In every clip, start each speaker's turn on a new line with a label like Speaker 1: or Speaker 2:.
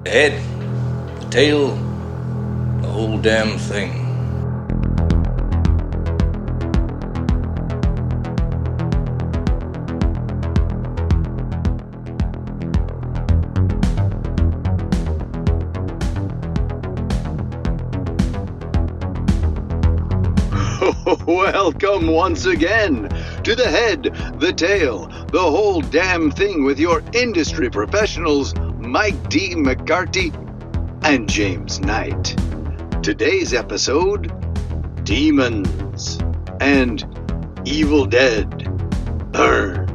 Speaker 1: The head, the tail, the whole damn thing.
Speaker 2: Welcome once again to the head, the tail, the whole damn thing with your industry professionals, Mike D. McCarty and James Knight. Today's episode, Demons and Evil Dead Burn.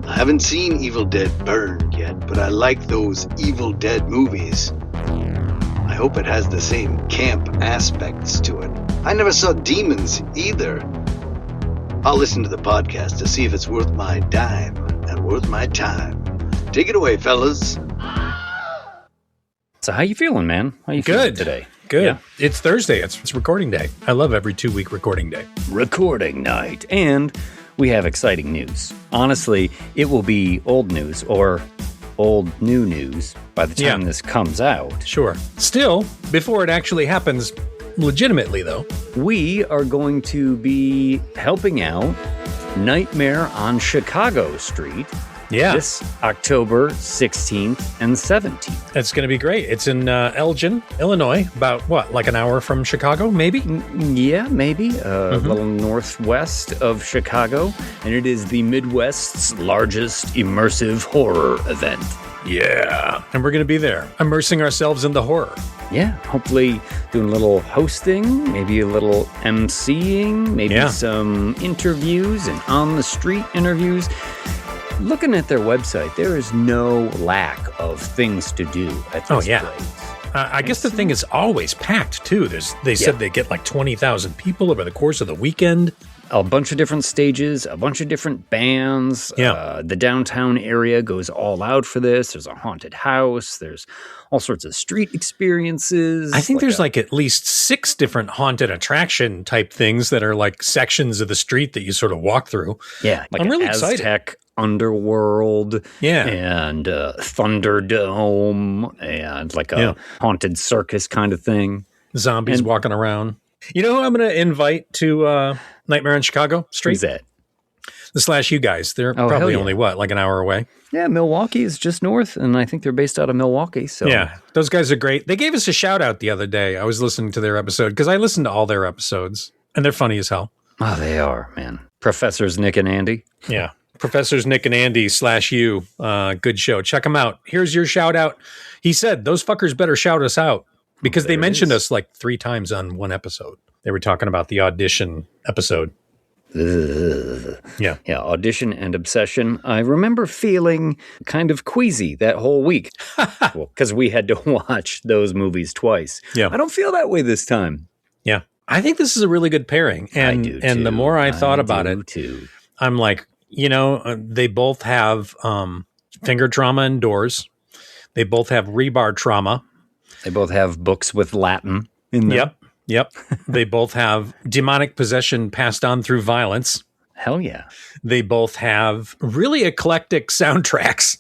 Speaker 2: I haven't seen Evil Dead Burn yet, but I like those Evil Dead movies. I hope it has the same camp aspects to it. I never saw Demons either. I'll listen to the podcast to see if it's worth my dime and worth my time. Take it away, fellas.
Speaker 3: So how you feeling, man? How you feeling today?
Speaker 4: Good.
Speaker 3: Yeah.
Speaker 4: It's Thursday. It's recording day. I love every 2-week recording day.
Speaker 3: Recording night. And we have exciting news. Honestly, it will be old news or old new news by the time this comes out.
Speaker 4: Sure. Still, before it actually happens, legitimately though,
Speaker 3: we are going to be helping out Nightmare on Chicago Street this October 16th and 17th.
Speaker 4: It's going to be great. It's in Elgin, Illinois, about like an hour from Chicago, maybe?
Speaker 3: Yeah, maybe. A little northwest of Chicago. And it is the Midwest's largest immersive horror event.
Speaker 4: Yeah. And we're going to be there, immersing ourselves in the horror.
Speaker 3: Yeah, hopefully doing a little hosting, maybe a little emceeing, maybe some interviews and on-the-street interviews. Looking at their website, there is no lack of things to do at this place.
Speaker 4: I guess the thing is always packed, too. They said they get like 20,000 people over the course of the weekend.
Speaker 3: A bunch of different stages, a bunch of different bands. The downtown area goes all out for this. There's a haunted house. There's all sorts of street experiences.
Speaker 4: I think there's like at least 6 different haunted attraction type things that are like sections of the street that you sort of walk through.
Speaker 3: Yeah, like
Speaker 4: I'm really
Speaker 3: Aztec
Speaker 4: excited.
Speaker 3: Underworld, and Thunderdome, and like a haunted circus kind of thing.
Speaker 4: Zombies walking around. You know who I'm going to invite to Nightmare on Chicago Street?
Speaker 3: Who's that?
Speaker 4: The Slash U guys. They're probably only, like an hour away?
Speaker 3: Yeah, Milwaukee is just north, and I think they're based out of Milwaukee. So
Speaker 4: yeah, those guys are great. They gave us a shout-out the other day. I was listening to their episode, because I listen to all their episodes, and they're funny as hell.
Speaker 3: Oh, they are, man. Professors Nick and Andy.
Speaker 4: Yeah. Professors Nick and Andy /U. Good show. Check them out. Here's your shout out. He said, those fuckers better shout us out because they mentioned us like 3 times on one episode. They were talking about the audition episode. Yeah,
Speaker 3: audition and obsession. I remember feeling kind of queasy that whole week. Well, because we had to watch those movies twice.
Speaker 4: Yeah.
Speaker 3: I don't feel that way this time.
Speaker 4: Yeah. I think this is a really good pairing. And,
Speaker 3: I do too.
Speaker 4: And the more I thought about it,
Speaker 3: too.
Speaker 4: I'm like, they both have finger trauma and doors. They both have rebar trauma.
Speaker 3: They both have books with Latin in them.
Speaker 4: Yep. They both have demonic possession passed on through violence.
Speaker 3: Hell yeah.
Speaker 4: They both have really eclectic soundtracks.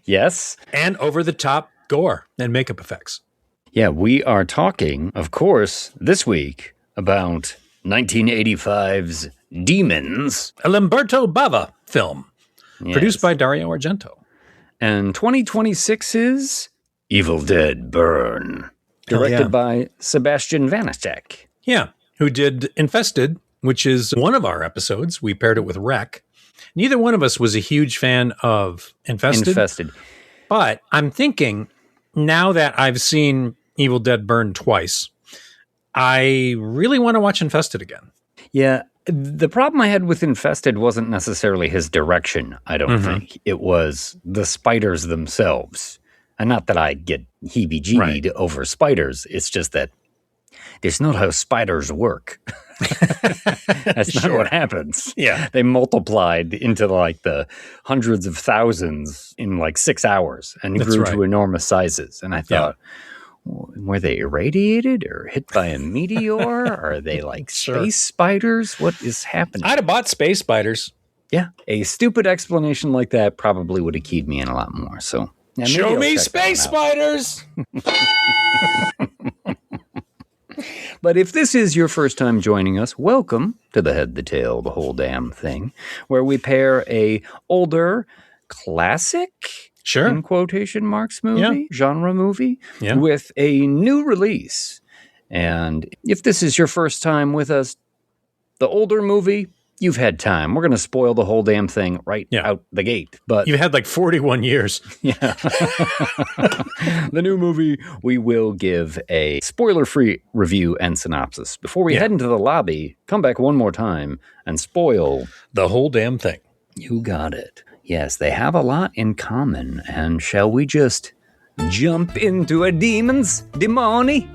Speaker 3: Yes.
Speaker 4: And over-the-top gore and makeup effects.
Speaker 3: Yeah, we are talking, of course, this week about 1985's Demons,
Speaker 4: a Lamberto Bava film, produced by Dario Argento.
Speaker 3: And 2026's Evil Dead Burn, directed by Sebastian Vanacek.
Speaker 4: Yeah, who did Infested, which is one of our episodes. We paired it with Wreck. Neither one of us was a huge fan of Infested. But I'm thinking, now that I've seen Evil Dead Burn twice, I really want to watch Infested again.
Speaker 3: Yeah. The problem I had with Infested wasn't necessarily his direction, I don't think. It was the spiders themselves. And not that I get heebie-jeebied over spiders. It's just that it's not how spiders work. That's not what happens.
Speaker 4: Yeah.
Speaker 3: They multiplied into like the hundreds of thousands in like 6 hours and grew to enormous sizes. And I thought, were they irradiated or hit by a meteor? Are they like space spiders? What is happening?
Speaker 4: I'd have bought space spiders.
Speaker 3: Yeah. A stupid explanation like that probably would have keyed me in a lot more. So Yeah,
Speaker 4: show me space spiders.
Speaker 3: But if this is your first time joining us, welcome to The Head, the Tail, the Whole Damn Thing, where we pair a older classic, in quotation marks, genre movie, with a new release. And if this is your first time with us, the older movie, you've had time. We're going to spoil the whole damn thing out the gate. But
Speaker 4: you've had like 41 years.
Speaker 3: Yeah. The new movie, we will give a spoiler-free review and synopsis. Before we head into the lobby, come back one more time and spoil
Speaker 4: the whole damn thing.
Speaker 3: You got it. Yes, they have a lot in common. And shall we just jump into a Demoni?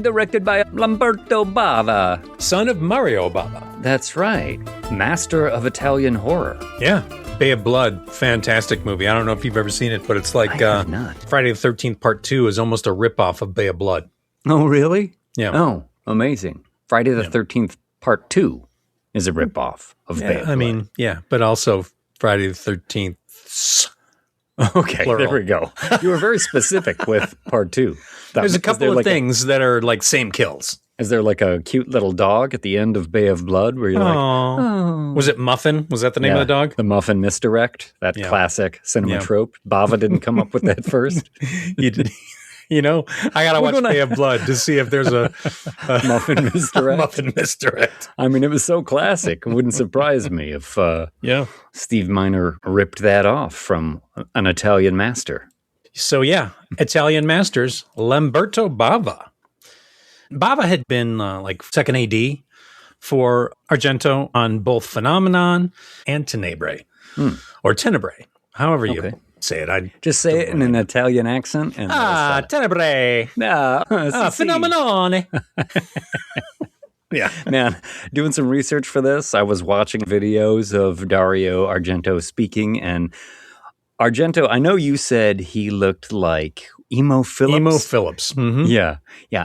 Speaker 3: Directed by Lamberto Bava.
Speaker 4: Son of Mario Bava.
Speaker 3: That's right. Master of Italian horror.
Speaker 4: Yeah. Bay of Blood. Fantastic movie. I don't know if you've ever seen it, but it's like Friday the 13th Part 2 is almost a ripoff of Bay of Blood.
Speaker 3: Oh, really?
Speaker 4: Yeah.
Speaker 3: Oh, amazing. Friday the 13th Part 2 is a ripoff of Bay of Blood.
Speaker 4: I mean, but also Friday the 13th.
Speaker 3: Okay,
Speaker 4: plural.
Speaker 3: There we go. You were very specific with Part 2.
Speaker 4: There's a couple of things that are like same kills.
Speaker 3: Is there like a cute little dog at the end of Bay of Blood where you're like, oh.
Speaker 4: Was it Muffin? Was that the name of the dog?
Speaker 3: The Muffin misdirect, that classic cinema trope. Bava didn't come up with that first.
Speaker 4: You did. You know, I got to watch Bay of Blood to see if there's a
Speaker 3: Muffin misdirect.
Speaker 4: Muffin misdirect.
Speaker 3: I mean, it was so classic. It wouldn't surprise me if Steve Miner ripped that off from an Italian master.
Speaker 4: So, Italian masters, Lamberto Bava. Bava had been second AD for Argento on both Phenomenon and Tenebrae, or Tenebrae, however you say it. I
Speaker 3: just say it in an Italian accent. And
Speaker 4: Tenebrae. Phenomenon.
Speaker 3: Yeah. Man, doing some research for this, I was watching videos of Dario Argento speaking, and Argento, I know you said he looked like Emo Phillips.
Speaker 4: Mm-hmm.
Speaker 3: Yeah.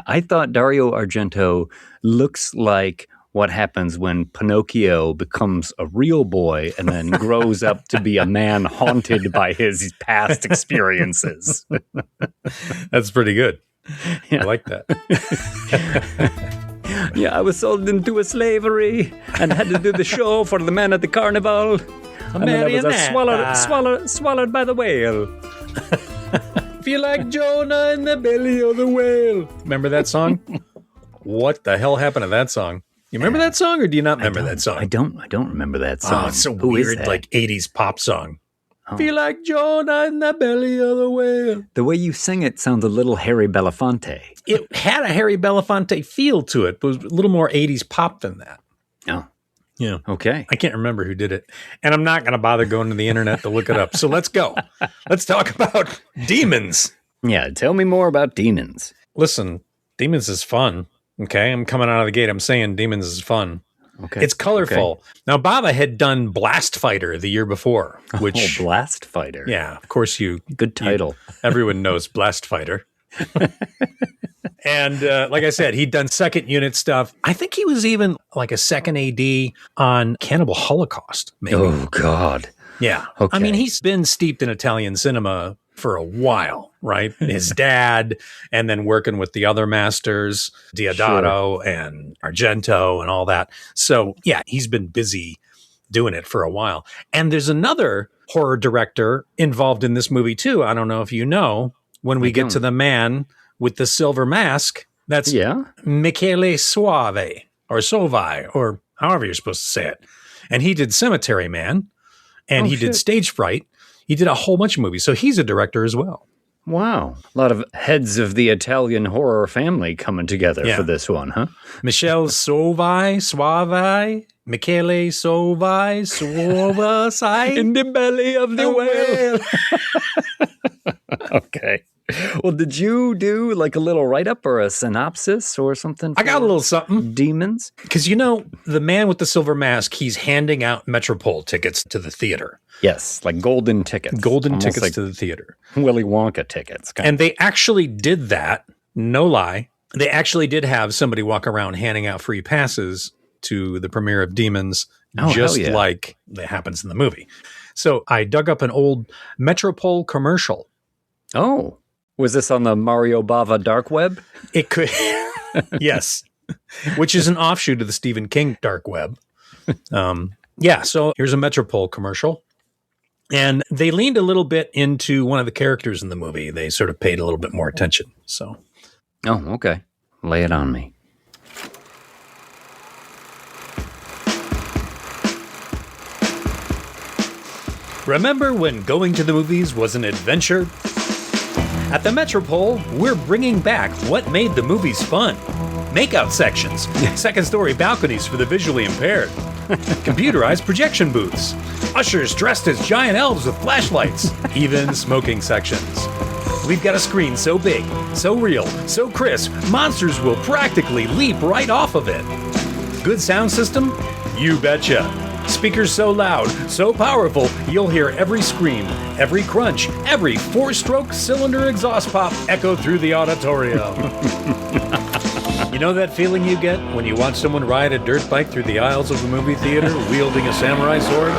Speaker 3: I thought Dario Argento looks like what happens when Pinocchio becomes a real boy and then grows up to be a man haunted by his past experiences.
Speaker 4: That's pretty good.
Speaker 3: Yeah.
Speaker 4: I like that.
Speaker 3: I was sold into a slavery and had to do the show for the man at the carnival. And then I was swallowed by the whale.
Speaker 4: Feel like Jonah in the belly of the whale. Remember that song? What the hell happened to that song? You remember that song, or do you not remember that song?
Speaker 3: I don't remember that song.
Speaker 4: Oh, it's so weird, like 80s pop song. Oh. Feel like Jonah in the belly of the whale.
Speaker 3: The way you sing it sounds a little Harry Belafonte.
Speaker 4: It had a Harry Belafonte feel to it, but it was a little more 80s pop than that.
Speaker 3: Oh.
Speaker 4: Yeah.
Speaker 3: Okay.
Speaker 4: I can't remember who did it. And I'm not going to bother going to the internet to look it up. So let's go. Let's talk about Demons.
Speaker 3: Yeah. Tell me more about Demons.
Speaker 4: Listen, Demons is fun. Okay. I'm coming out of the gate. I'm saying Demons is fun. Okay. It's colorful. Okay. Now, Bava had done Blast Fighter the year before. Which
Speaker 3: Blast Fighter.
Speaker 4: Yeah. Of course,
Speaker 3: good title.
Speaker 4: Everyone knows Blast Fighter. And like I said, he'd done second unit stuff. I think he was even like a second AD on Cannibal Holocaust, maybe.
Speaker 3: Oh, God.
Speaker 4: Yeah.
Speaker 3: Okay.
Speaker 4: I mean, he's been steeped in Italian cinema for a while, right? His dad, and then working with the other masters, Deodato and Argento and all that. So, yeah, he's been busy doing it for a while. And there's another horror director involved in this movie, too. I don't know if you know. When we get to the man with the silver mask, that's Michele Soavi, or Sovi, or however you're supposed to say it. And he did Cemetery Man, and he did Stage Fright. He did a whole bunch of movies. So he's a director as well.
Speaker 3: Wow. A lot of heads of the Italian horror family coming together for this one, huh?
Speaker 4: Michele Soavi, Michele Soavi,
Speaker 3: in the belly of the whale. Okay. Well, did you do like a little write-up or a synopsis or something?
Speaker 4: I got a little something.
Speaker 3: Demons?
Speaker 4: Because, you know, the man with the silver mask, he's handing out Metropole tickets to the theater.
Speaker 3: Yes, like golden tickets.
Speaker 4: Golden tickets like to the theater.
Speaker 3: Willy Wonka tickets.
Speaker 4: And they actually did that, no lie. They actually did have somebody walk around handing out free passes to the premiere of Demons, just like that happens in the movie. So I dug up an old Metropole commercial.
Speaker 3: Oh, was this on the Mario Bava dark web?
Speaker 4: It could, yes, which is an offshoot of the Stephen King dark web. So here's a Metropole commercial. And they leaned a little bit into one of the characters in the movie. They sort of paid a little bit more attention. So,
Speaker 3: oh, okay. Lay it on me.
Speaker 4: remember when going to the movies was an adventure? At the Metropole, we're bringing back what made the movies fun. Makeout sections, second-story balconies for the visually impaired, computerized projection booths, ushers dressed as giant elves with flashlights, even smoking sections. We've got a screen so big, so real, so crisp, monsters will practically leap right off of it. Good sound system? You betcha. Speakers so loud, so powerful, you'll hear every scream, every crunch, every four-stroke cylinder exhaust pop echo through the auditorium. You know that feeling you get when you watch someone ride a dirt bike through the aisles of a movie theater wielding a samurai sword?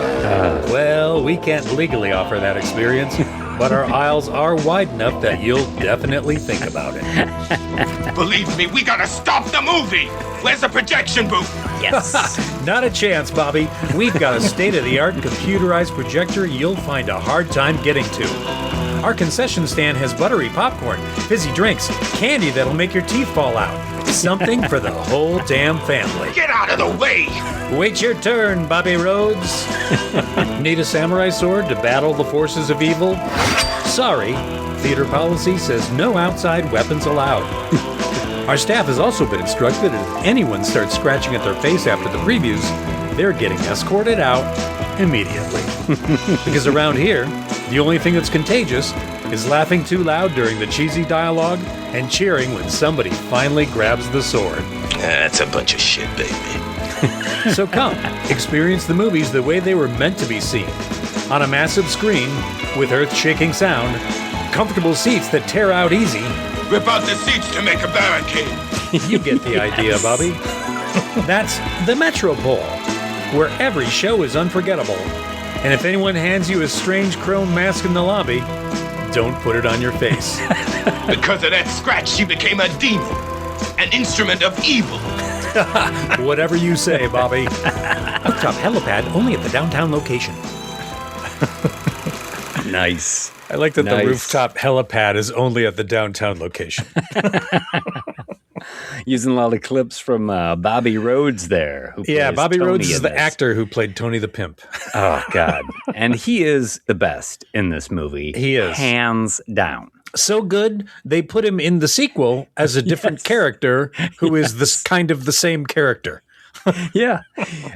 Speaker 4: Well, we can't legally offer that experience, but our aisles are wide enough that you'll definitely think about it.
Speaker 5: Believe me, we gotta stop the movie! Where's the projection booth?
Speaker 3: Yes.
Speaker 4: Not a chance, Bobby. We've got a state-of-the-art computerized projector you'll find a hard time getting to. Our concession stand has buttery popcorn, fizzy drinks, candy that'll make your teeth fall out. Something for the whole damn family.
Speaker 5: Get out of the way!
Speaker 4: Wait your turn, Bobby Rhodes. Need a samurai sword to battle the forces of evil? Sorry, theater policy says no outside weapons allowed. Our staff has also been instructed that if anyone starts scratching at their face after the previews, they're getting escorted out immediately. Because around here, the only thing that's contagious is laughing too loud during the cheesy dialogue and cheering when somebody finally grabs the sword.
Speaker 5: That's a bunch of shit, baby.
Speaker 4: So come, experience the movies the way they were meant to be seen. On a massive screen, with earth-shaking sound, comfortable seats that tear out easy.
Speaker 5: Rip out the seats to make a barricade.
Speaker 4: You get the idea, Bobby. That's the Metropole, where every show is unforgettable. And if anyone hands you a strange chrome mask in the lobby, don't put it on your face.
Speaker 5: Because of that scratch, she became a demon. An instrument of evil.
Speaker 4: Whatever you say, Bobby. Rooftop helipad only at the downtown location.
Speaker 3: Nice.
Speaker 4: I like that the rooftop helipad is only at the downtown location.
Speaker 3: Using a lot of clips from Bobby Rhodes there.
Speaker 4: Bobby
Speaker 3: Tony
Speaker 4: Rhodes is the actor who played Tony the Pimp.
Speaker 3: Oh, God. And he is the best in this movie.
Speaker 4: He is.
Speaker 3: Hands down.
Speaker 4: So good, they put him in the sequel as a different character who is this kind of the same character.
Speaker 3: Yeah.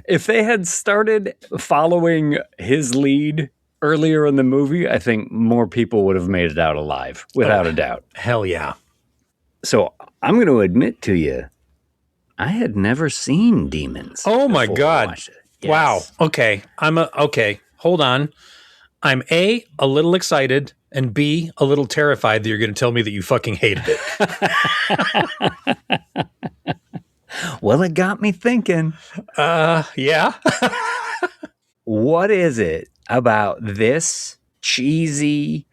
Speaker 3: If they had started following his lead earlier in the movie, I think more people would have made it out alive, without a doubt.
Speaker 4: Hell yeah.
Speaker 3: So I'm going to admit to you, I had never seen Demons.
Speaker 4: Oh my God.
Speaker 3: Yes.
Speaker 4: Wow. Okay. Okay. Hold on. I'm A, a little excited, and B, a little terrified that you're going to tell me that you fucking hated it.
Speaker 3: Well, it got me thinking.
Speaker 4: Yeah.
Speaker 3: What is it about this cheesy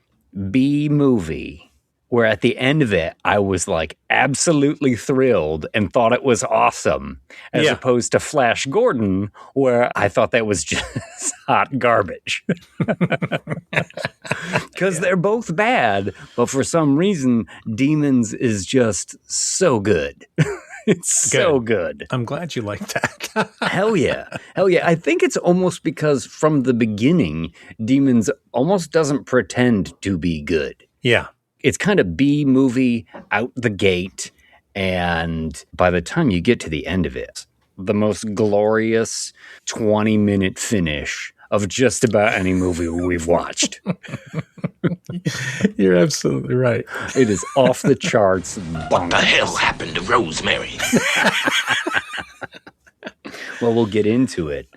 Speaker 3: B movie where at the end of it, I was like absolutely thrilled and thought it was awesome, as opposed to Flash Gordon, where I thought that was just hot garbage. Because they're both bad, but for some reason, Demons is just so good. It's so good.
Speaker 4: I'm glad you like that.
Speaker 3: Hell yeah. Hell yeah. I think it's almost because from the beginning, Demons almost doesn't pretend to be good.
Speaker 4: Yeah.
Speaker 3: It's kind of B movie out the gate. And by the time you get to the end of it, the most glorious 20-minute finish of just about any movie we've watched.
Speaker 4: You're absolutely right.
Speaker 3: It is off the charts.
Speaker 5: What the hell happened to Rosemary?
Speaker 3: Well, we'll get into it.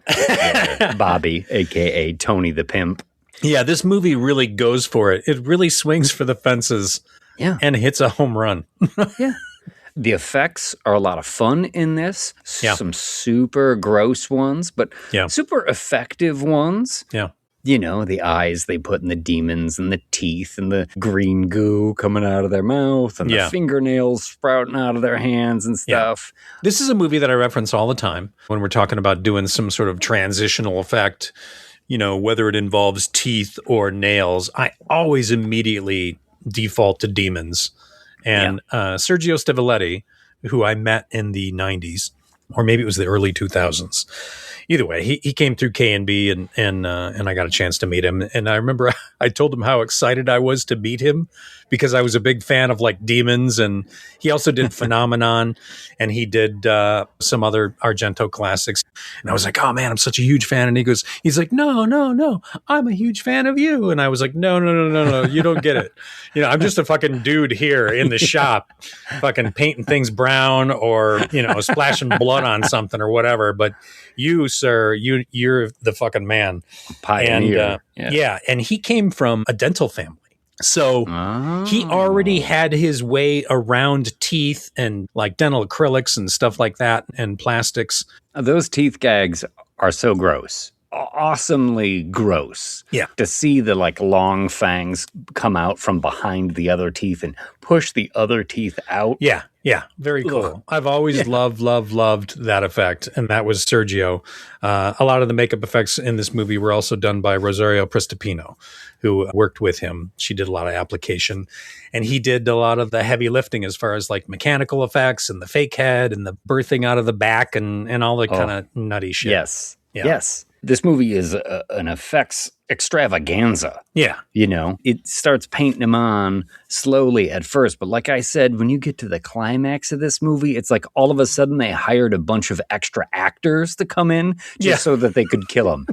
Speaker 3: Bobby, a.k.a. Tony the Pimp.
Speaker 4: Yeah, this movie really goes for it. It really swings for the fences and hits a home run.
Speaker 3: Yeah. The effects are a lot of fun in this. Some super gross ones, but super effective ones.
Speaker 4: Yeah.
Speaker 3: you know, the eyes they put in the demons and the teeth and the green goo coming out of their mouth and the fingernails sprouting out of their hands and stuff.
Speaker 4: Yeah. This is a movie that I reference all the time when we're talking about doing some sort of transitional effect, you know, whether it involves teeth or nails. I always immediately default to demons. And Sergio Stivoletti, who I met in the 90s, or maybe it was the early 2000s. Either way, he came through K&B and I got a chance to meet him. And I remember I told him how excited I was to meet him because I was a big fan of like demons. And he also did Phenomenon and he did some other Argento classics. And I was like, oh man, I'm such a huge fan. And he's like, no, I'm a huge fan of you. And I was like, no, you don't get it. You know, I'm just a fucking dude here in the shop, fucking painting things brown or, you know, splashing blood on something or whatever. But you, sir, you're the fucking man.
Speaker 3: Pioneer.
Speaker 4: And, and he came from a dental family. So he already had his way around teeth and like dental acrylics and stuff like that and plastics.
Speaker 3: Those teeth gags are so gross. Awesomely gross.
Speaker 4: Yeah.
Speaker 3: To see the like long fangs come out from behind the other teeth and push the other teeth out.
Speaker 4: Yeah. Very cool. Ugh. I've always loved that effect. And that was Sergio. A lot of the makeup effects in this movie were also done by Rosario Prestipino, who worked with him. She did a lot of application and he did a lot of the heavy lifting as far as like mechanical effects and the fake head and the birthing out of the back and all the kind of nutty shit.
Speaker 3: Yes. Yeah. Yes. This movie is an effects extravaganza.
Speaker 4: Yeah.
Speaker 3: You know, it starts painting them on slowly at first. But like I said, when you get to the climax of this movie, it's like all of a sudden they hired a bunch of extra actors to come in just so that they could kill him.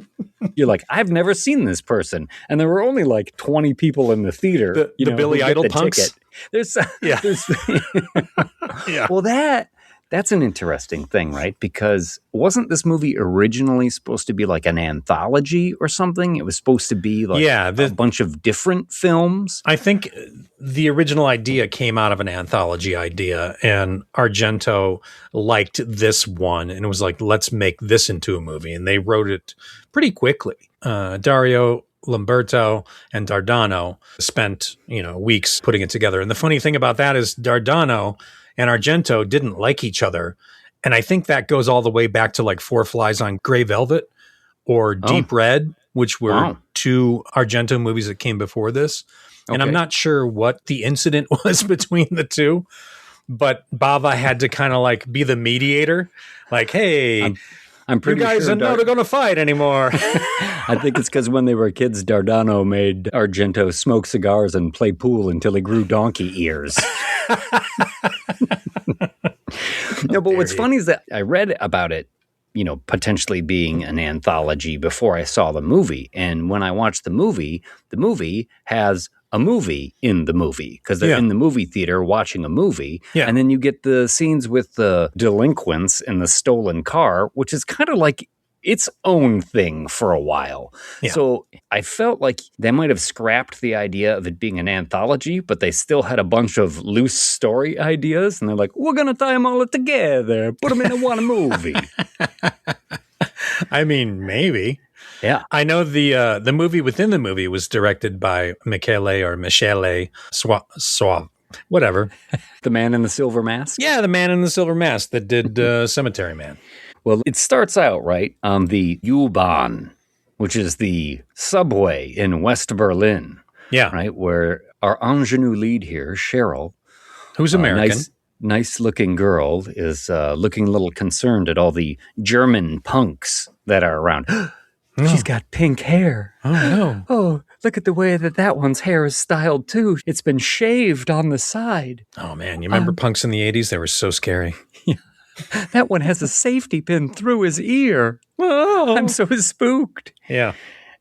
Speaker 3: You're like, I've never seen this person. And there were only like 20 people in the theater.
Speaker 4: The Billy Idol punks?
Speaker 3: There's
Speaker 4: Yeah.
Speaker 3: Well, that's an interesting thing, right? Because wasn't this movie originally supposed to be like an anthology or something? It was supposed to be like a bunch of different films.
Speaker 4: I think the original idea came out of an anthology idea, and Argento liked this one and it was like, let's make this into a movie. And they wrote it pretty quickly. Dario, Lamberto, and Dardano spent, weeks putting it together. And the funny thing about that is Dardano and Argento didn't like each other. And I think that goes all the way back to like Four Flies on Grey Velvet or Deep Red, which were two Argento movies that came before this. Okay. And I'm not sure what the incident was between the two, but Bava had to kind of like be the mediator. Like, hey,
Speaker 3: I'm pretty
Speaker 4: you guys
Speaker 3: sure
Speaker 4: are not going to fight anymore.
Speaker 3: I think it's because when they were kids, Dardano made Argento smoke cigars and play pool until he grew donkey ears. No, but what's funny is that I read about it, potentially being an anthology before I saw the movie. And when I watched the movie has a movie in the movie because they're in the movie theater watching a movie. Yeah. And then you get the scenes with the delinquents in the stolen car, which is kind of like its own thing for a while. Yeah. So I felt like they might have scrapped the idea of it being an anthology, but they still had a bunch of loose story ideas. And they're like, we're going to tie them all together, put them in one movie.
Speaker 4: I mean, maybe.
Speaker 3: Yeah.
Speaker 4: I know the movie within the movie was directed by Michele Suave. Whatever.
Speaker 3: The Man in the Silver Mask?
Speaker 4: Yeah, the Man in the Silver Mask that did Cemetery Man.
Speaker 3: Well, it starts out, right, on the U-Bahn, which is the subway in West Berlin.
Speaker 4: Yeah.
Speaker 3: Right, where our ingenue lead here, Cheryl,
Speaker 4: who's American,
Speaker 3: nice-looking girl, is looking a little concerned at all the German punks that are around. She's got pink hair.
Speaker 4: Oh, no.
Speaker 3: Oh, look at the way that one's hair is styled, too. It's been shaved on the side.
Speaker 4: Oh, man. You remember punks in the 80s? They were so scary.
Speaker 3: Yeah. That one has a safety pin through his ear. Oh, I'm so spooked.
Speaker 4: Yeah.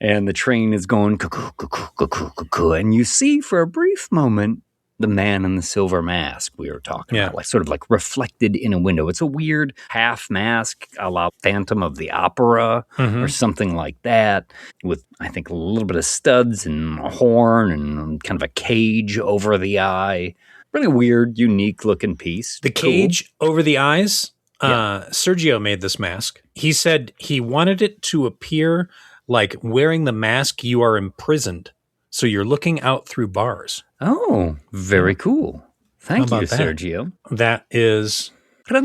Speaker 3: And the train is going cuckoo, cuckoo, cuckoo, cuckoo. And you see for a brief moment the Man in the Silver Mask we were talking about, like sort of like reflected in a window. It's a weird half mask a la Phantom of the Opera or something like that with, I think, a little bit of studs and a horn and kind of a cage over the eye. Really weird, unique looking piece.
Speaker 4: The cage over the eyes, Sergio made this mask. He said he wanted it to appear like wearing the mask, you are imprisoned. So you're looking out through bars.
Speaker 3: Oh, very cool. Thank you,
Speaker 4: that?
Speaker 3: Sergio.
Speaker 4: That is... that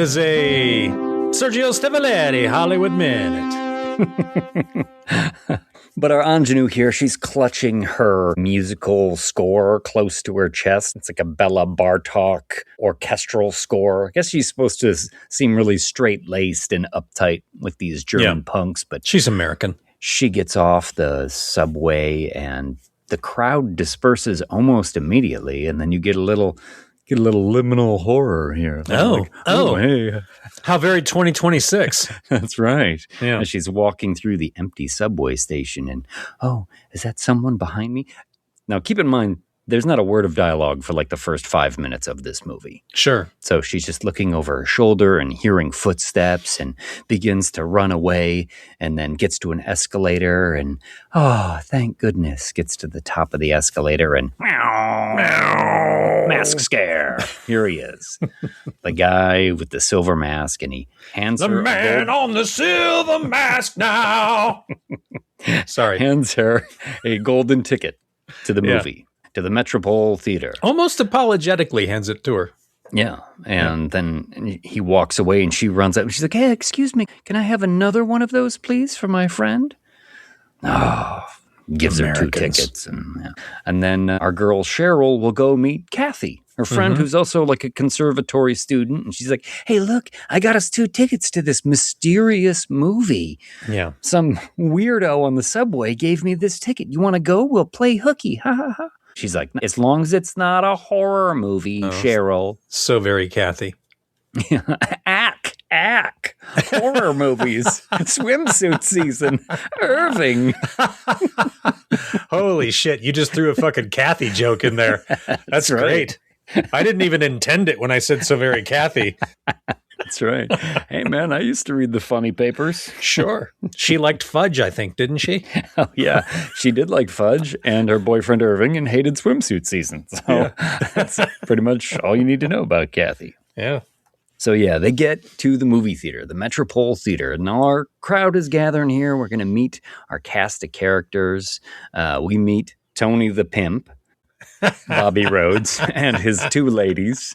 Speaker 4: is a Sergio Stevaleri Hollywood Minute.
Speaker 3: But our ingenue here, she's clutching her musical score close to her chest. It's like a Bela Bartok orchestral score. I guess she's supposed to seem really straight-laced and uptight like these German punks, but
Speaker 4: she's American.
Speaker 3: She gets off the subway and the crowd disperses almost immediately, and then you get a little liminal horror here.
Speaker 4: Hey. How very 2026.
Speaker 3: That's right.
Speaker 4: Yeah.
Speaker 3: As she's walking through the empty subway station and, is that someone behind me? Now, keep in mind, there's not a word of dialogue for like the first 5 minutes of this movie.
Speaker 4: Sure.
Speaker 3: So she's just looking over her shoulder and hearing footsteps and begins to run away and then gets to an escalator and, thank goodness, gets to the top of the escalator and mask scare. Here he is. The guy with the silver mask, and he hands her...
Speaker 4: The man on the silver mask now. Sorry.
Speaker 3: Hands her a golden ticket to the movie. To the Metropole Theater.
Speaker 4: Almost apologetically hands it to her.
Speaker 3: Yeah. And then he walks away and she runs out. And she's like, hey, excuse me. Can I have another one of those, please, for my friend? Gives her 2 tickets. And then our girl Cheryl will go meet Kathy, her friend who's also like a conservatory student. And she's like, hey, look, I got us 2 tickets to this mysterious movie.
Speaker 4: Yeah.
Speaker 3: Some weirdo on the subway gave me this ticket. You want to go? We'll play hooky. Ha ha ha. She's like, as long as it's not a horror movie, Cheryl.
Speaker 4: So very Kathy.
Speaker 3: Ack. Horror movies. Swimsuit season. Irving.
Speaker 4: Holy shit. You just threw a fucking Kathy joke in there. That's great. I didn't even intend it when I said so very Kathy.
Speaker 3: That's right. Hey, man, I used to read the funny papers.
Speaker 4: Sure. She liked fudge, I think, didn't she?
Speaker 3: Oh, yeah. She did like fudge and her boyfriend Irving and hated swimsuit season. So that's pretty much all you need to know about Kathy.
Speaker 4: Yeah.
Speaker 3: So, they get to the movie theater, the Metropole Theater, and our crowd is gathering here. We're going to meet our cast of characters. We meet Tony the Pimp, Bobby Rhodes, and his 2 ladies,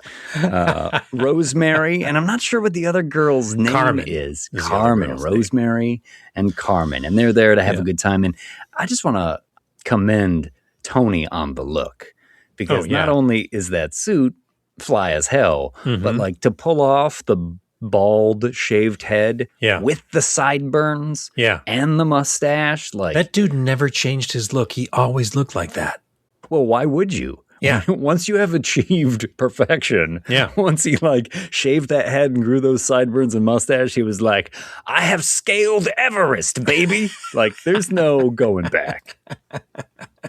Speaker 3: Rosemary, and I'm not sure what the other girl's name is. Carmen, Rosemary, and Carmen. And they're there to have a good time. And I just want to commend Tony on the look, because not only is that suit fly as hell, but like to pull off the bald shaved head with the sideburns and the mustache, like
Speaker 4: that dude never changed his look. He always looked like that.
Speaker 3: Well, why would you?
Speaker 4: Yeah.
Speaker 3: Once you have achieved perfection, once he like shaved that head and grew those sideburns and mustache, he was like, I have scaled Everest, baby. Like, there's no going back.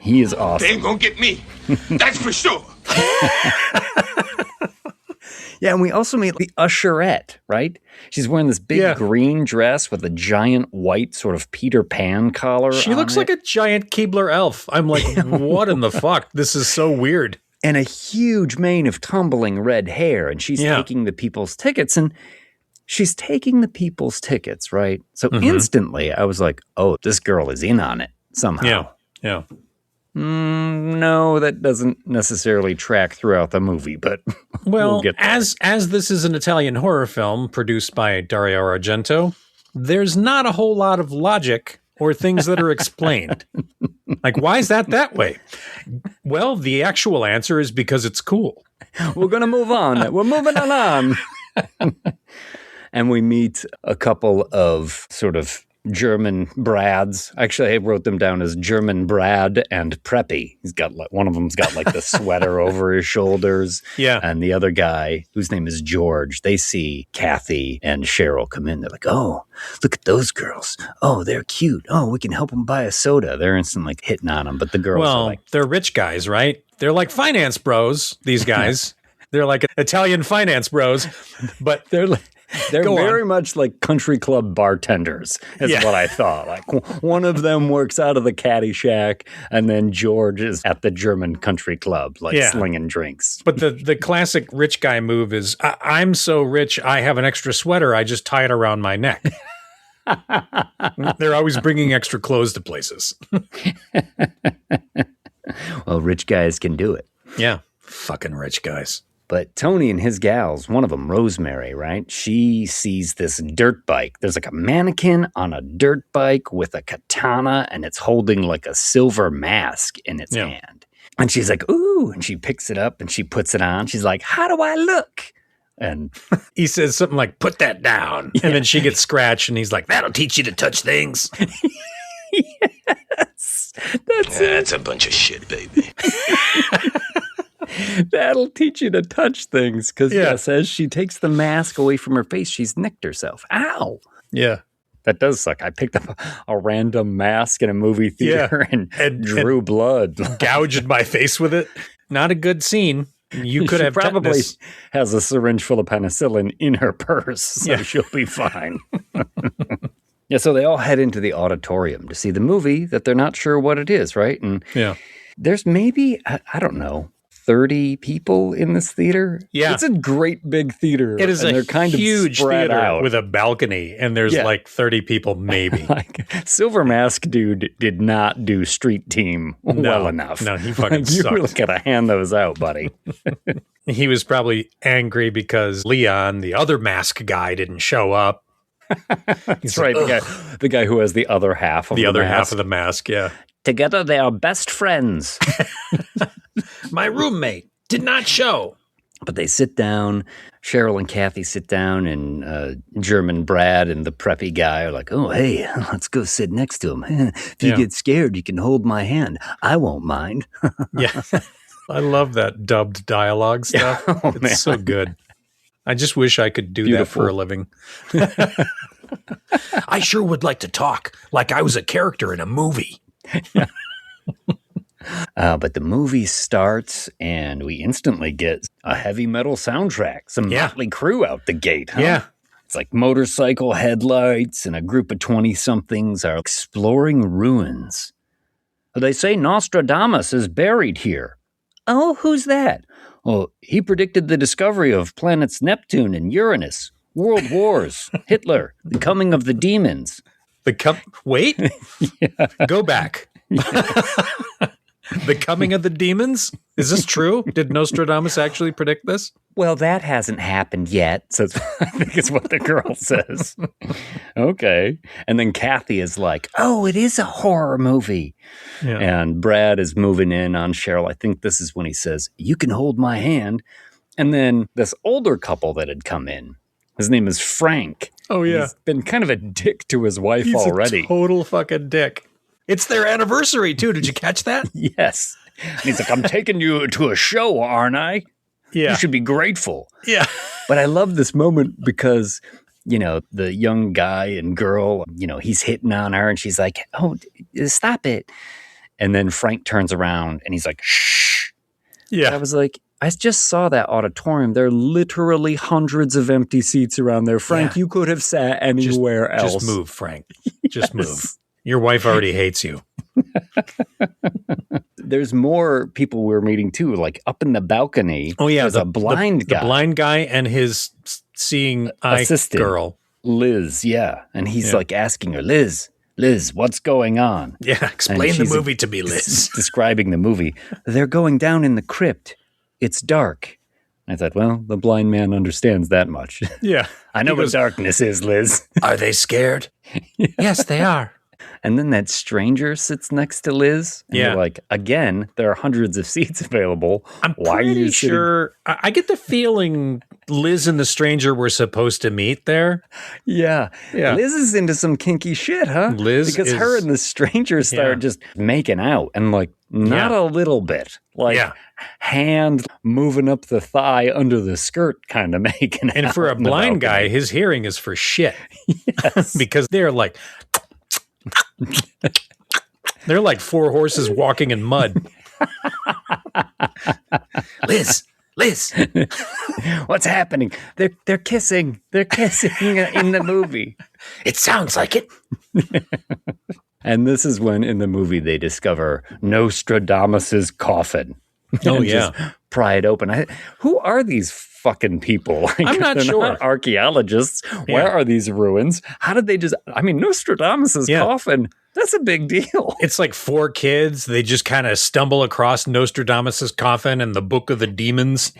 Speaker 3: He is awesome.
Speaker 5: They ain't gonna get me. That's for sure.
Speaker 3: Yeah, and we also meet the usherette, right? She's wearing this big green dress with a giant white sort of Peter Pan collar.
Speaker 4: She looks like a giant Keebler elf. I'm like, what in the fuck? This is so weird.
Speaker 3: And a huge mane of tumbling red hair, and she's taking the people's tickets, and she's taking the people's tickets, right? So instantly I was like, oh, this girl is in on it somehow.
Speaker 4: Yeah.
Speaker 3: No, that doesn't necessarily track throughout the movie, but we'll get there.
Speaker 4: As this is an Italian horror film produced by Dario Argento, there's not a whole lot of logic or things that are explained. Like, why is that way? Well, the actual answer is because it's cool.
Speaker 3: We're going to move on. We're moving on. And we meet a couple of sort of German Brads. Actually, I wrote them down as German Brad and Preppy. He's got like, one of them's got like the sweater over his shoulders.
Speaker 4: Yeah.
Speaker 3: And the other guy, whose name is George, they see Kathy and Cheryl come in. They're like, oh, look at those girls. Oh, they're cute. Oh, we can help them buy a soda. They're instantly like hitting on them. But the girls are like,
Speaker 4: they're rich guys, right? They're like finance bros, these guys. They're like Italian finance bros, but
Speaker 3: They're very much like country club bartenders, is what I thought. Like one of them works out of the caddy shack, and then George is at the German country club, like slinging drinks.
Speaker 4: But the classic rich guy move is, I'm so rich, I have an extra sweater, I just tie it around my neck. They're always bringing extra clothes to places.
Speaker 3: Well, rich guys can do it.
Speaker 4: Yeah, fucking rich guys.
Speaker 3: But Tony and his gals, one of them, Rosemary, right? She sees this dirt bike. There's like a mannequin on a dirt bike with a katana, and it's holding like a silver mask in its hand. And she's like, ooh, and she picks it up and she puts it on. She's like, how do I look? And
Speaker 4: he says something like, put that down. And then she gets scratched and he's like, that'll teach you to touch things.
Speaker 3: Yes.
Speaker 5: That's a bunch of shit, baby.
Speaker 3: That'll teach you to touch things. Because, as she takes the mask away from her face, she's nicked herself. Ow.
Speaker 4: Yeah.
Speaker 3: That does suck. I picked up a random mask in a movie theater and drew blood.
Speaker 4: Gouged my face with it. Not a good scene. You could have
Speaker 3: probably has a syringe full of penicillin in her purse, so she'll be fine. So they all head into the auditorium to see the movie that they're not sure what it is, right? And there's maybe, I don't know, 30 people in this theater.
Speaker 4: Yeah.
Speaker 3: It's a great big theater.
Speaker 4: It is a kind huge
Speaker 3: of
Speaker 4: theater
Speaker 3: out.
Speaker 4: With a balcony, and there's like 30 people maybe.
Speaker 3: Like, Silver Mask dude did not do street team well enough.
Speaker 4: No, he fucking sucked.
Speaker 3: You really gotta hand those out, buddy.
Speaker 4: He was probably angry because Leon, the other mask guy, didn't show up.
Speaker 3: That's right. The guy who has the other half of the
Speaker 4: other
Speaker 3: mask.
Speaker 4: half of the mask. Yeah.
Speaker 3: Together they are best friends.
Speaker 4: My roommate did not show.
Speaker 3: But they sit down. Cheryl and Kathy sit down, and German Brad and the preppy guy are like, oh, hey, let's go sit next to him. If you get scared, you can hold my hand. I won't mind.
Speaker 4: Yeah. I love that dubbed dialogue stuff. It's so good. I just wish I could do that for a living. I sure would like to talk like I was a character in a movie.
Speaker 3: But the movie starts, and we instantly get a heavy metal soundtrack. Some Motley Crue out the gate. Huh?
Speaker 4: Yeah.
Speaker 3: It's like motorcycle headlights, and a group of 20-somethings are exploring ruins. They say Nostradamus is buried here. Oh, who's that? Well, he predicted the discovery of planets Neptune and Uranus, world wars, Hitler, the coming of the demons.
Speaker 4: Wait? Go back. The coming of the demons? Is this true? Did Nostradamus actually predict this?
Speaker 3: Well, that hasn't happened yet. So I think it's what the girl says. Okay. And then Kathy is like, oh, it is a horror movie. Yeah. And Brad is moving in on Cheryl. I think this is when he says, you can hold my hand. And then this older couple that had come in, his name is Frank.
Speaker 4: Oh, yeah.
Speaker 3: He's been kind of a dick to his wife already.
Speaker 4: He's a total fucking dick. It's their anniversary, too. Did you catch that?
Speaker 3: Yes. And he's like, I'm taking you to a show, aren't I?
Speaker 4: Yeah.
Speaker 3: You should be grateful.
Speaker 4: Yeah.
Speaker 3: But I love this moment because, you know, the young guy and girl, you know, he's hitting on her and she's like, oh, stop it. And then Frank turns around and he's like, shh.
Speaker 4: Yeah.
Speaker 3: And I was like, I just saw that auditorium. There are literally hundreds of empty seats around there. Frank, you could have sat anywhere else.
Speaker 4: Just move, Frank. Just move. Your wife already hates you.
Speaker 3: There's more people we're meeting too, like up in the balcony.
Speaker 4: Oh, yeah.
Speaker 3: There's a blind guy.
Speaker 4: The blind guy and his seeing eye girl.
Speaker 3: Liz, yeah. And he's like asking her, Liz, what's going on?
Speaker 4: Yeah, explain the movie to me, Liz.
Speaker 3: Describing the movie. They're going down in the crypt. It's dark. I thought, well, the blind man understands that much.
Speaker 4: Yeah.
Speaker 3: I know what darkness is, Liz.
Speaker 4: Are they scared? Yes, they are.
Speaker 3: And then that stranger sits next to Liz. And you're like, again, there are hundreds of seats available.
Speaker 4: I'm pretty sure. I get the feeling Liz and the stranger were supposed to meet there.
Speaker 3: Yeah. Liz is into some kinky shit, huh? Because her and the stranger start just making out. And like, not a little bit. Like, hand moving up the thigh under the skirt kind of making out.
Speaker 4: And for a blind guy, his hearing is for shit.
Speaker 3: Yes.
Speaker 4: Because they're like... They're like four horses walking in mud. Liz, Liz.
Speaker 3: What's happening? They're kissing. They're kissing in the movie.
Speaker 4: It sounds like it.
Speaker 3: And this is when in the movie they discover Nostradamus's coffin.
Speaker 4: Oh,
Speaker 3: and
Speaker 4: yeah.
Speaker 3: just pry it open. Who are these fucking people? Like,
Speaker 4: I'm not
Speaker 3: they're
Speaker 4: sure.
Speaker 3: Not archaeologists. Where are these ruins? How did they just... I mean, Nostradamus's coffin, that's a big deal.
Speaker 4: It's like 4 kids. They just kind of stumble across Nostradamus's coffin and the Book of the Demons.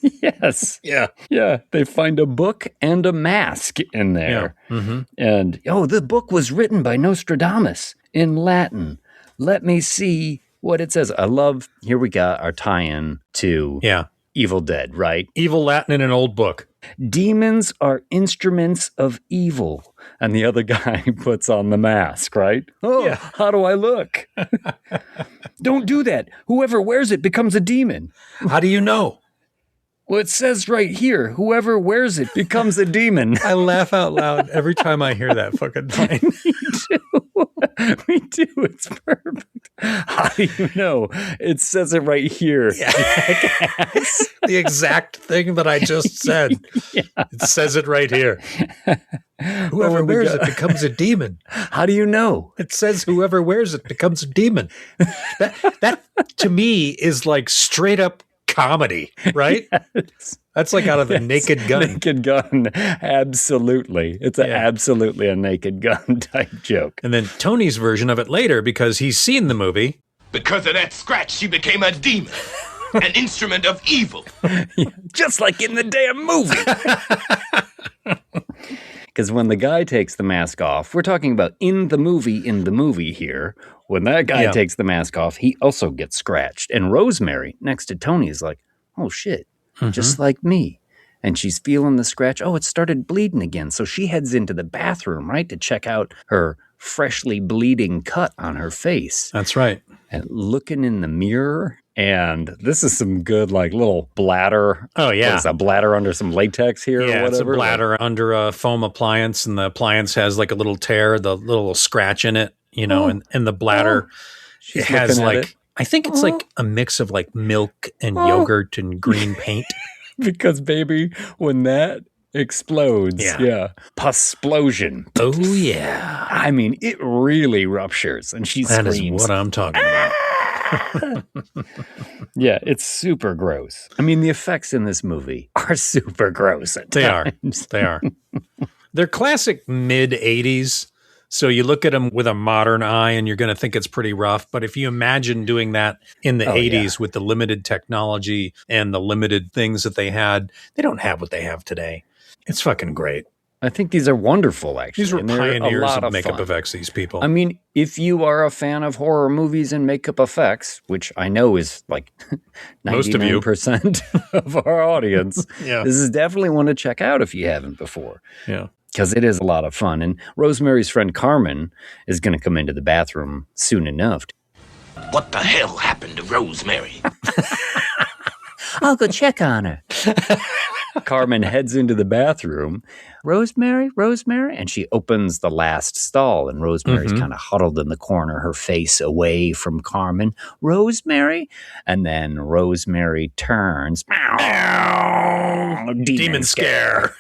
Speaker 3: Yes. Yeah. Yeah. They find a book and a mask in there.
Speaker 4: Yeah. Mm-hmm.
Speaker 3: And, the book was written by Nostradamus in Latin. Let me see what it says. I love, here we got our tie-in to Evil Dead, right?
Speaker 4: Evil Latin in an old book.
Speaker 3: Demons are instruments of evil. And the other guy puts on the mask, right? How do I look? Don't do that. Whoever wears it becomes a demon.
Speaker 4: How do you know?
Speaker 3: Well, it says right here, whoever wears it becomes a demon.
Speaker 4: I laugh out loud every time I hear that fucking line.
Speaker 3: Me too. It's perfect. How do you know? It says it right here.
Speaker 4: Yeah. The exact thing that I just said. It says it right here. Whoever wears it becomes a demon.
Speaker 3: How do you know?
Speaker 4: It says whoever wears it becomes a demon. That to me is like straight up comedy, right?
Speaker 3: Yes.
Speaker 4: That's like out of the Naked Gun.
Speaker 3: Naked Gun. Absolutely. It's absolutely a Naked Gun type joke.
Speaker 4: And then Tony's version of it later, because he's seen the movie.
Speaker 5: Because of that scratch, she became a demon. An instrument of evil.
Speaker 3: Just like in the damn movie. Because when the guy takes the mask off, we're talking about in the movie here. When that guy takes the mask off, he also gets scratched. And Rosemary, next to Tony, is like, oh, shit, just like me. And she's feeling the scratch. Oh, it started bleeding again. So she heads into the bathroom, right, to check out her freshly bleeding cut on her face.
Speaker 4: That's right.
Speaker 3: And looking in the mirror. And this is some good, like, little bladder.
Speaker 4: Oh, yeah.
Speaker 3: What is a bladder under some latex here or whatever?
Speaker 4: It's a bladder under a foam appliance, and the appliance has, like, a little tear, the little scratch in it, and the bladder it has, like, I think it's, like, a mix of, like, milk and yogurt and green paint.
Speaker 3: Because, baby, when that explodes, pusplosion.
Speaker 4: Oh, yeah.
Speaker 3: I mean, it really ruptures, and she screams.
Speaker 4: That is what I'm talking about.
Speaker 3: Yeah, it's super gross. I mean, the effects in this movie are super gross at times.
Speaker 4: They are. They're classic mid-'80s, so you look at them with a modern eye and you're going to think it's pretty rough. But if you imagine doing that in the 80s with the limited technology and the limited things that they had, they don't have what they have today. It's fucking great.
Speaker 3: I think these are wonderful, actually.
Speaker 4: These were pioneers of makeup
Speaker 3: fun.
Speaker 4: effects, these people.
Speaker 3: I mean, if you are a fan of horror movies and makeup effects, which I know is like 99% of our audience, this is definitely one to check out if you haven't before.
Speaker 4: Yeah.
Speaker 3: Because it is a lot of fun. And Rosemary's friend Carmen is going to come into the bathroom soon enough.
Speaker 5: What the hell happened to Rosemary?
Speaker 3: I'll go check on her. Carmen heads into the bathroom. Rosemary? And she opens the last stall, and Rosemary's kind of huddled in the corner, her face away from Carmen. Rosemary? And then Rosemary turns. Demon scare.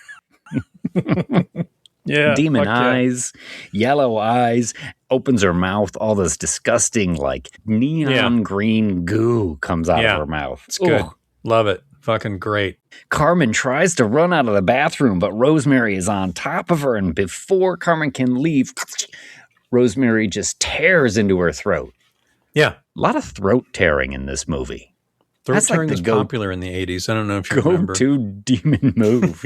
Speaker 3: Demon eyes, yellow eyes, opens her mouth. All this disgusting, like, neon green goo comes out of her mouth.
Speaker 4: It's good. Love it. Fucking great.
Speaker 3: Carmen tries to run out of the bathroom, but Rosemary is on top of her, and before Carmen can leave, Rosemary just tears into her throat.
Speaker 4: Yeah.
Speaker 3: A lot of throat tearing in this movie.
Speaker 4: Throat tearing was popular in the 80s. I don't know if you remember.
Speaker 3: Go-to demon move,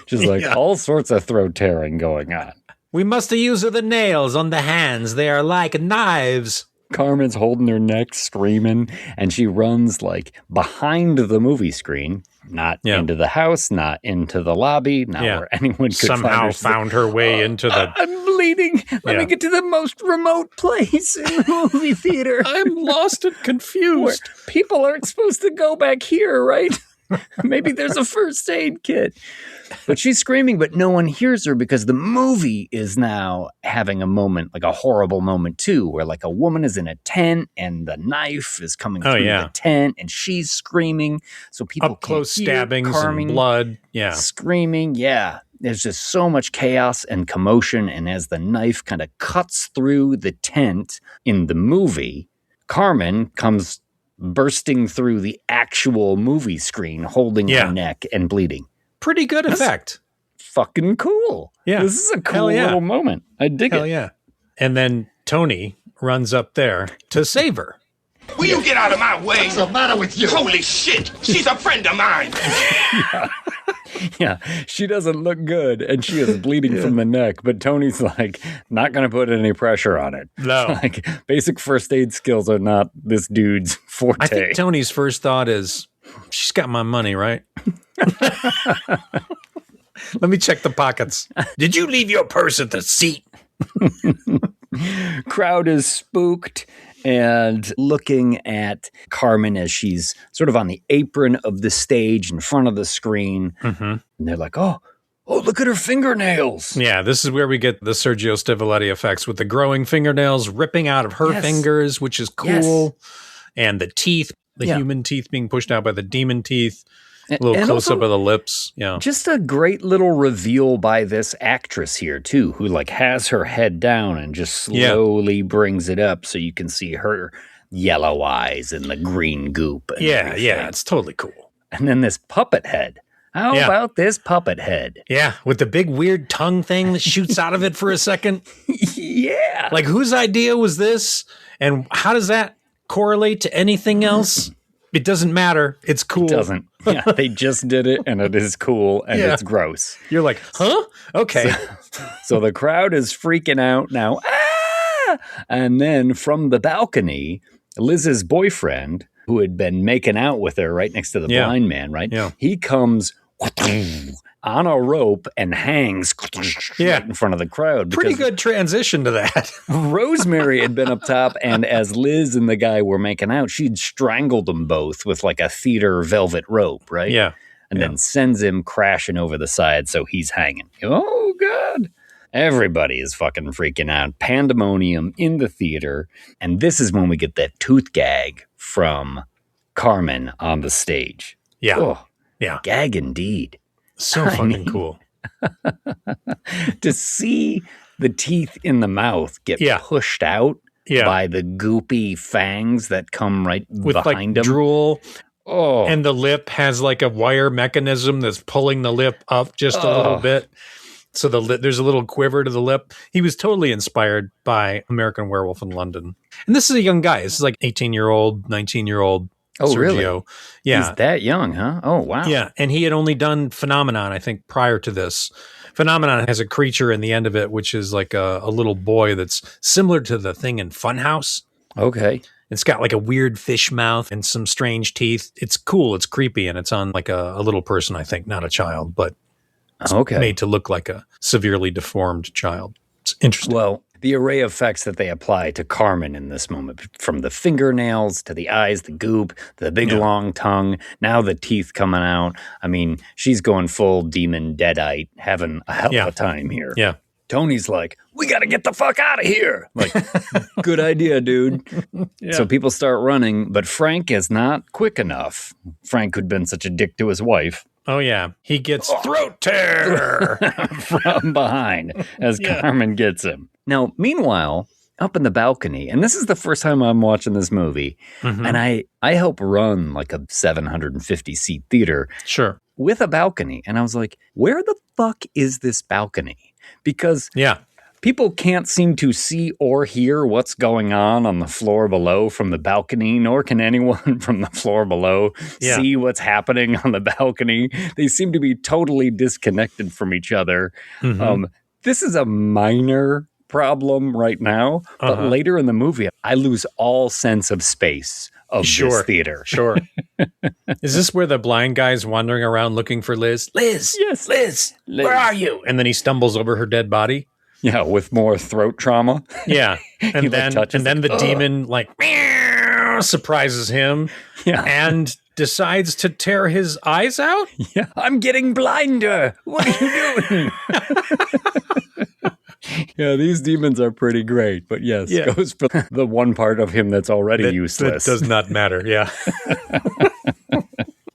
Speaker 3: Just like all sorts of throat tearing going on.
Speaker 4: We must use the nails on the hands. They are like knives.
Speaker 3: Carmen's holding her neck, screaming, and she runs like behind the movie screen, not into the house, not into the lobby, not where anyone could
Speaker 4: somehow found her way into the...
Speaker 3: I'm bleeding. Let me get to the most remote place in the movie theater.
Speaker 4: I'm lost and confused.
Speaker 3: People aren't supposed to go back here, right? Maybe there's a first aid kit. But she's screaming, but no one hears her because the movie is now having a moment, like a horrible moment too, where like a woman is in a tent and the knife is coming through the tent and she's screaming. So people
Speaker 4: up close
Speaker 3: can't hear
Speaker 4: stabbings and blood. Yeah.
Speaker 3: Screaming. Yeah. There's just so much chaos and commotion. And as the knife kind of cuts through the tent in the movie, Carmen comes bursting through the actual movie screen, holding her neck and bleeding.
Speaker 4: Pretty good effect.
Speaker 3: Fucking cool.
Speaker 4: Yeah.
Speaker 3: This is a cool little moment. I dig it.
Speaker 4: Hell yeah. And then Tony runs up there to save her.
Speaker 5: Will you get out of my way? What's the matter with you? Holy shit! She's a friend of mine!
Speaker 3: Yeah, she doesn't look good, and she is bleeding from the neck, but Tony's like, not going to put any pressure on it.
Speaker 4: No.
Speaker 3: Like, basic first aid skills are not this dude's forte.
Speaker 4: I think Tony's first thought is, she's got my money, right? Let me check the pockets. Did you leave your purse at the seat?
Speaker 3: Crowd is spooked and looking at Carmen as she's sort of on the apron of the stage in front of the screen. Mm-hmm. And they're like, oh, look at her fingernails.
Speaker 4: Yeah, this is where we get the Sergio Stivaletti effects with the growing fingernails ripping out of her fingers, which is cool. Yes. And the teeth, the human teeth being pushed out by the demon teeth. A little close-up of the lips. Yeah.
Speaker 3: Just a great little reveal by this actress here, too, who like has her head down and just slowly brings it up so you can see her yellow eyes and the green goop. And everything.
Speaker 4: It's totally cool.
Speaker 3: And then this puppet head. How about this puppet head?
Speaker 4: Yeah, with the big weird tongue thing that shoots out of it for a second.
Speaker 3: Yeah.
Speaker 4: Like, whose idea was this? And how does that correlate to anything else? It doesn't matter. It's cool.
Speaker 3: It doesn't. Yeah, they just did it, and it is cool, and it's gross.
Speaker 4: You're like, huh? Okay.
Speaker 3: So the crowd is freaking out now. Ah! And then from the balcony, Liz's boyfriend, who had been making out with her right next to the blind man, right? Yeah. He comes on a rope and hangs right in front of the crowd.
Speaker 4: Pretty good transition to that.
Speaker 3: Rosemary had been up top, and as Liz and the guy were making out, she'd strangled them both with like a theater velvet rope, right?
Speaker 4: Yeah.
Speaker 3: And then sends him crashing over the side, so he's hanging. Oh, God. Everybody is fucking freaking out. Pandemonium in the theater. And this is when we get that tooth gag from Carmen on the stage.
Speaker 4: Yeah.
Speaker 3: Oh,
Speaker 4: yeah.
Speaker 3: Gag indeed.
Speaker 4: So fucking cool.
Speaker 3: To see the teeth in the mouth get pushed out by the goopy fangs that come right
Speaker 4: with
Speaker 3: behind
Speaker 4: like
Speaker 3: them.
Speaker 4: Drool.
Speaker 3: Oh.
Speaker 4: And the lip has like a wire mechanism that's pulling the lip up just a little bit. So there's a little quiver to the lip. He was totally inspired by American Werewolf in London. And this is a young guy. This is like 18-year-old, 19-year-old Sergio.
Speaker 3: Really?
Speaker 4: Yeah.
Speaker 3: He's that young, huh? Oh, wow.
Speaker 4: Yeah. And he had only done Phenomenon, I think, prior to this. Phenomenon has a creature in the end of it, which is like a little boy that's similar to the thing in Funhouse.
Speaker 3: Okay.
Speaker 4: It's got like a weird fish mouth and some strange teeth. It's cool. It's creepy. And it's on like a little person, I think, not a child, but it's made to look like a severely deformed child. It's interesting.
Speaker 3: Well, the array of effects that they apply to Carmen in this moment, from the fingernails to the eyes, the goop, the big long tongue, now the teeth coming out. I mean, she's going full demon deadite, having a hell of a time here.
Speaker 4: Yeah.
Speaker 3: Tony's like, we got to get the fuck out of here. Like, good idea, dude. So people start running, but Frank is not quick enough. Frank who'd been such a dick to his wife.
Speaker 4: Oh, yeah. He gets throat tear
Speaker 3: from behind as Carmen gets him. Now, meanwhile, up in the balcony, and this is the first time I'm watching this movie, and I help run like a 750-seat theater.
Speaker 4: Sure.
Speaker 3: With a balcony. And I was like, where the fuck is this balcony? Because people can't seem to see or hear what's going on the floor below from the balcony, nor can anyone from the floor below see what's happening on the balcony. They seem to be totally disconnected from each other. This is a minor problem right now, but later in the movie, I lose all sense of space of this theater.
Speaker 4: Sure. Is this where the blind guy's wandering around looking for Liz? Liz! Yes. Liz! Where are you? And then he stumbles over her dead body.
Speaker 3: Yeah, with more throat trauma.
Speaker 4: Yeah. And then the demon like surprises him.
Speaker 3: Yeah.
Speaker 4: And decides to tear his eyes out.
Speaker 3: Yeah, I'm getting blinder. What are you doing? Yeah, these demons are pretty great, but yes, goes for the one part of him that's already useless.
Speaker 4: That does not matter, yeah.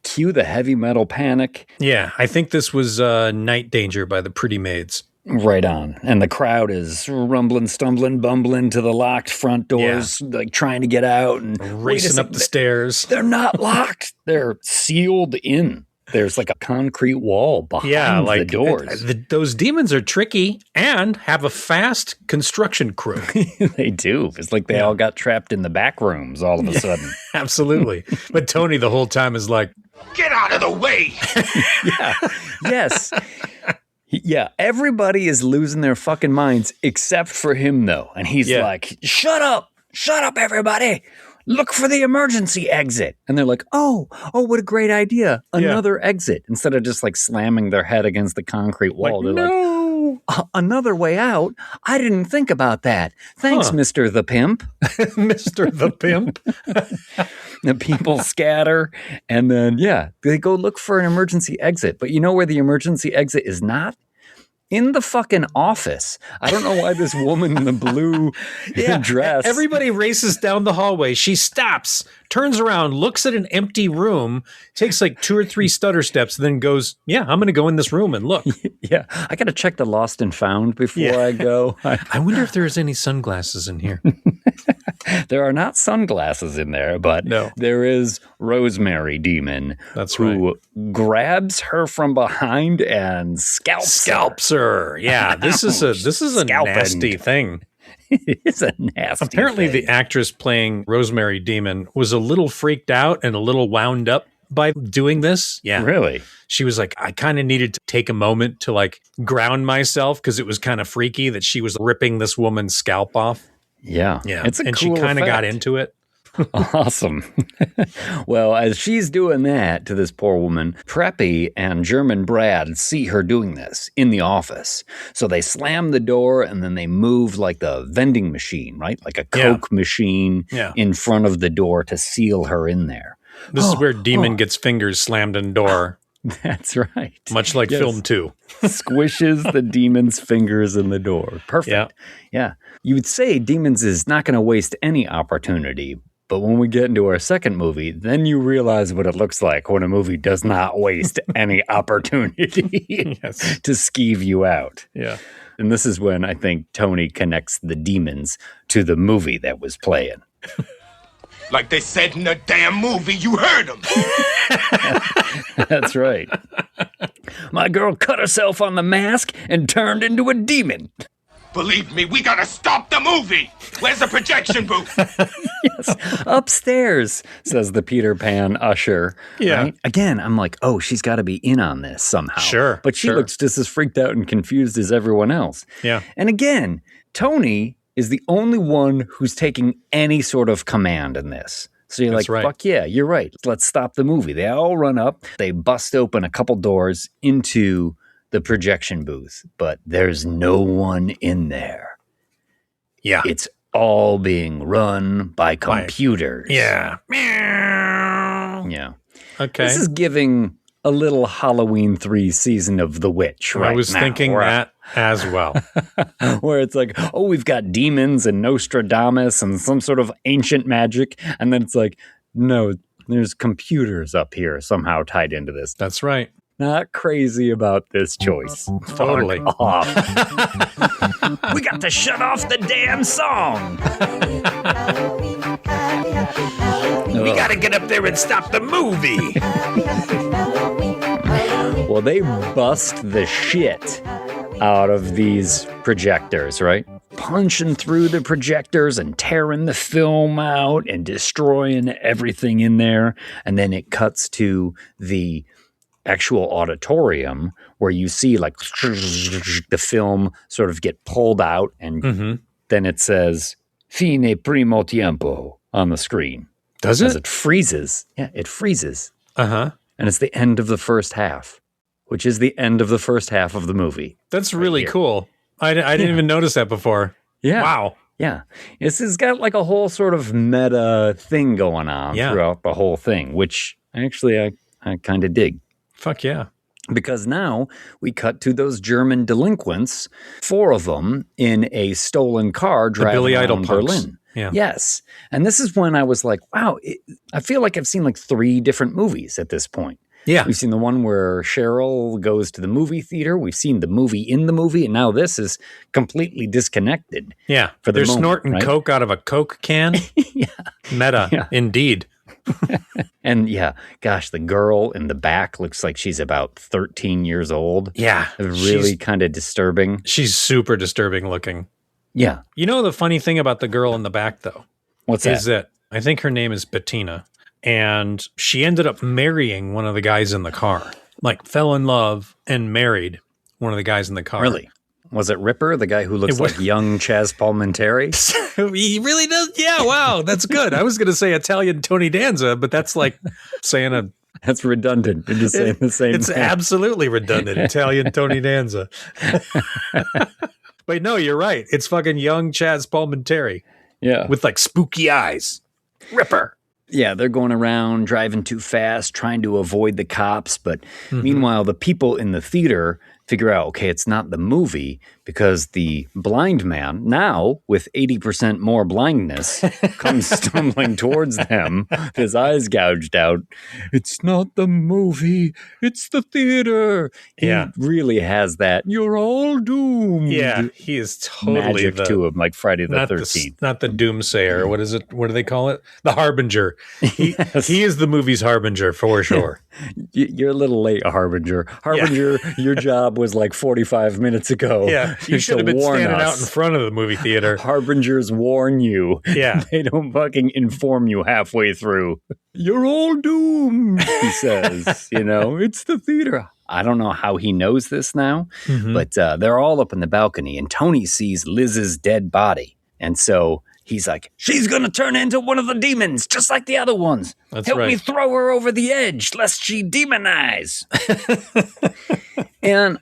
Speaker 3: Cue the heavy metal panic.
Speaker 4: Yeah, I think this was Night Danger by the Pretty Maids.
Speaker 3: Right on. And the crowd is rumbling, stumbling, bumbling to the locked front doors, like trying to get out and
Speaker 4: racing up the stairs.
Speaker 3: They're not locked. They're sealed in. There's like a concrete wall behind the doors.
Speaker 4: Those demons are tricky and have a fast construction crew.
Speaker 3: They do. It's like they all got trapped in the back rooms all of a sudden.
Speaker 4: Absolutely. But Tony the whole time is like,
Speaker 5: get out of the way.
Speaker 3: Yeah. Yes. Yeah. Everybody is losing their fucking minds except for him, though. And he's like, shut up. Shut up, everybody. Look for the emergency exit. And they're like, oh, what a great idea. Another exit. Instead of just like slamming their head against the concrete wall. They're like, another way out? I didn't think about that. Thanks, Mr. the Pimp.
Speaker 4: Mr. the Pimp.
Speaker 3: The people scatter. And then, they go look for an emergency exit. But you know where the emergency exit is not? In the fucking office. I don't know why this woman in the blue dress.
Speaker 4: Everybody races down the hallway. She stops, turns around, looks at an empty room, takes like 2 or 3 stutter steps, and then goes, I'm going to go in this room and look.
Speaker 3: Yeah, I got to check the lost and found before I go.
Speaker 4: I wonder if there's any sunglasses in here.
Speaker 3: There are not sunglasses in there, but there is Rosemary Demon. Who grabs her from behind and scalps her.
Speaker 4: Yeah, this is a nasty thing.
Speaker 3: It's a nasty
Speaker 4: Apparently
Speaker 3: thing.
Speaker 4: The actress playing Rosemary Demon was a little freaked out and a little wound up by doing this. Yeah.
Speaker 3: Really?
Speaker 4: She was like, I kind of needed to take a moment to like ground myself because it was kind of freaky that she was ripping this woman's scalp off.
Speaker 3: Yeah.
Speaker 4: It's and cool she kind of got into it.
Speaker 3: Awesome. Well, as she's doing that to this poor woman, Preppy and German Brad see her doing this in the office. So they slam the door and then they move like the vending machine, right? Like a Coke machine in front of the door to seal her in there.
Speaker 4: This is where Demon gets fingers slammed in the door.
Speaker 3: That's right.
Speaker 4: Much like film 2.
Speaker 3: Squishes the demon's fingers in the door. Perfect. Yeah. You would say Demons is not going to waste any opportunity, but when we get into our second movie, then you realize what it looks like when a movie does not waste any opportunity to skeeve you out.
Speaker 4: Yeah.
Speaker 3: And this is when I think Tony connects the demons to the movie that was playing.
Speaker 5: Like they said in the damn movie, you heard them.
Speaker 3: That's right. My girl cut herself on the mask and turned into a demon.
Speaker 5: Believe me, we gotta stop the movie. Where's the projection booth?
Speaker 3: Yes, upstairs, says the Peter Pan usher.
Speaker 4: Yeah.
Speaker 3: Right? Again, I'm like, she's got to be in on this somehow.
Speaker 4: Sure.
Speaker 3: But she looks just as freaked out and confused as everyone else.
Speaker 4: Yeah.
Speaker 3: And again, Tony is the only one who's taking any sort of command in this. So you're like, fuck yeah, you're right. Let's stop the movie. They all run up. They bust open a couple doors into the projection booth, but there's no one in there.
Speaker 4: Yeah.
Speaker 3: It's all being run by computers.
Speaker 4: Yeah.
Speaker 3: Yeah.
Speaker 4: Okay.
Speaker 3: This is giving a little Halloween 3 Season of the Witch right now.
Speaker 4: I was thinking that as well.
Speaker 3: Where it's like, we've got demons and Nostradamus and some sort of ancient magic. And then it's like, no, there's computers up here somehow tied into this.
Speaker 4: That's right.
Speaker 3: Not crazy about this choice.
Speaker 4: Totally.
Speaker 3: Fuck off. We got to shut off the damn song.
Speaker 5: We gotta get up there and stop the movie.
Speaker 3: Well, they bust the shit out of these projectors, right? Punching through the projectors and tearing the film out and destroying everything in there. And then it cuts to the actual auditorium where you see like the film sort of get pulled out and then it says fine primo tiempo on the screen.
Speaker 4: Does it?
Speaker 3: As it freezes. Yeah, it freezes.
Speaker 4: Uh-huh.
Speaker 3: And it's the end of the first half, which is the end of the first half of the movie.
Speaker 4: That's really cool. I didn't even notice that before.
Speaker 3: Yeah.
Speaker 4: Wow.
Speaker 3: Yeah. It's got like a whole sort of meta thing going on throughout the whole thing, which Actually, I kind of dig.
Speaker 4: Fuck yeah.
Speaker 3: Because now we cut to those German delinquents, 4 of them in a stolen car driving around Berlin.
Speaker 4: Yeah.
Speaker 3: Yes. And this is when I was like, wow, I feel like I've seen like 3 different movies at this point.
Speaker 4: Yeah.
Speaker 3: We've seen the one where Cheryl goes to the movie theater. We've seen the movie in the movie. And now this is completely disconnected.
Speaker 4: Yeah.
Speaker 3: For the
Speaker 4: They're
Speaker 3: moment,
Speaker 4: snorting
Speaker 3: right?
Speaker 4: Coke out of a Coke can.
Speaker 3: Yeah.
Speaker 4: Meta, indeed.
Speaker 3: And yeah, gosh, the girl in the back looks like she's about 13 years old.
Speaker 4: Yeah.
Speaker 3: Really kind of disturbing.
Speaker 4: She's super disturbing looking.
Speaker 3: Yeah.
Speaker 4: You know the funny thing about the girl in the back, though?
Speaker 3: What's that?
Speaker 4: Is that I think her name is Bettina, and she ended up marrying one of the guys in the car. Like, fell in love and married one of the guys in the car.
Speaker 3: Really? Was it Ripper, the guy who looks like young Chaz Palminteri?
Speaker 4: He really does. Yeah, wow, that's good. I was going to say Italian Tony Danza, but that's like saying a...
Speaker 3: That's redundant. You're just saying the same
Speaker 4: It's
Speaker 3: thing.
Speaker 4: absolutely redundant. Italian Tony Danza. Wait, no, you're right. It's fucking young Chaz Palminteri.
Speaker 3: Yeah.
Speaker 4: With like spooky eyes. Ripper.
Speaker 3: Yeah, they're going around driving too fast, trying to avoid the cops. But meanwhile, the people in the theater figure out, okay, it's not the movie because the blind man, now with 80% more blindness, comes stumbling towards them, his eyes gouged out. It's not the movie, it's the theater.
Speaker 4: Yeah.
Speaker 3: He really has that, you're all doomed.
Speaker 4: Yeah, he is totally
Speaker 3: magic to him, like Friday the 13th.
Speaker 4: Not the doomsayer. What is it? What do they call it? The harbinger. He is the movie's harbinger for sure.
Speaker 3: You're a little late, Harbinger. Harbinger, your job was like 45 minutes ago.
Speaker 4: Yeah, you should have been standing out in front of the movie theater.
Speaker 3: Harbingers warn you.
Speaker 4: Yeah.
Speaker 3: They don't fucking inform you halfway through. You're all doomed, he says. It's the theater. I don't know how he knows this now, but they're all up in the balcony, and Tony sees Liz's dead body. And so he's like, she's going to turn into one of the demons, just like the other ones. Help me throw her over the edge, lest she demonize. And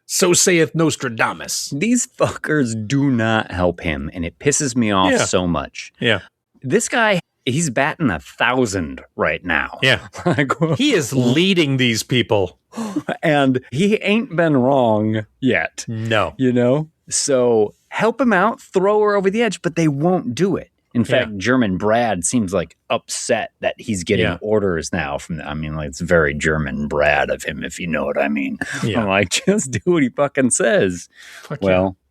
Speaker 4: so saith Nostradamus.
Speaker 3: These fuckers do not help him, and it pisses me off so much.
Speaker 4: Yeah.
Speaker 3: This guy, he's batting 1,000 right now.
Speaker 4: Yeah. He is leading these people.
Speaker 3: And he ain't been wrong yet.
Speaker 4: No.
Speaker 3: So help him out, throw her over the edge, but they won't do it. In fact, German Brad seems like upset that he's getting orders now from it's very German Brad of him, if you know what I mean. Yeah. I'm like, just do what he fucking says.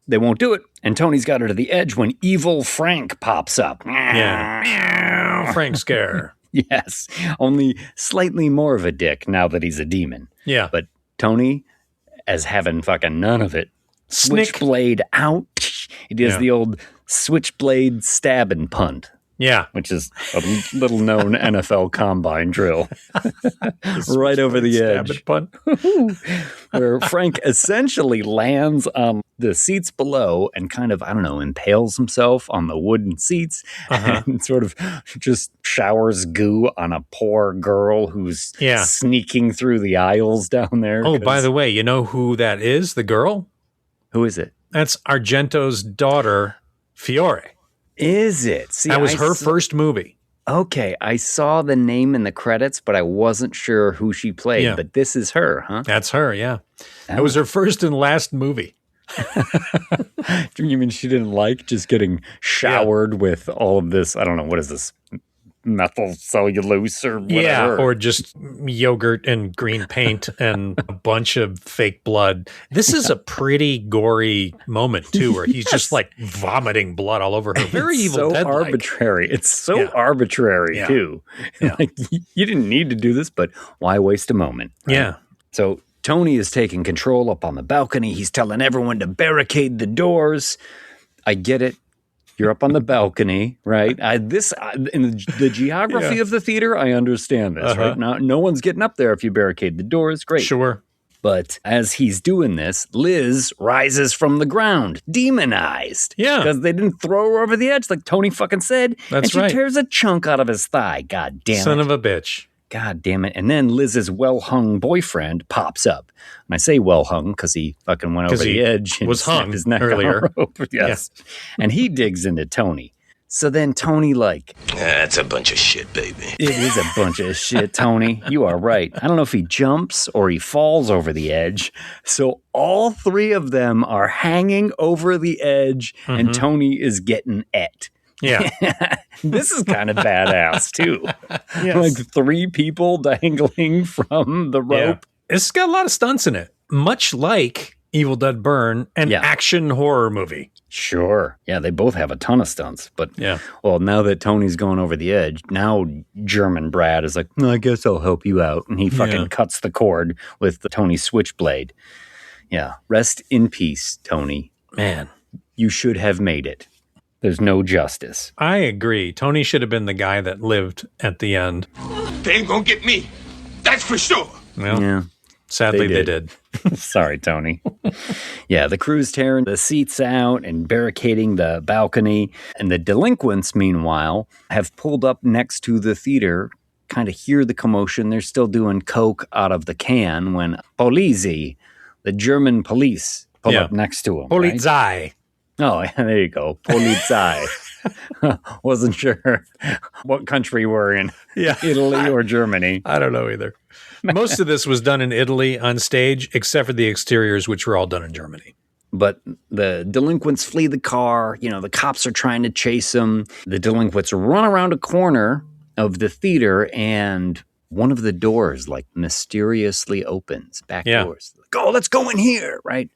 Speaker 3: They won't do it. And Tony's got her to the edge when evil Frank pops up.
Speaker 4: Yeah. Frank scare.
Speaker 3: Yes. Only slightly more of a dick now that he's a demon.
Speaker 4: Yeah.
Speaker 3: But Tony, as having fucking none of it, switchblade out. He does the old switchblade stab and punt.
Speaker 4: Yeah.
Speaker 3: Which is a little known NFL combine drill. Right over the edge.
Speaker 4: Stab and punt.
Speaker 3: Where Frank essentially lands on the seats below and kind of, impales himself on the wooden seats and sort of just showers goo on a poor girl who's sneaking through the aisles down there.
Speaker 4: Oh, by the way, you know who that is? The girl?
Speaker 3: Who is it?
Speaker 4: That's Argento's daughter, Fiore.
Speaker 3: Is it? See,
Speaker 4: that was her first movie.
Speaker 3: Okay, I saw the name in the credits, but I wasn't sure who she played. Yeah. But this is her, huh?
Speaker 4: That's her, yeah. That was her first and last movie.
Speaker 3: You mean she didn't like just getting showered with all of this? I don't know. What is this? Methyl cellulose or whatever.
Speaker 4: Yeah, or just yogurt and green paint and a bunch of fake blood. This is a pretty gory moment, too, where he's just like vomiting blood all over her. Very Evil Dead-like.
Speaker 3: So arbitrary. It's so arbitrary, too. Yeah. Like, you didn't need to do this, but why waste a moment? Right? Yeah. So Tony is taking control up on the balcony. He's telling everyone to barricade the doors. I get it. You're up on the balcony, right? In the geography of the theater, I understand this, right? Now, no one's getting up there if you barricade the doors. Great.
Speaker 4: Sure.
Speaker 3: But as he's doing this, Liz rises from the ground, demonized.
Speaker 4: Yeah.
Speaker 3: Because they didn't throw her over the edge like Tony fucking said.
Speaker 4: That's
Speaker 3: and she tears a chunk out of his thigh. God damn it.
Speaker 4: Son of a bitch.
Speaker 3: God damn it. And then Liz's well-hung boyfriend pops up. And I say well-hung because he fucking went over the edge and
Speaker 4: was hung
Speaker 3: his neck
Speaker 4: earlier.
Speaker 3: Yes. Yeah. And he digs into Tony. So then Tony
Speaker 5: That's a bunch of shit, baby.
Speaker 3: it is a bunch of shit, Tony. You are right. I don't know if he jumps or he falls over the edge. So all three of them are hanging over the edge, and Tony is getting et.
Speaker 4: Yeah.
Speaker 3: This is kind of badass, too. Like 3 people dangling from the rope.
Speaker 4: Yeah. It's got a lot of stunts in it, much like Evil Dead Burn, an action horror movie.
Speaker 3: Sure. Yeah, they both have a ton of stunts. But, well, now that Tony's going over the edge, now German Brad is like, I guess I'll help you out. And he fucking cuts the cord with the Tony switchblade. Yeah. Rest in peace, Tony.
Speaker 4: Man.
Speaker 3: You should have made it. There's no justice.
Speaker 4: I agree. Tony should have been the guy that lived at the end.
Speaker 5: They ain't gonna get me. That's for sure.
Speaker 4: Well,
Speaker 3: yeah.
Speaker 4: Sadly, they did.
Speaker 3: Sorry, Tony. Yeah, the crew's tearing the seats out and barricading the balcony. And the delinquents, meanwhile, have pulled up next to the theater, kind of hear the commotion. They're still doing coke out of the can when Polizei, the German police, pull up next to them.
Speaker 4: Polizei.
Speaker 3: Right? Oh, there you go. Polizei. Wasn't sure what country we're in.
Speaker 4: Yeah.
Speaker 3: Italy or Germany.
Speaker 4: I don't know either. Most of this was done in Italy on stage, except for the exteriors, which were all done in Germany.
Speaker 3: But the delinquents flee the car. You know, the cops are trying to chase them. The delinquents run around a corner of the theater, and one of the doors, mysteriously opens. Back doors. Oh, let's go in here, right?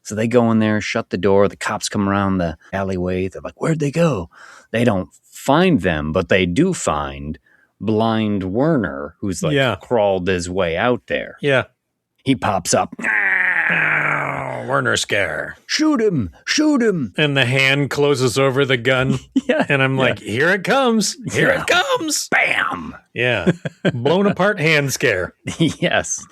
Speaker 3: So they go in there, shut the door. The cops come around the alleyway. They're like, where'd they go? They don't find them, but they do find blind Werner, who's crawled his way out there.
Speaker 4: Yeah.
Speaker 3: He pops up.
Speaker 4: Werner scare.
Speaker 3: Shoot him. Shoot him.
Speaker 4: And the hand closes over the gun. And I'm like, here it comes. Here it comes.
Speaker 3: Bam.
Speaker 4: Yeah. Blown apart hand scare.
Speaker 3: Yes.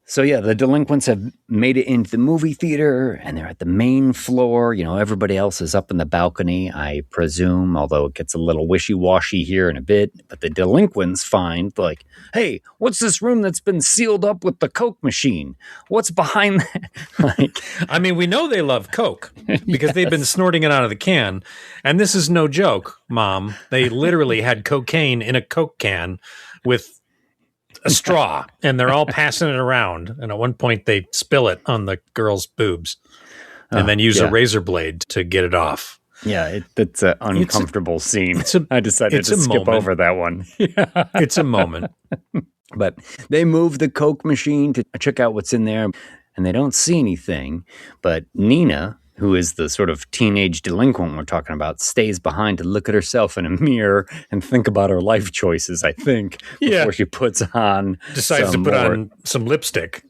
Speaker 3: So, the delinquents have made it into the movie theater, and they're at the main floor. You know, everybody else is up in the balcony, I presume, although it gets a little wishy-washy here in a bit. But the delinquents find, hey, what's this room that's been sealed up with the Coke machine? What's behind that?
Speaker 4: I mean, we know they love Coke because they've been snorting it out of the can. And this is no joke, Mom. They literally had cocaine in a Coke can with a straw, and they're all passing it around. And at one point, they spill it on the girl's boobs and then use a razor blade to get it off.
Speaker 3: Yeah, it's an uncomfortable scene. I decided to skip over that one.
Speaker 4: It's a moment.
Speaker 3: But they move the Coke machine to check out what's in there, and they don't see anything. But Nina, who is the sort of teenage delinquent we're talking about, stays behind to look at herself in a mirror and think about her life choices, I think, before she puts on
Speaker 4: decides to put on some lipstick,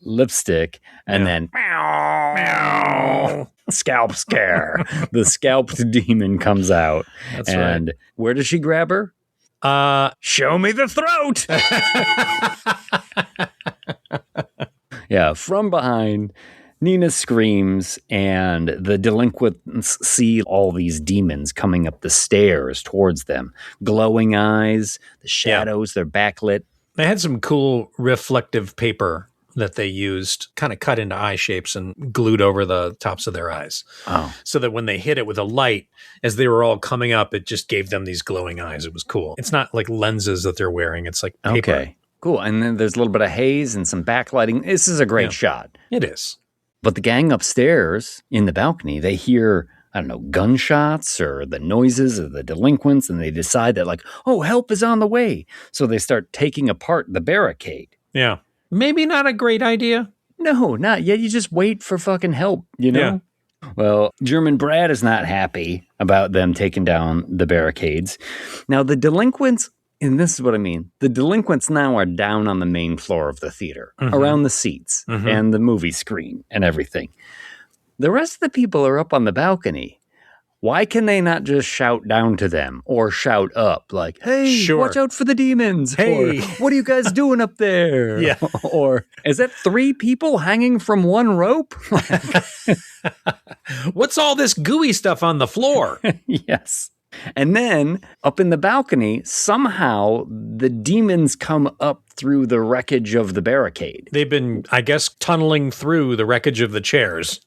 Speaker 3: and then meow, scalp scare. The scalped demon comes out.
Speaker 4: That's
Speaker 3: and
Speaker 4: right.
Speaker 3: Where does she grab her? Show me the throat. Yeah, from behind, Nina screams, and the delinquents see all these demons coming up the stairs towards them. Glowing eyes, the shadows, they're backlit.
Speaker 4: They had some cool reflective paper that they used, kind of cut into eye shapes and glued over the tops of their eyes.
Speaker 3: Oh.
Speaker 4: So that when they hit it with a light, as they were all coming up, it just gave them these glowing eyes. It was cool. It's not like lenses that they're wearing. It's like paper.
Speaker 3: Okay, cool. And then there's a little bit of haze and some backlighting. This is a great shot.
Speaker 4: It is.
Speaker 3: But the gang upstairs in the balcony, they hear, I don't know, gunshots or the noises of the delinquents, and they decide that help is on the way. So they start taking apart the barricade.
Speaker 4: Yeah. Maybe not a great idea.
Speaker 3: No, not yet. You just wait for fucking help, you know? Yeah. Well, German Brad is not happy about them taking down the barricades. Now, the delinquents, and this is what I mean, the delinquents now are down on the main floor of the theater, around the seats and the movie screen and everything. The rest of the people are up on the balcony. Why can they not just shout down to them or shout up like, hey, watch out for the demons?
Speaker 4: Hey.
Speaker 3: Or, what are you guys doing up there?
Speaker 4: Yeah.
Speaker 3: Or, is that 3 people hanging from one rope?
Speaker 4: What's all this gooey stuff on the floor?
Speaker 3: Yes. And then up in the balcony, somehow the demons come up through the wreckage of the barricade.
Speaker 4: They've been, I guess, tunneling through the wreckage of the chairs.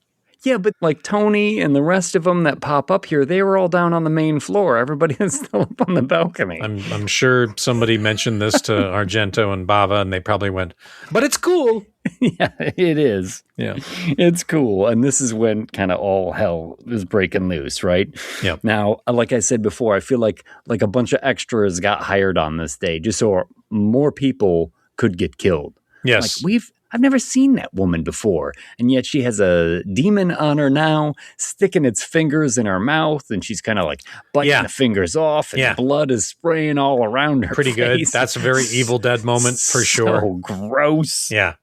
Speaker 3: Yeah, but like Tony and the rest of them that pop up here, they were all down on the main floor. Everybody is still up on the balcony.
Speaker 4: I'm sure somebody mentioned this to Argento and Bava, and they probably went, but it's cool.
Speaker 3: Yeah, it is.
Speaker 4: Yeah.
Speaker 3: It's cool. And this is when kind of all hell is breaking loose, right?
Speaker 4: Yeah.
Speaker 3: Now, like I said before, I feel like a bunch of extras got hired on this day just so more people could get killed.
Speaker 4: Yes.
Speaker 3: Like I've never seen that woman before, and yet she has a demon on her now, sticking its fingers in her mouth, and she's kind of like biting the fingers off, and blood is spraying all around her
Speaker 4: Pretty
Speaker 3: face.
Speaker 4: good. That's a very Evil Dead moment for sure.
Speaker 3: So gross.
Speaker 4: Yeah.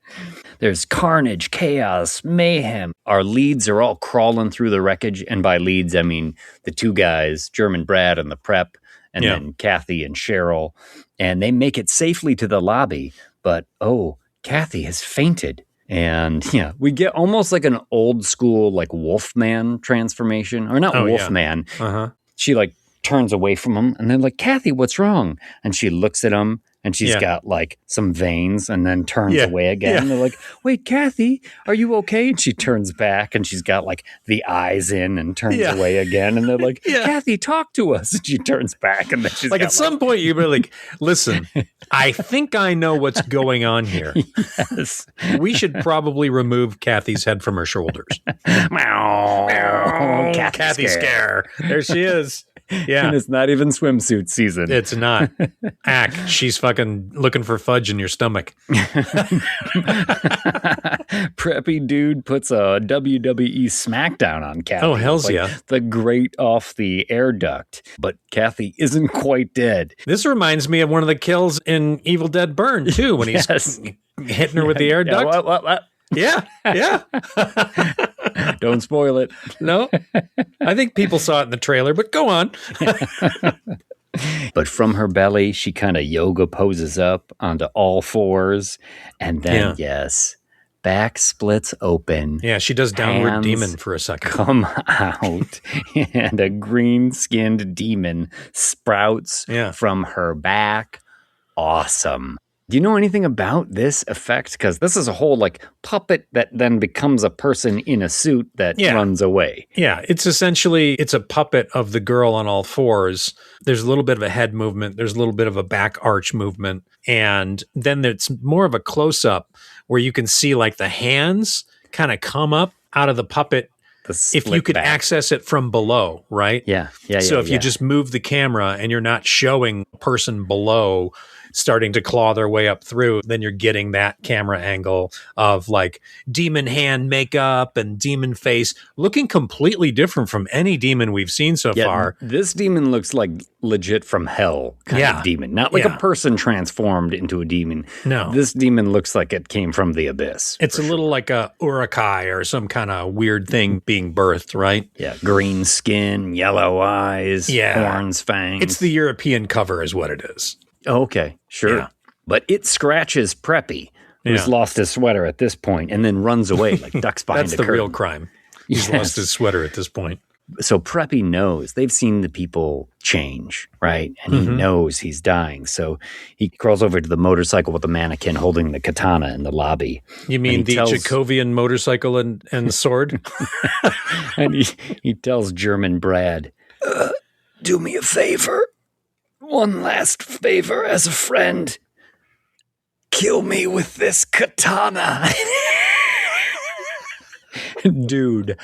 Speaker 3: There's carnage, chaos, mayhem. Our leads are all crawling through the wreckage, and by leads, I mean the two guys, German Brad and the prep, and then Kathy and Cheryl, and they make it safely to the lobby, but Kathy has fainted. And we get almost like an old school like Wolfman transformation. Or not Wolfman.
Speaker 4: Yeah. Uh-huh.
Speaker 3: She like turns away from him and they're like, Kathy, what's wrong? And she looks at him and she's got like some veins and then turns away again. And they're like, wait, Kathy, are you okay? And she turns back and she's got like the eyes in and turns away again. And they're like, Kathy, talk to us. And she turns back and then she's
Speaker 4: like, at some point you were like, listen, I think I know what's going on here.
Speaker 3: Yes.
Speaker 4: We should probably remove Kathy's head from her shoulders.
Speaker 3: Meow.
Speaker 4: Kathy scare. There she is. Yeah.
Speaker 3: And it's not even swimsuit season.
Speaker 4: It's not. She's fucking looking for fudge in your stomach.
Speaker 3: Preppy dude puts a WWE SmackDown on Kathy.
Speaker 4: Oh, hell's yeah.
Speaker 3: The grate off the air duct. But Kathy isn't quite dead.
Speaker 4: This reminds me of one of the kills in Evil Dead Burn, too, when he's hitting her with the air duct.
Speaker 3: What?
Speaker 4: Yeah.
Speaker 3: Don't spoil it.
Speaker 4: No. I think people saw it in the trailer, but go on.
Speaker 3: But from her belly, she kind of yoga poses up onto all fours. And then, back splits open.
Speaker 4: Yeah, she does downward demon for a second.
Speaker 3: Come out. And a green-skinned demon sprouts from her back. Awesome. Do you know anything about this effect? Because this is a whole like puppet that then becomes a person in a suit that runs away.
Speaker 4: Yeah, it's a puppet of the girl on all fours. There's a little bit of a head movement. There's a little bit of a back arch movement. And then it's more of a close-up where you can see like the hands kind of come up out of the puppet if you could access it from below, right?
Speaker 3: Yeah.
Speaker 4: So if you just move the camera and you're not showing a person below starting to claw their way up through, then you're getting that camera angle of like demon hand makeup and demon face looking completely different from any demon we've seen so far.
Speaker 3: This demon looks like legit from hell kind of demon, not like a person transformed into a demon.
Speaker 4: No.
Speaker 3: This demon looks like it came from the abyss.
Speaker 4: It's a little like a urukai or some kind of weird thing being birthed, right?
Speaker 3: Yeah, green skin, yellow eyes, horns, fangs.
Speaker 4: It's the European cover is what it is.
Speaker 3: Oh, okay, sure. Yeah. But it scratches Preppy, who's lost his sweater at this point, and then runs away like ducks behind
Speaker 4: That's
Speaker 3: a
Speaker 4: the
Speaker 3: curtain.
Speaker 4: real crime. He's lost his sweater at this point.
Speaker 3: So Preppy knows. They've seen the people change, right? And he knows he's dying. So he crawls over to the motorcycle with the mannequin holding the katana in the lobby.
Speaker 4: You mean the Jacovian motorcycle and sword?
Speaker 3: And he tells German Brad, do me a favor. One last favor as a friend. Kill me with this katana. Dude,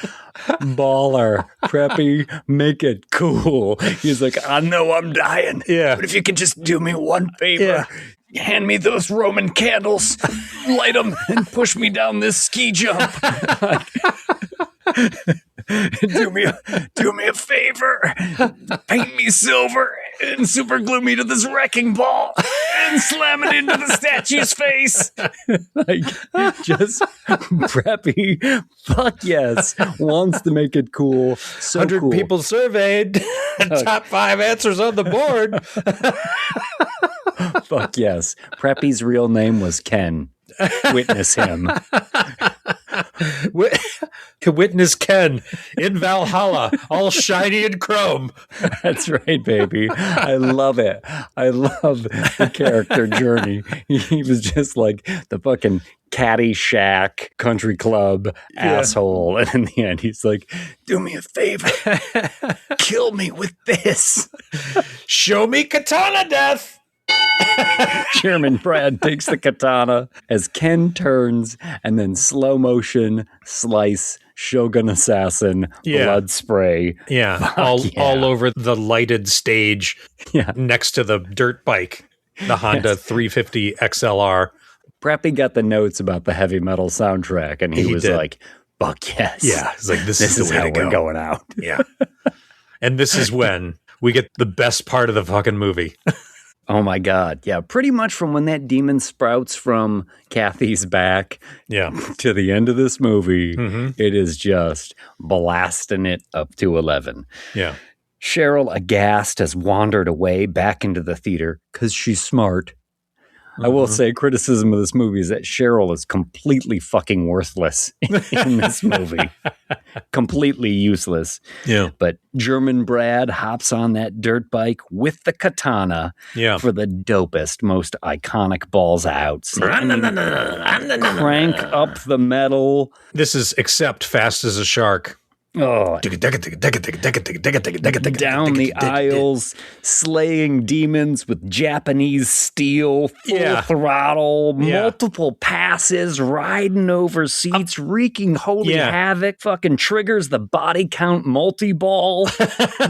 Speaker 3: baller, Preppy, make it cool. He's like, I know I'm dying.
Speaker 4: Yeah.
Speaker 3: But if you could just do me one favor, hand me those Roman candles, light them, and push me down this ski jump. Do me a favor. Paint me silver and super glue me to this wrecking ball and slam it into the statue's face. Like, just Preppy, fuck yes, wants to make it cool. So
Speaker 4: 100
Speaker 3: cool.
Speaker 4: people surveyed. Top 5 answers on the board.
Speaker 3: Fuck yes. Preppy's real name was Ken. Witness him.
Speaker 4: Witness Ken in Valhalla, all shiny and chrome.
Speaker 3: That's right, baby. I love it. I love the character journey. He was just like the fucking Caddyshack country club asshole. And in the end, he's like, do me a favor. Kill me with this.
Speaker 4: Show me katana death.
Speaker 3: Chairman Brad takes the katana as Ken turns and then slow motion slice Shogun Assassin blood spray.
Speaker 4: Yeah. All over the lighted stage next to the dirt bike, the Honda 350 XLR.
Speaker 3: Preppy got the notes about the heavy metal soundtrack, and he was like, fuck yes.
Speaker 4: Yeah. He's like, this is the way
Speaker 3: how
Speaker 4: to go.
Speaker 3: We're going out.
Speaker 4: Yeah. And this is when we get the best part of the fucking movie.
Speaker 3: Oh my God. Yeah. Pretty much from when that demon sprouts from Kathy's back to the end of this movie, it is just blasting it up to 11.
Speaker 4: Yeah.
Speaker 3: Cheryl, aghast, has wandered away back into the theater because she's smart. I will say criticism of this movie is that Cheryl is completely fucking worthless in this movie. Completely useless.
Speaker 4: Yeah.
Speaker 3: But German Brad hops on that dirt bike with the katana for the dopest, most iconic balls out. Crank up the metal.
Speaker 4: This is except Fast as a Shark.
Speaker 3: Oh, down the aisles, slaying demons with Japanese steel, full throttle, multiple passes, riding over seats, wreaking holy havoc, fucking triggers the body count multi-ball.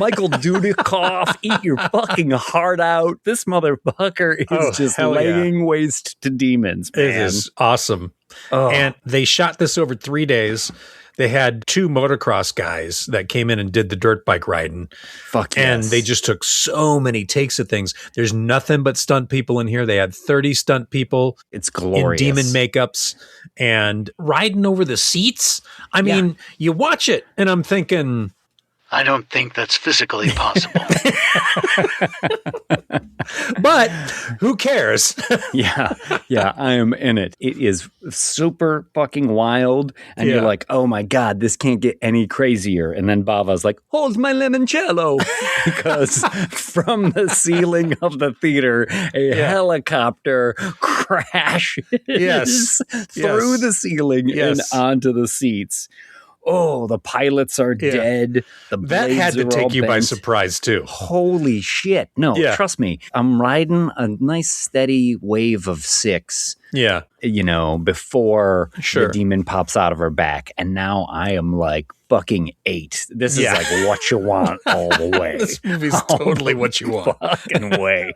Speaker 3: Michael Dudikoff, eat your fucking heart out. This motherfucker is just laying waste to demons, man.
Speaker 4: It is awesome. Oh. And they shot this over 3 days. They had 2 motocross guys that came in and did the dirt bike riding.
Speaker 3: Fuck yes.
Speaker 4: And they just took so many takes of things. There's nothing but stunt people in here. They had 30 stunt people.
Speaker 3: It's glorious.
Speaker 4: In demon makeups and riding over the seats. I mean, you watch it and I'm thinking,
Speaker 6: I don't think that's physically possible.
Speaker 4: But who cares?
Speaker 3: Yeah, I am in it. It is super fucking wild. And you're like, oh my God, this can't get any crazier. And then Bava's like, hold my limoncello. Because from the ceiling of the theater, a helicopter crashes through the ceiling and onto the seats. Oh, the pilots are dead. The
Speaker 4: that had to take you by surprise, too.
Speaker 3: Holy shit. No, trust me. I'm riding a nice steady wave of 6.
Speaker 4: Yeah.
Speaker 3: You know, before the demon pops out of her back. And now I am like fucking 8. This is like what you want all the way.
Speaker 4: This movie's totally what you want.
Speaker 3: Fucking way.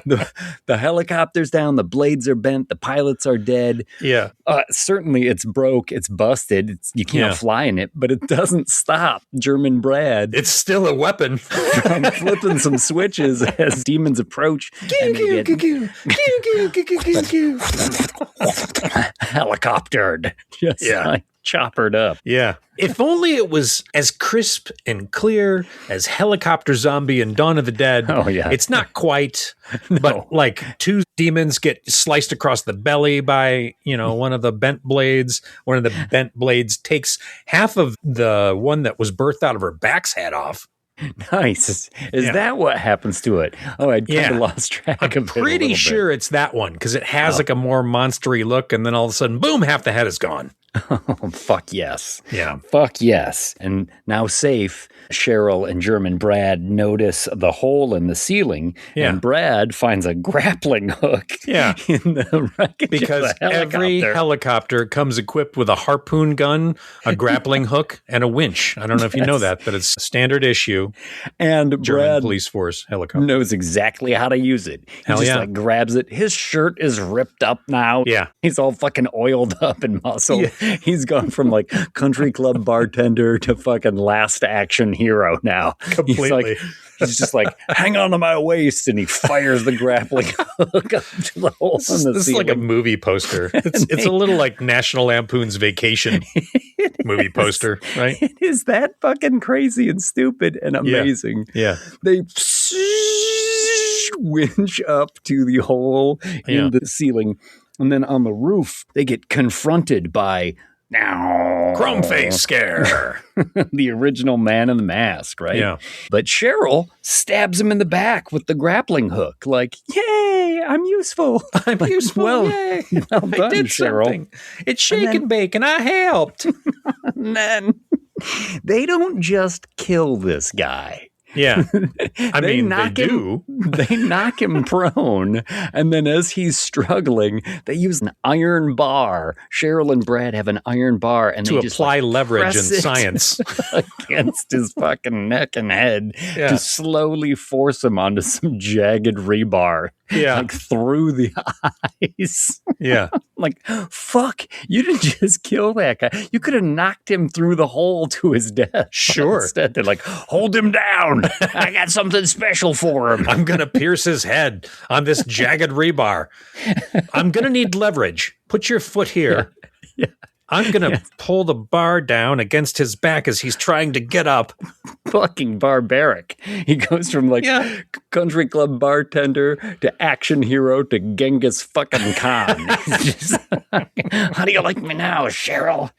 Speaker 3: The helicopter's down. The blades are bent. The pilots are dead.
Speaker 4: Yeah.
Speaker 3: Certainly it's broke. It's busted. You can't fly in it, but it doesn't stop German Brad.
Speaker 4: It's still a weapon.
Speaker 3: From flipping some switches as demons approach. And they get helicoptered. Just like choppered up.
Speaker 4: Yeah. If only it was as crisp and clear as Helicopter Zombie and Dawn of the Dead.
Speaker 3: Oh, yeah.
Speaker 4: It's not quite, but like 2 demons get sliced across the belly by, one of the bent blades. One of the bent blades takes half of the one that was birthed out of her back's head off.
Speaker 3: Nice. Is that what happens to it? Oh, I'd kind of lost track of it.
Speaker 4: I'm pretty sure it's that one because it has like a more monstery look, and then all of a sudden, boom, half the head is gone.
Speaker 3: Oh, fuck yes.
Speaker 4: Yeah.
Speaker 3: Fuck yes. And now safe, Cheryl and German Brad notice the hole in the ceiling, and Brad finds a grappling hook in the wreckage
Speaker 4: because
Speaker 3: of the helicopter.
Speaker 4: Every helicopter comes equipped with a harpoon gun, a grappling hook, and a winch. I don't know if you know that, but it's standard issue.
Speaker 3: And
Speaker 4: German
Speaker 3: Brad
Speaker 4: police force helicopter
Speaker 3: knows exactly how to use it. He just grabs it. His shirt is ripped up now.
Speaker 4: Yeah.
Speaker 3: He's all fucking oiled up and muscled. Yeah. He's gone from like country club bartender to fucking last action hero now.
Speaker 4: Completely.
Speaker 3: He's just like, hang on to my waist, and he fires the grappling hook up to the hole in the ceiling.
Speaker 4: This is like a movie poster. It's a little like National Lampoon's Vacation movie poster, right?
Speaker 3: It is that fucking crazy and stupid and amazing.
Speaker 4: Yeah.
Speaker 3: They winch up to the hole in the ceiling, and then on the roof, they get confronted by
Speaker 4: Chrome Face Scare.
Speaker 3: The original Man in the Mask, right?
Speaker 4: Yeah.
Speaker 3: But Cheryl stabs him in the back with the grappling hook. Like, yay, Yay, I'm useful.
Speaker 4: I'm useful.
Speaker 3: Well,
Speaker 4: Yay.
Speaker 3: well done,
Speaker 4: I did
Speaker 3: Cheryl.
Speaker 4: something. It's shake and bake, and I helped.
Speaker 3: And then they don't just kill this guy.
Speaker 4: Yeah. I mean, they do.
Speaker 3: They knock him prone, and then as he's struggling, they use an iron bar. Cheryl and Brad have an iron bar, and
Speaker 4: to
Speaker 3: they just
Speaker 4: apply leverage in
Speaker 3: press it
Speaker 4: science
Speaker 3: against his fucking neck and head to slowly force him onto some jagged rebar.
Speaker 4: Yeah.
Speaker 3: Like through the eyes.
Speaker 4: Yeah.
Speaker 3: Like, fuck, you didn't just kill that guy. You could have knocked him through the hole to his death.
Speaker 4: Sure.
Speaker 3: Instead, they're like, hold him down. I got something special for him.
Speaker 4: I'm going to pierce his head on this jagged rebar. I'm going to need leverage. Put your foot here.
Speaker 3: Yeah.
Speaker 4: I'm going to pull the bar down against his back as he's trying to get up.
Speaker 3: Fucking barbaric. He goes from like country club bartender to action hero to Genghis fucking Khan. Just, how do you like me now, Cheryl?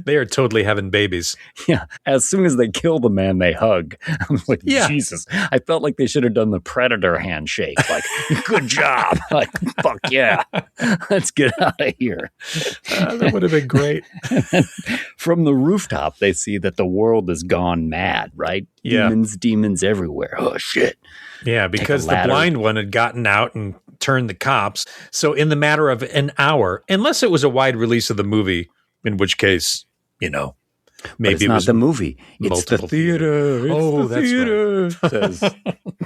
Speaker 4: They are totally having babies.
Speaker 3: Yeah. As soon as they kill the man, they hug. I'm like, Jesus. I felt like they should have done the Predator handshake. Like, good job. Like, fuck yeah. Let's get out of here.
Speaker 4: That would have been great.
Speaker 3: From the rooftop, they see that the world has gone mad, right?
Speaker 4: Yeah.
Speaker 3: Demons everywhere. Oh, shit.
Speaker 4: Yeah, because the blind one had gotten out and turned the cops. So in the matter of an hour, unless it was a wide release of the movie, in which case, maybe
Speaker 3: it was not the movie. It's the theater.
Speaker 4: It's the theater,
Speaker 3: right. Says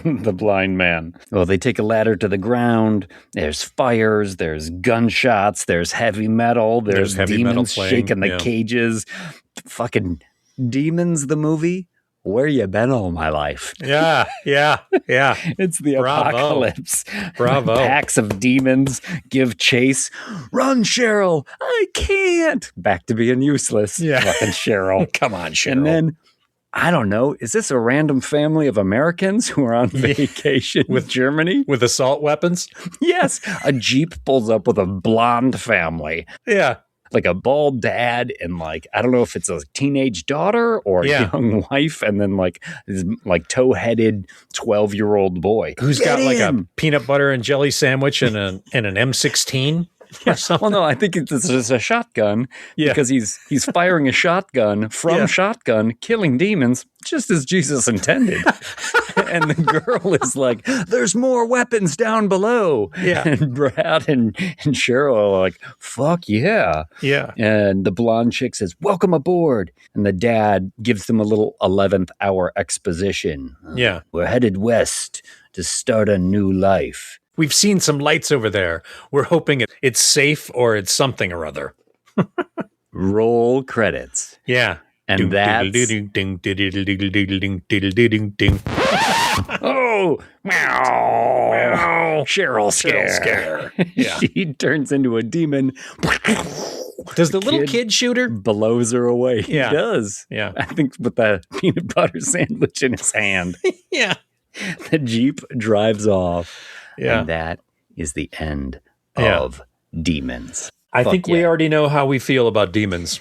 Speaker 3: the blind man. Well, they take a ladder to the ground. There's fires. There's gunshots. There's heavy metal. There's
Speaker 4: heavy
Speaker 3: demons
Speaker 4: metal
Speaker 3: shaking the
Speaker 4: playing,
Speaker 3: cages. Fucking Demons, the movie. Where you been all my life?
Speaker 4: Yeah.
Speaker 3: It's the apocalypse.
Speaker 4: Bravo.
Speaker 3: Packs of demons give chase. Run, Cheryl. I can't. Back to being useless.
Speaker 4: Yeah.
Speaker 3: Fucking Cheryl.
Speaker 4: Come on, Cheryl.
Speaker 3: And then, I don't know, is this a random family of Americans who are on vacation with Germany?
Speaker 4: With assault weapons?
Speaker 3: Yes. A Jeep pulls up with a blonde family.
Speaker 4: Yeah.
Speaker 3: Like a bald dad and like, I don't know if it's a teenage daughter or a young wife, and then like this like toe-headed 12-year-old boy.
Speaker 4: Who's got like a peanut butter and jelly sandwich and an M16 or something.
Speaker 3: Well, no, I think it's a shotgun because he's firing a shotgun from shotgun, killing demons, just as Jesus intended. And the girl is like, there's more weapons down below.
Speaker 4: Yeah.
Speaker 3: And Brad and Cheryl are like, fuck yeah.
Speaker 4: Yeah.
Speaker 3: And the blonde chick says, welcome aboard. And the dad gives them a little 11th hour exposition.
Speaker 4: Yeah.
Speaker 3: We're headed west to start a new life.
Speaker 4: We've seen some lights over there. We're hoping it's safe or it's something or other.
Speaker 3: Roll credits.
Speaker 4: Yeah.
Speaker 3: And that's... Oh, meow. Cheryl scare. Yeah. She turns into a demon.
Speaker 4: Does the little kid shoot her?
Speaker 3: Blows her away.
Speaker 4: Yeah.
Speaker 3: He does.
Speaker 4: Yeah.
Speaker 3: I think with the peanut butter sandwich in his hand.
Speaker 4: Yeah.
Speaker 3: The Jeep drives off.
Speaker 4: Yeah.
Speaker 3: And that is the end of Demons.
Speaker 4: I think we already know how we feel about demons.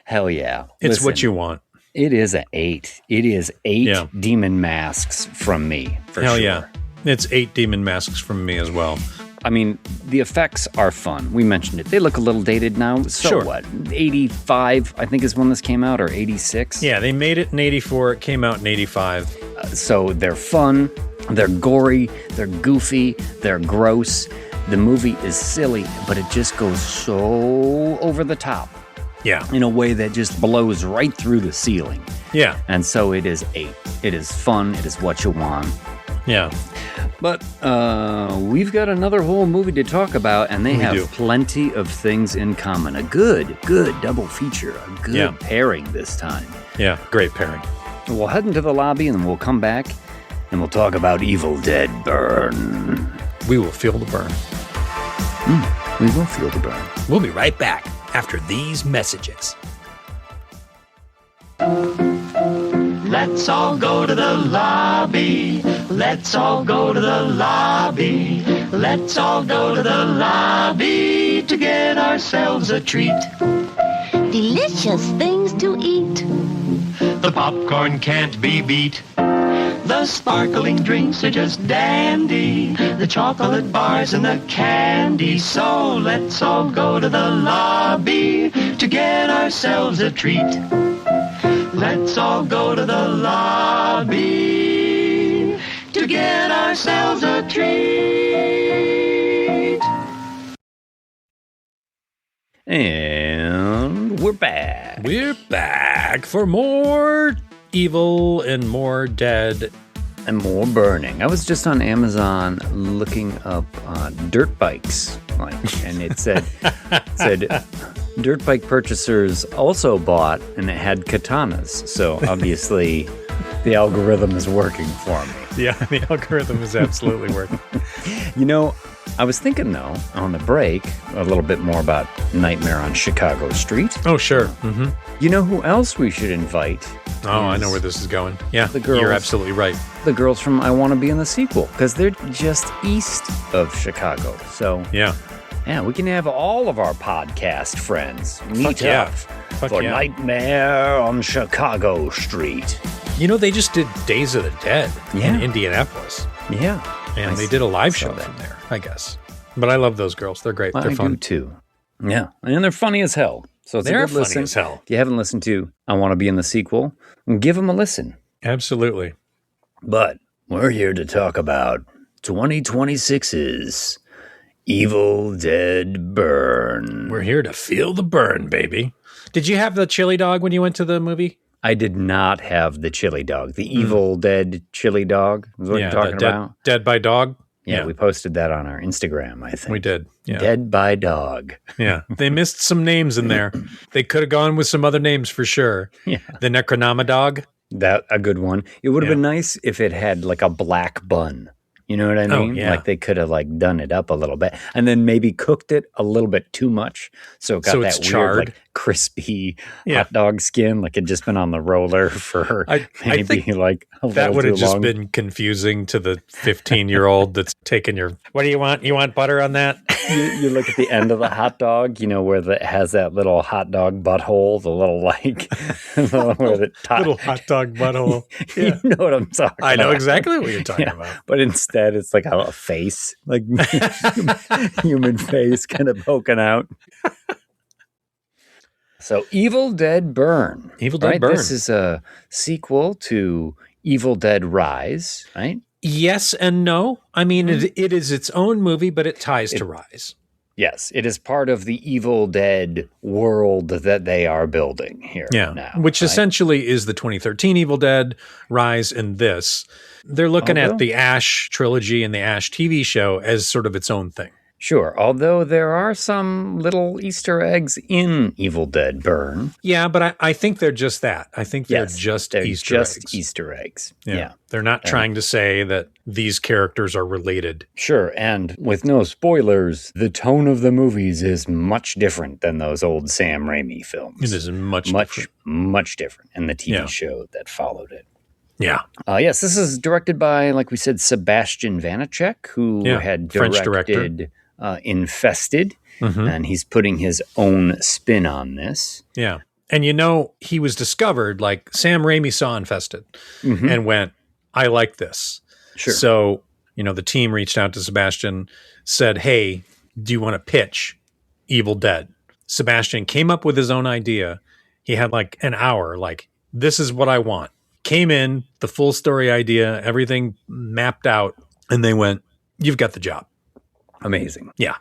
Speaker 3: Hell yeah.
Speaker 4: It's what you want.
Speaker 3: It is an 8. It is 8 demon masks from me, for
Speaker 4: Hell
Speaker 3: sure.
Speaker 4: yeah. It's 8 demon masks from me as well.
Speaker 3: I mean, the effects are fun. We mentioned it. They look a little dated now. So what? 85, I think, is when this came out, or 86?
Speaker 4: Yeah, they made it in 84. It came out in 85.
Speaker 3: So they're fun. They're gory. They're goofy. They're gross. The movie is silly, but it just goes so over the top.
Speaker 4: Yeah.
Speaker 3: In a way that just blows right through the ceiling.
Speaker 4: Yeah.
Speaker 3: And so it is 8. It is fun. It is what you want.
Speaker 4: Yeah.
Speaker 3: But we've got another whole movie to talk about, and they have plenty of things in common. A good double feature. A good pairing this time.
Speaker 4: Yeah, great pairing.
Speaker 3: We'll head into the lobby, and then we'll come back, and we'll talk about Evil Dead Burn.
Speaker 4: We will feel the burn.
Speaker 3: We will feel the burn.
Speaker 4: We'll be right back after these messages.
Speaker 6: Let's all go to the lobby. Let's all go to the lobby. Let's all go to the lobby to get ourselves a treat.
Speaker 7: Delicious things to eat.
Speaker 6: The popcorn can't be beat. The sparkling drinks are just dandy. The chocolate bars and the candy. So let's all go to the lobby to get ourselves a treat. Let's all go to the lobby to get ourselves a treat.
Speaker 3: And we're back.
Speaker 4: We're back for more evil and more dead.
Speaker 3: And more burning. I was just on Amazon looking up dirt bikes, and it said dirt bike purchasers also bought, and it had katanas. So obviously, the algorithm is working for me.
Speaker 4: Yeah, the algorithm is absolutely working.
Speaker 3: You know, I was thinking, though, on the break, a little bit more about Nightmare on Chicago Street.
Speaker 4: Oh, sure. Mm-hmm.
Speaker 3: You know who else we should invite?
Speaker 4: Oh, I know where this is going. Yeah,
Speaker 3: the girls,
Speaker 4: you're absolutely right.
Speaker 3: The girls from I Want to Be in the Sequel, because they're just east of Chicago. So, yeah, we can have all of our podcast friends meet up for Nightmare on Chicago Street.
Speaker 4: You know, they just did Days of the Dead in Indianapolis.
Speaker 3: Yeah.
Speaker 4: And they did a live show from there, I guess. But I love those girls. They're great. They're fun.
Speaker 3: I do too. Yeah. And they're funny as hell. So it's a good listen.
Speaker 4: As hell.
Speaker 3: If you haven't listened to I Want to Be in the Sequel, give them a listen.
Speaker 4: Absolutely.
Speaker 3: But we're here to talk about 2026's Evil Dead Burn.
Speaker 4: We're here to feel the burn, baby. Did you have the chili dog when you went to the movie?
Speaker 3: I did not have the chili dog. The Evil Dead chili dog is what you're talking about?
Speaker 4: Dead by dog?
Speaker 3: Yeah, we posted that on our Instagram, I think.
Speaker 4: We did. Yeah.
Speaker 3: Dead by dog.
Speaker 4: Yeah. They missed some names in there. They could have gone with some other names for sure.
Speaker 3: Yeah.
Speaker 4: The Necronama dog.
Speaker 3: That a good one. It would have been nice if it had like a black bun. You know what I mean?
Speaker 4: Oh, yeah.
Speaker 3: Like they could have like done it up a little bit and then maybe cooked it a little bit too much. So it got that
Speaker 4: charred.
Speaker 3: weird, like crispy hot dog skin, like it'd just been on the roller for
Speaker 4: I think
Speaker 3: like a
Speaker 4: that would have just
Speaker 3: long.
Speaker 4: been confusing to the 15-year-old that's taking your, what do you want? You want butter on that?
Speaker 3: You look at the end of the hot dog, you know, where it has that little hot dog butthole, the little like, where the
Speaker 4: little hot dog butthole. Yeah.
Speaker 3: You know what I'm talking about.
Speaker 4: I know exactly what you're talking about.
Speaker 3: But instead, it's like a face, like human face kind of poking out. So Evil Dead Burn.
Speaker 4: Evil Dead Burn.
Speaker 3: This is a sequel to Evil Dead Rise, right?
Speaker 4: Yes and no. I mean, it is its own movie, but it ties to Rise.
Speaker 3: Yes, it is part of the Evil Dead world that they are building here now.
Speaker 4: Which essentially is the 2013 Evil Dead, Rise, and this. They're looking at the Ash trilogy and the Ash TV show as sort of its own thing.
Speaker 3: Sure, although there are some little Easter eggs in Evil Dead Burn.
Speaker 4: Yeah, but I think they're just that. I think they're just Easter eggs.
Speaker 3: Easter eggs.
Speaker 4: Yeah. They're not trying to say that these characters are related.
Speaker 3: Sure, and with no spoilers, the tone of the movies is much different than those old Sam Raimi films.
Speaker 4: It is much
Speaker 3: different, and the TV show that followed it.
Speaker 4: Yeah.
Speaker 3: Yes, this is directed by, like we said, Sebastian Vanacek, who had directed Infested, and he's putting his own spin on this.
Speaker 4: Yeah. And you know, he was discovered, like Sam Raimi saw Infested and went, I like this.
Speaker 3: Sure.
Speaker 4: So, you know, the team reached out to Sebastian, said, hey, do you want to pitch Evil Dead? Sebastian came up with his own idea. He had like an hour, like, this is what I want. Came in, the full story idea, everything mapped out, and they went, you've got the job.
Speaker 3: Amazing.
Speaker 4: Yeah.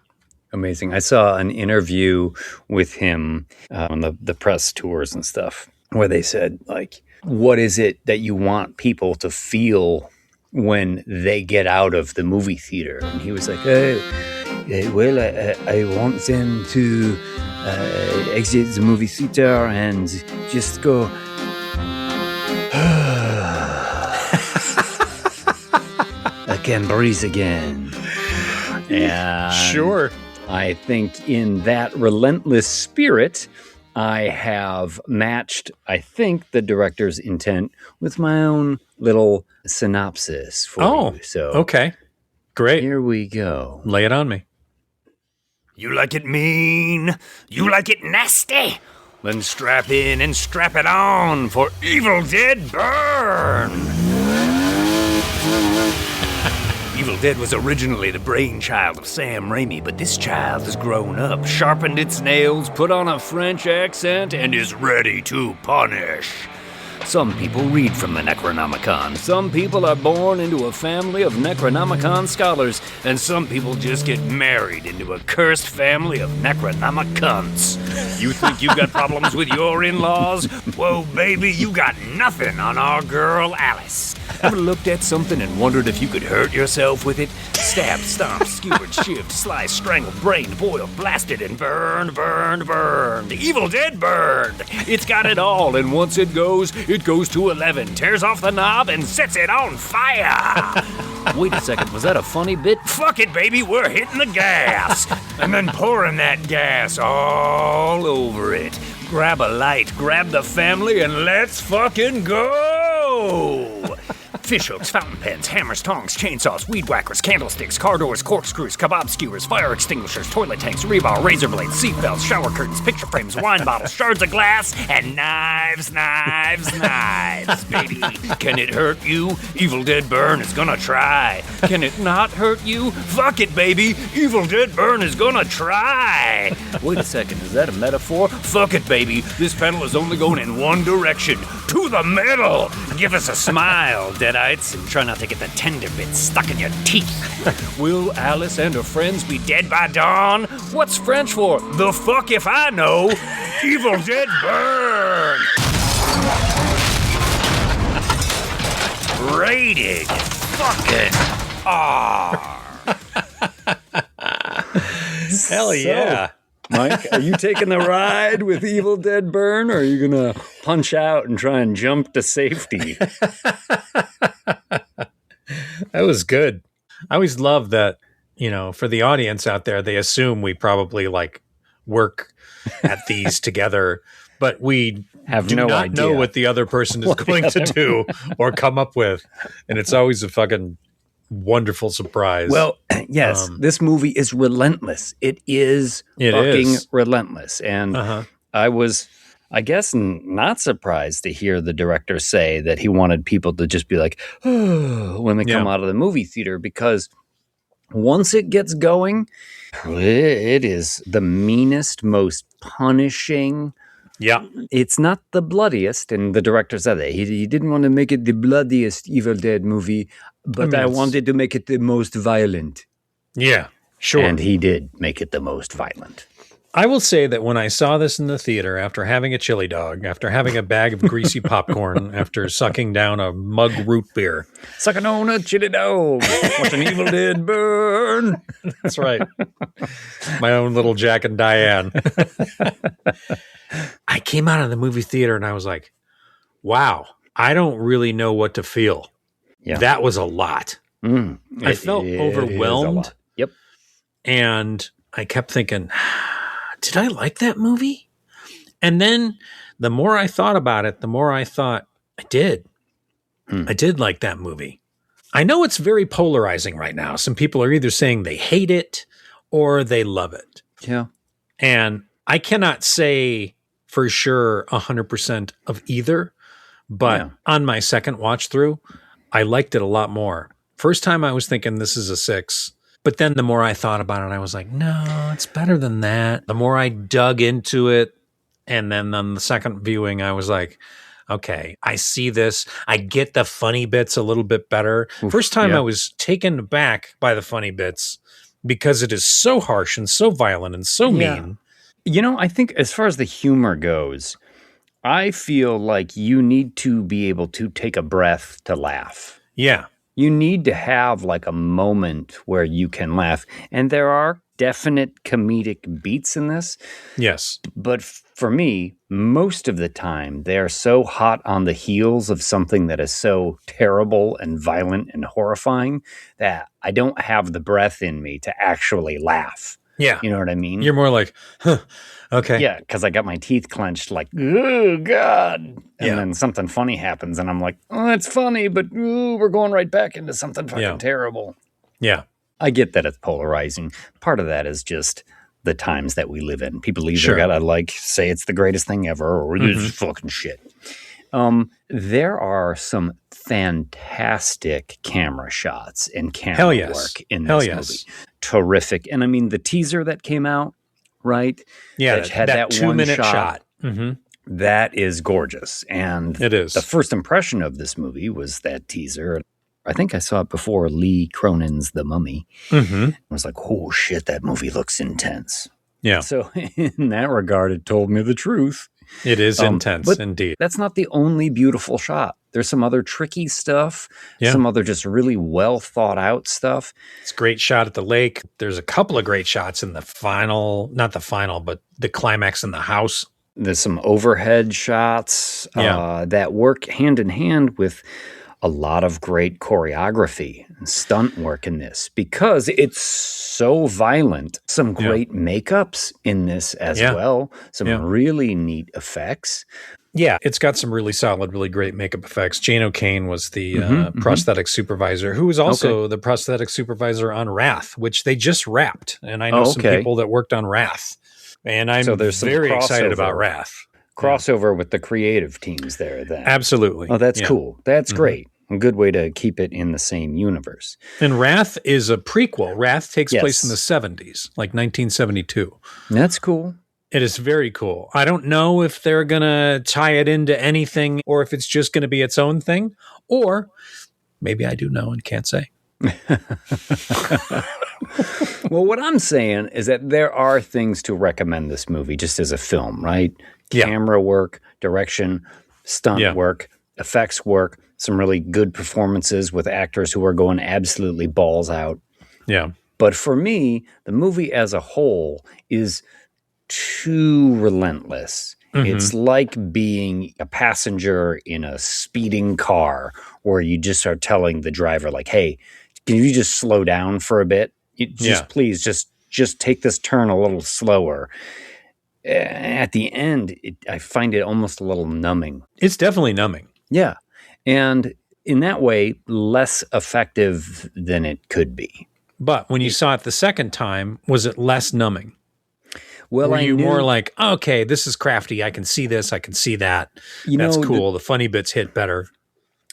Speaker 3: Amazing. I saw an interview with him on the press tours and stuff where they said, like, what is it that you want people to feel when they get out of the movie theater? And he was like, I want them to exit the movie theater and just go, I can breathe again. And
Speaker 4: sure.
Speaker 3: I think in that relentless spirit, I have matched, I think, the director's intent with my own little synopsis for you. So,
Speaker 4: okay. Great.
Speaker 3: Here we go.
Speaker 4: Lay it on me.
Speaker 7: You like it mean? You like it nasty? Then strap in and strap it on for Evil Dead Burn. Evil Dead was originally the brainchild of Sam Raimi, but this child has grown up, sharpened its nails, put on a French accent, and is ready to punish. Some people read from the Necronomicon. Some people are born into a family of Necronomicon scholars, and some people just get married into a cursed family of Necronomicons. You think you got problems with your in-laws? Whoa, baby, you got nothing on our girl Alice. Ever looked at something and wondered if you could hurt yourself with it? Stabbed, stomped, skewered, shivved, sliced, strangled, brained, boiled, blasted, and burned. The Evil Dead burned. It's got it all, and once it goes to 11, tears off the knob, and sets it on fire. Wait a second, was that a funny bit? Fuck it, baby, we're hitting the gas. And then pouring that gas all over it. Grab a light, grab the family, and let's fucking go! Fish hooks, fountain pens, hammers, tongs, chainsaws, weed whackers, candlesticks, car doors, corkscrews, kebab skewers, fire extinguishers, toilet tanks, rebar, razor blades, seat belts, shower curtains, picture frames, wine bottles, shards of glass, and knives, baby. Can it hurt you? Evil Dead Burn is gonna try. Can it not hurt you? Fuck it, baby. Evil Dead Burn is gonna try. Wait a second, is that a metaphor? Fuck it, baby. This pedal is only going in one direction, to the middle. Give us a smile, Deadites, and try not to get the tender bits stuck in your teeth. Will Alice and her friends be dead by dawn? What's French for? The fuck if I know. Evil Dead Burn. Rated fucking R.
Speaker 4: Hell yeah.
Speaker 3: Mike, are you taking the ride with Evil Dead Burn, or are you going to punch out and try and jump to safety?
Speaker 4: That was good. I always love that, for the audience out there, they assume we probably work at these together, but we do not
Speaker 3: idea
Speaker 4: know what the other person is going to do or come up with. And it's always a fucking wonderful surprise.
Speaker 3: Well, yes, this movie is relentless. It is relentless. And I was, I guess, not surprised to hear the director say that he wanted people to just be like, oh, when they come out of the movie theater, because once it gets going, it is the meanest, most punishing.
Speaker 4: Yeah.
Speaker 3: It's not the bloodiest, and the director said that. He didn't want to make it the bloodiest Evil Dead movie, but I wanted to make it the most violent.
Speaker 4: Yeah, sure.
Speaker 3: And he did make it the most violent.
Speaker 4: I will say that when I saw this in the theater, after having a chili dog, after having a bag of greasy popcorn, after sucking down a mug root beer.
Speaker 3: Sucking on a chili dog, watching Evil Dead burn.
Speaker 4: That's right. My own little Jack and Diane. I came out of the movie theater and I was like, wow, I don't really know what to feel. Yeah. That was a lot. I felt overwhelmed.
Speaker 3: Yep.
Speaker 4: And I kept thinking, did I like that movie? And then the more I thought about it, the more I thought, I did. I did like that movie. I know it's very polarizing right now. Some people are either saying they hate it or they love it.
Speaker 3: Yeah.
Speaker 4: And I cannot say for sure 100% of either, but on my second watch through, I liked it a lot more. First time I was thinking this is a 6. But then the more I thought about it, I was like, no, it's better than that. The more I dug into it, and then on the second viewing, I was like, okay, I see this. I get the funny bits a little bit better. First time I was taken aback by the funny bits because it is so harsh and so violent and so mean.
Speaker 3: I think as far as the humor goes, I feel like you need to be able to take a breath to laugh.
Speaker 4: Yeah.
Speaker 3: You need to have like a moment where you can laugh. And there are definite comedic beats in this.
Speaker 4: Yes.
Speaker 3: But for me, most of the time, they're so hot on the heels of something that is so terrible and violent and horrifying that I don't have the breath in me to actually laugh.
Speaker 4: Yeah.
Speaker 3: You know what I mean?
Speaker 4: You're more like, huh, okay.
Speaker 3: Yeah, because I got my teeth clenched like, oh, God. And then something funny happens, and I'm like, oh, that's funny, but we're going right back into something fucking terrible.
Speaker 4: Yeah.
Speaker 3: I get that it's polarizing. Part of that is just the times that we live in. People either gotta say it's the greatest thing ever or this is fucking shit. There are some fantastic camera shots and camera work in this movie. Terrific. And I mean, the teaser that came out, right?
Speaker 4: Yeah,
Speaker 3: that had
Speaker 4: that 2-minute shot. Mm-hmm.
Speaker 3: That is gorgeous. And
Speaker 4: it is.
Speaker 3: The first impression of this movie was that teaser. I think I saw it before Lee Cronin's The Mummy.
Speaker 4: Mm-hmm.
Speaker 3: I was like, oh shit, that movie looks intense.
Speaker 4: Yeah.
Speaker 3: So in that regard, it told me the truth.
Speaker 4: It is intense, indeed.
Speaker 3: That's not the only beautiful shot. There's some other tricky stuff, some other just really well thought out stuff.
Speaker 4: It's a great shot at the lake. There's a couple of great shots in the final, not the final, but the climax in the house.
Speaker 3: There's some overhead shots that work hand in hand with a lot of great choreography and stunt work in this because it's so violent. Some great makeups in this as well. Some really neat effects.
Speaker 4: Yeah, it's got some really solid, really great makeup effects. Jane O'Kane was the prosthetic supervisor, who was also the prosthetic supervisor on Wrath, which they just wrapped. And I know some people that worked on Wrath. And I'm very excited about Wrath.
Speaker 3: Crossover with the creative teams there then.
Speaker 4: Absolutely.
Speaker 3: Oh, that's cool. That's great. A good way to keep it in the same universe.
Speaker 4: And Wrath is a prequel. Wrath takes place in the 70s, like 1972.
Speaker 3: That's cool.
Speaker 4: It is very cool. I don't know if they're going to tie it into anything or if it's just going to be its own thing. Or maybe I do know and can't say.
Speaker 3: Well, what I'm saying is that there are things to recommend this movie just as a film, right? Camera work, direction, stunt work, effects work, some really good performances with actors who are going absolutely balls out.
Speaker 4: Yeah.
Speaker 3: But for me, the movie as a whole is too relentless. It's like being a passenger in a speeding car where you just are telling the driver, like, hey, can you just slow down for a bit? Please, just take this turn a little slower. At the end, I find it almost a little numbing.
Speaker 4: It's definitely numbing.
Speaker 3: Yeah. And in that way, less effective than it could be.
Speaker 4: But when you saw it the second time, was it less numbing?
Speaker 3: Well,
Speaker 4: were you more like, okay, this is crafty. I can see this. I can see that. That's cool. The funny bits hit better.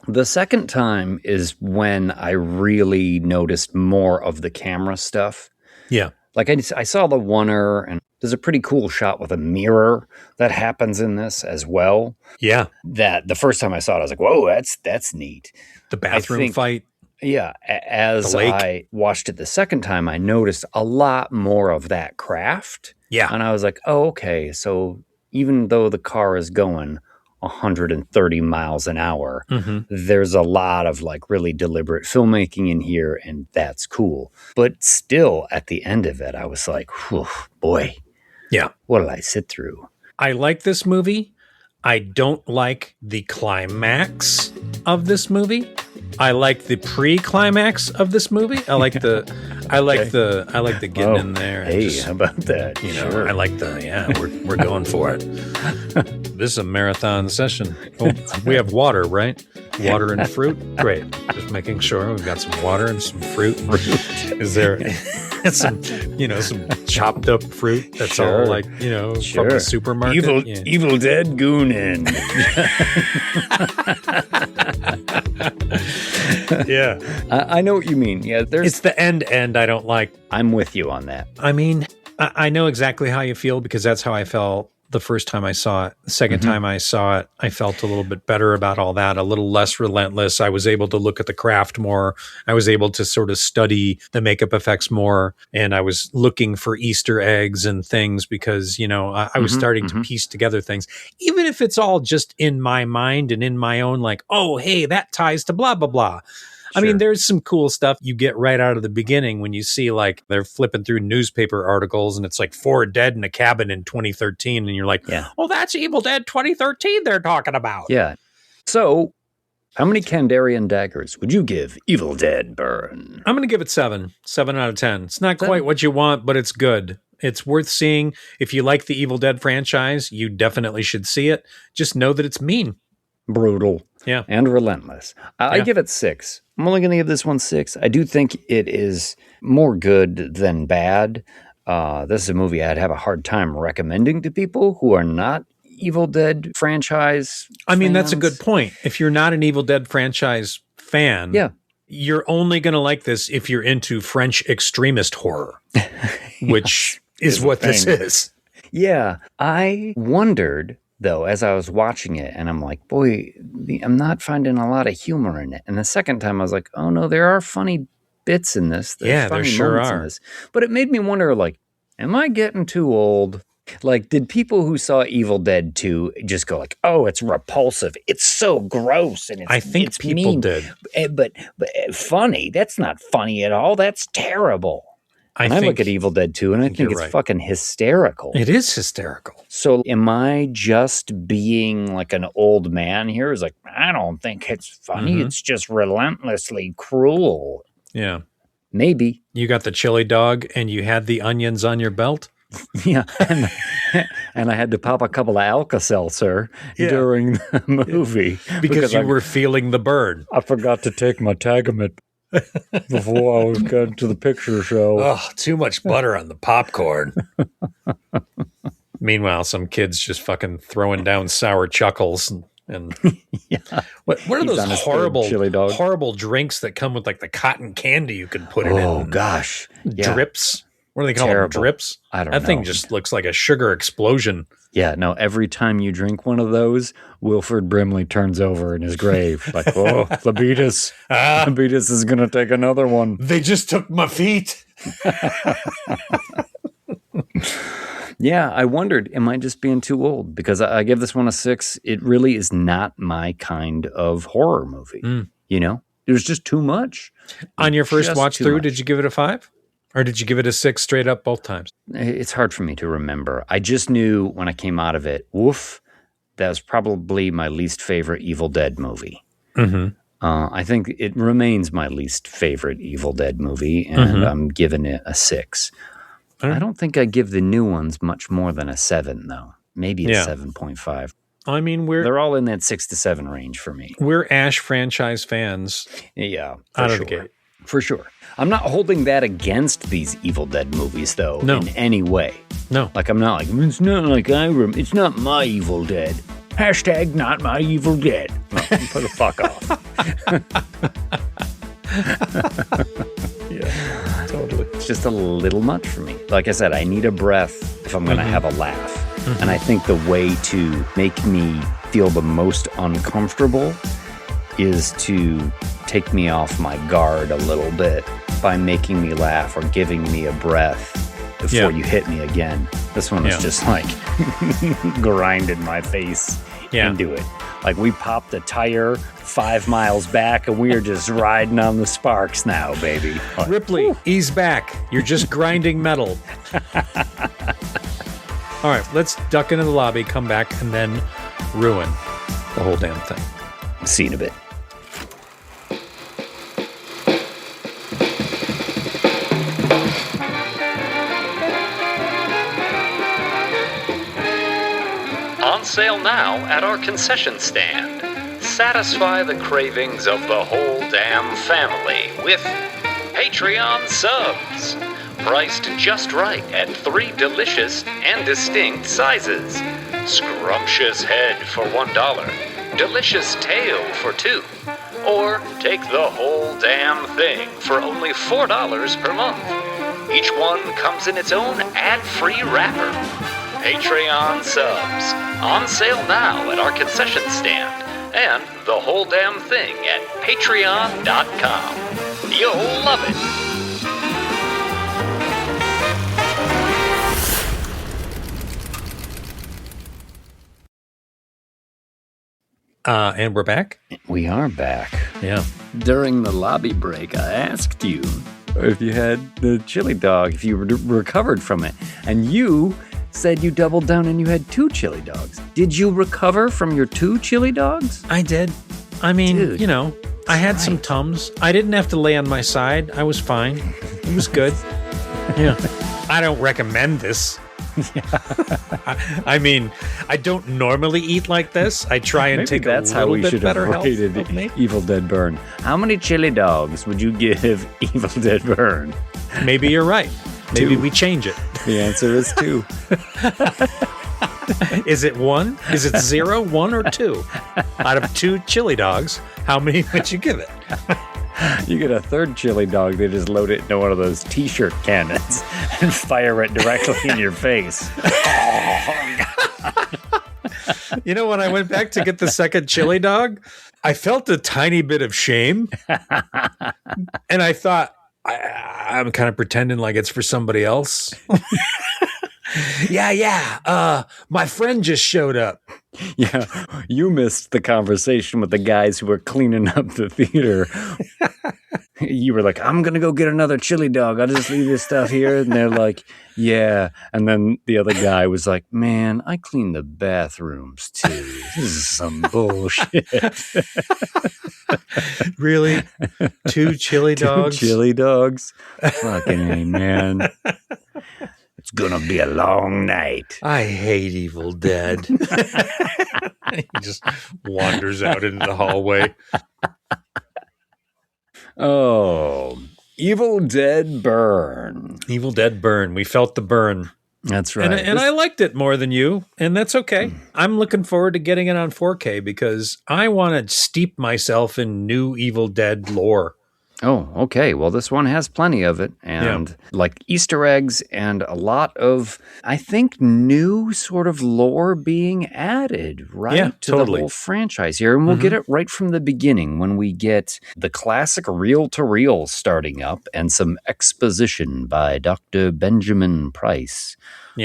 Speaker 3: The second time is when I really noticed more of the camera stuff.
Speaker 4: Yeah.
Speaker 3: Like I saw the oneer, and there's a pretty cool shot with a mirror that happens in this as well.
Speaker 4: Yeah.
Speaker 3: That the first time I saw it, I was like, whoa, that's neat.
Speaker 4: The bathroom fight.
Speaker 3: Yeah. As I watched it the second time, I noticed a lot more of that craft.
Speaker 4: Yeah.
Speaker 3: And I was like, oh, okay. So even though the car is going 130 miles an hour, there's a lot of like really deliberate filmmaking in here, and that's cool. But still, at the end of it, I was like, whew, boy.
Speaker 4: Yeah.
Speaker 3: What did I sit through?
Speaker 4: I like this movie. I don't like the climax of this movie. I like the pre-climax of this movie. I like the getting in there.
Speaker 3: Hey, how about that?
Speaker 4: Sure. I like we're going for it. This is a marathon session. Oh, we have water, right? Water and fruit. Great. Just making sure we've got some water and some fruit. Is there some chopped up fruit that's all like, from the supermarket?
Speaker 3: Evil Dead goonin'.
Speaker 4: Yeah.
Speaker 3: I know what you mean. Yeah,
Speaker 4: it's the end I don't like.
Speaker 3: I'm with you on that.
Speaker 4: I mean, I know exactly how you feel because that's how I felt the first time I saw it. The second time I saw it, I felt a little bit better about all that, a little less relentless. I was able to look at the craft more. I was able to sort of study the makeup effects more. And I was looking for Easter eggs and things because, I was starting to piece together things, even if it's all just in my mind and in my own, like, oh, hey, that ties to blah, blah, blah. Sure. I mean, there's some cool stuff you get right out of the beginning when you see like they're flipping through newspaper articles and it's like 4 dead in a cabin in 2013. And you're like, oh, that's Evil Dead 2013 they're talking about.
Speaker 3: Yeah. So how many Kandarian daggers would you give Evil Dead Burn?
Speaker 4: I'm going to give it 7 out of 10. It's not quite what you want, but it's good. It's worth seeing. If you like the Evil Dead franchise, you definitely should see it. Just know that it's mean.
Speaker 3: Brutal.
Speaker 4: Yeah.
Speaker 3: And relentless. I give it 6. I'm only going to give this one 6. I do think it is more good than bad. This is a movie I'd have a hard time recommending to people who are not Evil Dead franchise
Speaker 4: I mean, that's a
Speaker 3: fans.
Speaker 4: good point. If you're not an Evil Dead franchise fan, you're only going to like this if you're into French extremist horror, which is what this is.
Speaker 3: Yeah. I wondered, though, as I was watching it, and I'm like, boy, I'm not finding a lot of humor in it. And the second time I was like, oh no, there are funny bits in this.
Speaker 4: Yeah, there sure are.
Speaker 3: But it made me wonder, like, am I getting too old? Like, did people who saw Evil Dead 2 just go like, oh, it's repulsive. It's so gross. And
Speaker 4: I think
Speaker 3: it's
Speaker 4: people
Speaker 3: mean.
Speaker 4: did.
Speaker 3: But funny. That's not funny at all. That's terrible. I look at Evil Dead 2 and I think it's fucking hysterical.
Speaker 4: It is hysterical.
Speaker 3: So am I just being like an old man here who's like, I don't think it's funny. It's just relentlessly cruel.
Speaker 4: Yeah.
Speaker 3: Maybe.
Speaker 4: You got the chili dog and you had the onions on your belt?
Speaker 3: Yeah. And I had to pop a couple of Alka-Seltzer during the movie.
Speaker 4: Because you were feeling the burn.
Speaker 3: I forgot to take my Tagamet before I was getting to the picture show.
Speaker 4: Oh, too much butter on the popcorn. Meanwhile, some kids just fucking throwing down sour chuckles and what are those horrible drinks that come with like the cotton candy you can put in it?
Speaker 3: Oh gosh.
Speaker 4: Drips. What do they call them? Drips?
Speaker 3: I don't know.
Speaker 4: That thing just looks like a sugar explosion.
Speaker 3: Yeah, no, every time you drink one of those, Wilford Brimley turns over in his grave. Like, oh, Labitas. Labitas is going to take another one.
Speaker 4: They just took my feet.
Speaker 3: Yeah, I wondered, am I just being too old? Because I give this one a 6. It really is not my kind of horror movie. You know? There's just too much.
Speaker 4: On your first watch through, did you give it a 5? Or did you give it a 6 straight up both times?
Speaker 3: It's hard for me to remember. I just knew when I came out of it, woof, that was probably my least favorite Evil Dead movie. I think it remains my least favorite Evil Dead movie, and I'm giving it a 6. I don't think I give the new ones much more than a 7, though. Maybe a 7.5.
Speaker 4: I mean,
Speaker 3: they're all in that 6 to 7 range for me.
Speaker 4: We're Ash franchise fans.
Speaker 3: Yeah,
Speaker 4: out of the gate.
Speaker 3: For sure. I'm not holding that against these Evil Dead movies, though, in any way.
Speaker 4: No.
Speaker 3: Like, I'm not like, it's not like it's not my Evil Dead. Hashtag not my Evil Dead. Well, put the fuck off.
Speaker 4: Yeah, totally.
Speaker 3: It's just a little much for me. Like I said, I need a breath if I'm going to have a laugh. And I think the way to make me feel the most uncomfortable is to take me off my guard a little bit by making me laugh or giving me a breath before you hit me again. This one was just like grinding my face into it. Like we popped a tire 5 miles back and we are just riding on the sparks now, baby.
Speaker 4: Ripley, ease back. You're just grinding metal. All right, let's duck into the lobby, come back, and then ruin the whole damn thing.
Speaker 3: See you in a bit. On sale now at our concession stand. Satisfy the cravings of the whole damn family with Patreon subs. Priced just right at 3 delicious and distinct sizes. Scrumptious head for $1. Delicious tail for $2. Or take the whole damn thing for only $4 per month. Each one comes in its own ad-free wrapper. Patreon subs. On sale now at our concession stand. And the whole damn thing at patreon.com. You'll love it.
Speaker 4: And we're back?
Speaker 3: We are back.
Speaker 4: Yeah.
Speaker 3: During the lobby break, I asked you if you had the chili dog, if you recovered from it. And you said you doubled down and you had 2 chili dogs. Did you recover from your 2 chili dogs?
Speaker 4: I did. I mean, you know, I had some Tums. I didn't have to lay on my side. I was fine. It was good. Yeah. I don't recommend this. I mean, I don't normally eat like this. I try and take a little bit better health of me.
Speaker 3: Evil Dead Burn. How many chili dogs would you give Evil Dead Burn?
Speaker 4: Maybe you're right. Maybe we change it.
Speaker 3: The answer is 2.
Speaker 4: Is it 1? Is it 0, 1, or 2? Out of 2 chili dogs, how many would you give it?
Speaker 3: You get a third chili dog, they just load it into one of those t-shirt cannons and fire it directly in your face.
Speaker 4: You know, when I went back to get the second chili dog, I felt a tiny bit of shame. And I thought, I'm kind of pretending like it's for somebody else. Yeah. My friend just showed up.
Speaker 3: Yeah, you missed the conversation with the guys who were cleaning up the theater. You were like, I'm going to go get another chili dog. I'll just leave this stuff here. And they're like, yeah. And then the other guy was like, man, I clean the bathrooms too. This is some bullshit.
Speaker 4: Really? 2 chili dogs?
Speaker 3: 2 chili dogs? Fucking A, man. It's going to be a long night.
Speaker 4: I hate Evil Dead. He just wanders out into the hallway.
Speaker 3: Oh, Evil Dead Burn.
Speaker 4: Evil Dead Burn. We felt the burn.
Speaker 3: That's right.
Speaker 4: And I liked it more than you, and that's okay. I'm looking forward to getting it on 4K because I want to steep myself in new Evil Dead lore.
Speaker 3: Oh, okay. Well, this one has plenty of it, and like Easter eggs and a lot of, I think, new sort of lore being added, right? To the whole franchise here. And we'll get it right from the beginning when we get the classic reel-to-reel starting up and some exposition by Dr. Benjamin Price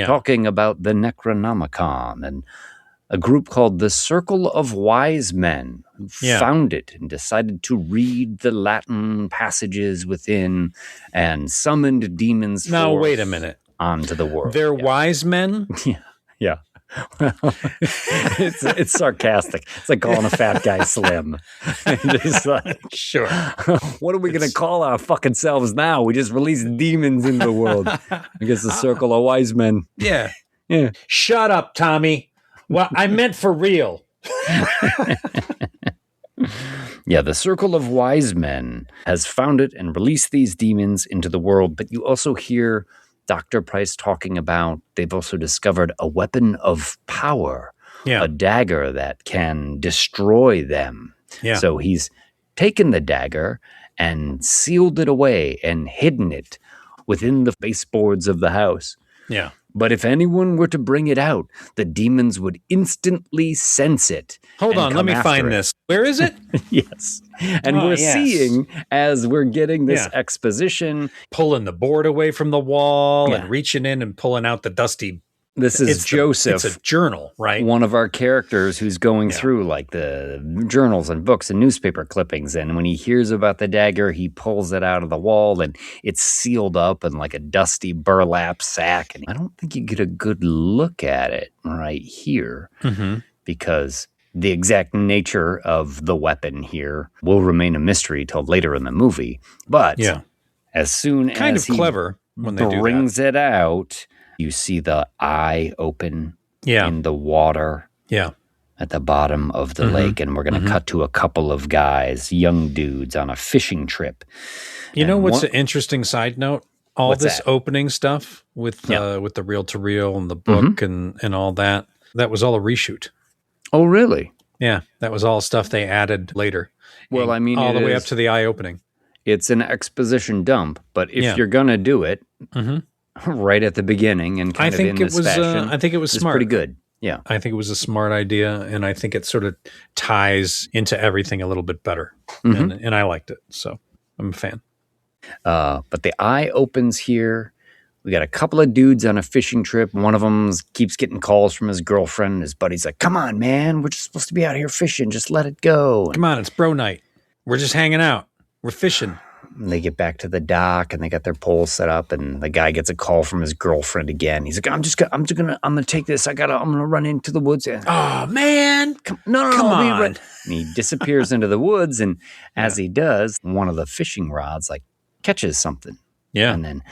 Speaker 3: talking about the Necronomicon and a group called the Circle of Wise Men who founded and decided to read the Latin passages within and summoned demons
Speaker 4: now, wait a minute.
Speaker 3: Onto the world.
Speaker 4: They're wise men?
Speaker 3: Yeah. Well, it's sarcastic. It's like calling a fat guy slim. Just like,
Speaker 4: sure.
Speaker 3: What are we going to call our fucking selves now? We just released demons into the world. I guess the Circle of Wise Men.
Speaker 4: Yeah. Shut up, Tommy. Well, I meant for real.
Speaker 3: Yeah, the Circle of Wise Men has founded and released these demons into the world, but you also hear Dr. Price talking about they've also discovered a weapon of power, a dagger that can destroy them. Yeah. So he's taken the dagger and sealed it away and hidden it within the baseboards of the house.
Speaker 4: Yeah.
Speaker 3: But if anyone were to bring it out, the demons would instantly sense it.
Speaker 4: Hold on, let me find this. Where is it?
Speaker 3: Yes. And we're seeing, as we're getting this exposition,
Speaker 4: pulling the board away from the wall and reaching in and pulling out the dusty.
Speaker 3: This is Joseph.
Speaker 4: It's a journal, right?
Speaker 3: One of our characters who's going through like the journals and books and newspaper clippings. And when he hears about the dagger, he pulls it out of the wall and it's sealed up in like a dusty burlap sack. And I don't think you get a good look at it right here because the exact nature of the weapon here will remain a mystery till later in the movie. But as soon as he
Speaker 4: clever when they
Speaker 3: brings it out, you see the eye open in the water at the bottom of the lake. And we're going to cut to a couple of guys, young dudes on a fishing trip.
Speaker 4: You know what's an interesting side note? All this opening stuff with the reel-to-reel and the book and all that, that was all a reshoot.
Speaker 3: Oh, really?
Speaker 4: Yeah, that was all stuff they added later.
Speaker 3: Well, I mean,
Speaker 4: all the way up to the eye opening.
Speaker 3: It's an exposition dump, but if you're going to do it... right at the beginning and kind of in this fashion.
Speaker 4: I think it was smart.
Speaker 3: Pretty good. Yeah.
Speaker 4: I think it was a smart idea, and I think it sort of ties into everything a little bit better. And I liked it, so I'm a fan.
Speaker 3: But the eye opens here. We got a couple of dudes on a fishing trip. One of them keeps getting calls from his girlfriend. His buddy's like, come on, man. We're just supposed to be out here fishing. Just let it go.
Speaker 4: Come on, it's bro night. We're just hanging out. We're fishing.
Speaker 3: And they get back to the dock and they got their poles set up and the guy gets a call from his girlfriend again. He's like, I'm gonna take this. I'm gonna run into the woods. And,
Speaker 4: oh man.
Speaker 3: Come on. And he disappears into the woods. And as he does, one of the fishing rods like catches something.
Speaker 4: Yeah.
Speaker 3: And then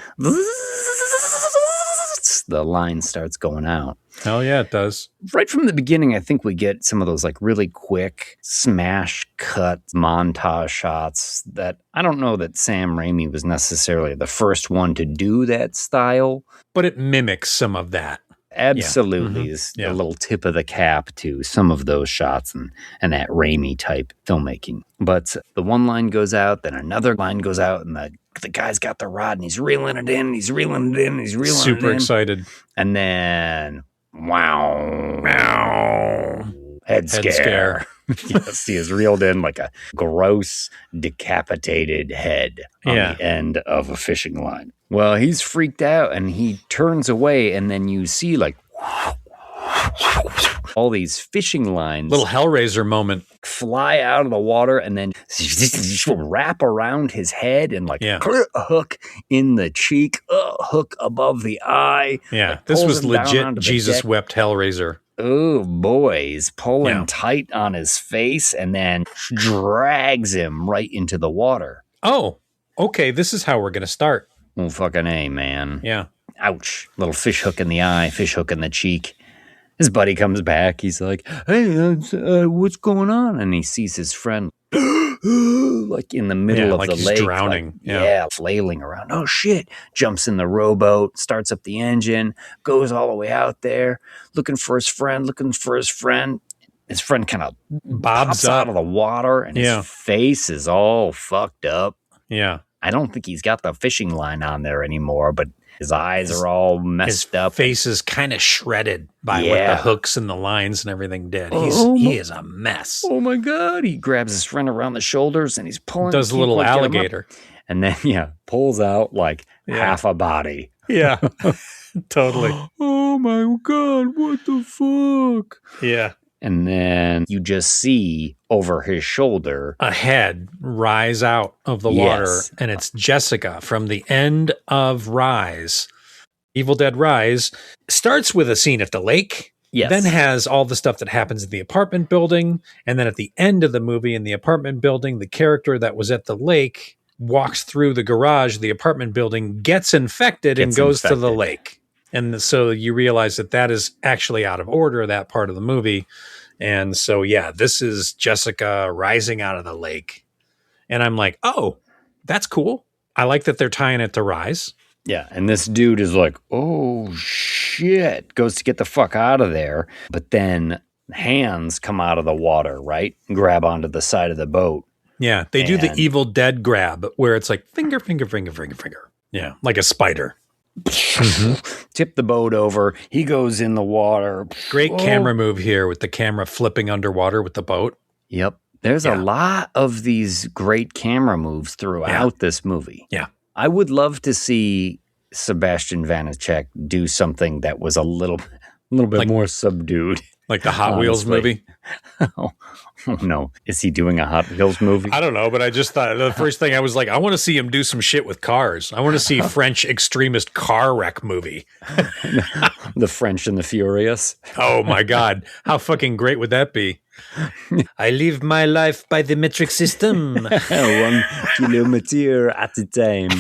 Speaker 3: the line starts going out.
Speaker 4: Hell yeah, it does.
Speaker 3: Right from the beginning, I think we get some of those like really quick smash cut montage shots that I don't know that Sam Raimi was necessarily the first one to do that style.
Speaker 4: But it mimics some of that.
Speaker 3: absolutely is a little tip of the cap to some of those shots and that Raimi type filmmaking. But the one line goes out, then another line goes out, and the guy's got the rod and he's reeling it in, he's reeling it in, he's reeling it in.
Speaker 4: Super excited.
Speaker 3: And then, wow. Head scare. Yes, he is reeled in like a gross, decapitated head on the end of a fishing line. Well, he's freaked out and he turns away, and then you see like all these fishing lines.
Speaker 4: Little Hellraiser moment.
Speaker 3: Fly out of the water and then wrap around his head and like a hook in the cheek, hook above the eye.
Speaker 4: Yeah, this was legit Jesus wept Hellraiser.
Speaker 3: Oh, boy, he's pulling tight on his face and then drags him right into the water.
Speaker 4: Oh, okay, this is how we're going to start.
Speaker 3: Oh, fucking A, man.
Speaker 4: Yeah.
Speaker 3: Ouch. Little fish hook in the eye, fish hook in the cheek. His buddy comes back. He's like, hey, what's going on? And he sees his friend like in the middle of the lake.
Speaker 4: Drowning.
Speaker 3: Like, flailing around. Oh, shit. Jumps in the rowboat, starts up the engine, goes all the way out there, looking for his friend. His friend kind of pops out of the water, and his face is all fucked up.
Speaker 4: Yeah.
Speaker 3: I don't think he's got the fishing line on there anymore, but his eyes are all messed up.
Speaker 4: His face is kind of shredded by what the hooks and the lines and everything did. He is a mess.
Speaker 3: Oh my God. He grabs his friend around the shoulders and he's pulling.
Speaker 4: Does a little alligator.
Speaker 3: And then, pulls out like half a body.
Speaker 4: Yeah, totally.
Speaker 3: Oh my God. What the fuck?
Speaker 4: Yeah.
Speaker 3: And then you just see over his shoulder
Speaker 4: a head rise out of the water, and it's Jessica from the end of Rise. Evil Dead Rise starts with a scene at the lake, then has all the stuff that happens in the apartment building, and then at the end of the movie in the apartment building, the character that was at the lake walks through the garage of the apartment building, gets infected, and goes to the lake. And so you realize that is actually out of order, that part of the movie. And so, this is Jessica rising out of the lake. And I'm like, oh, that's cool. I like that they're tying it to Rise.
Speaker 3: Yeah. And this dude is like, oh, shit. Goes to get the fuck out of there. But then hands come out of the water, right? And grab onto the side of the boat.
Speaker 4: Yeah. They do the Evil Dead grab where it's like finger. Yeah. Like a spider.
Speaker 3: Tip the boat over. He goes in the water.
Speaker 4: Great camera move here with the camera flipping underwater with the boat.
Speaker 3: Yep. There's a lot of these great camera moves throughout this movie.
Speaker 4: Yeah.
Speaker 3: I would love to see Sebastian Vanacek do something that was a little bit more subdued.
Speaker 4: Like the Hot Wheels movie?
Speaker 3: Oh, no. Is he doing a Hot Wheels movie?
Speaker 4: I don't know, but I just thought the first thing I was like, I want to see him do some shit with cars. I want to see French extremist car wreck movie.
Speaker 3: The French and the Furious.
Speaker 4: Oh my God. How fucking great would that be? I live my life by the metric system.
Speaker 3: 1 kilometer at a time.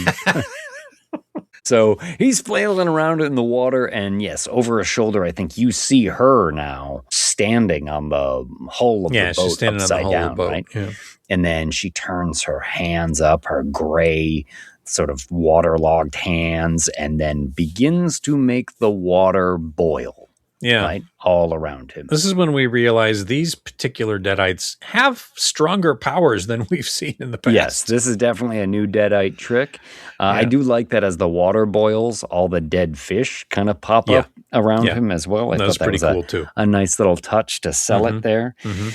Speaker 3: So he's flailing around in the water, and yes, over her shoulder, I think you see her now standing on the hull of the boat,
Speaker 4: she's standing
Speaker 3: upside
Speaker 4: on the hull
Speaker 3: down,
Speaker 4: of the boat.
Speaker 3: right?
Speaker 4: Yeah.
Speaker 3: And then she turns her hands up, her gray, sort of waterlogged hands, and then begins to make the water boil.
Speaker 4: Yeah.
Speaker 3: Right? All around him.
Speaker 4: This is when we realize these particular Deadites have stronger powers than we've seen in the past.
Speaker 3: Yes, this is definitely a new Deadite trick. I do like that as the water boils, all the dead fish kind of pop up around him as well. I
Speaker 4: That's
Speaker 3: thought that
Speaker 4: pretty
Speaker 3: was
Speaker 4: cool too.
Speaker 3: A nice little touch to sell it there.
Speaker 4: Mm-hmm.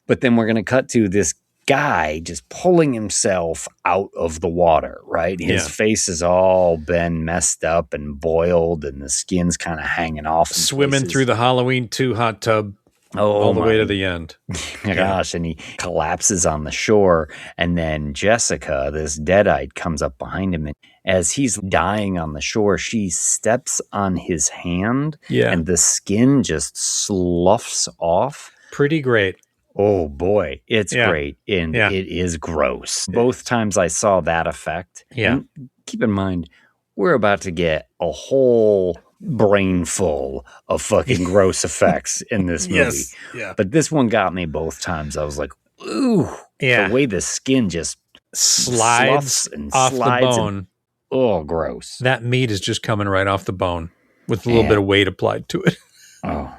Speaker 3: But then we're going to cut to this guy just pulling himself out of the water, right? His face has all been messed up and boiled, and the skin's kind of hanging off.
Speaker 4: Swimming through the Halloween 2 hot tub all the way to the end.
Speaker 3: Gosh, and he collapses on the shore, and then Jessica, this Deadite, comes up behind him, and as he's dying on the shore, she steps on his hand, and the skin just sloughs off.
Speaker 4: Pretty great.
Speaker 3: Oh boy, it's great, and it is gross. Both times I saw that effect.
Speaker 4: Yeah.
Speaker 3: And keep in mind, we're about to get a whole brain full of fucking gross effects in this movie.
Speaker 4: Yes. Yeah.
Speaker 3: But this one got me both times. I was like, ooh.
Speaker 4: Yeah.
Speaker 3: The way the skin just
Speaker 4: slides
Speaker 3: and
Speaker 4: off
Speaker 3: slides
Speaker 4: the bone.
Speaker 3: oh, gross.
Speaker 4: That meat is just coming right off the bone. with a little bit of weight applied to it.
Speaker 3: Oh,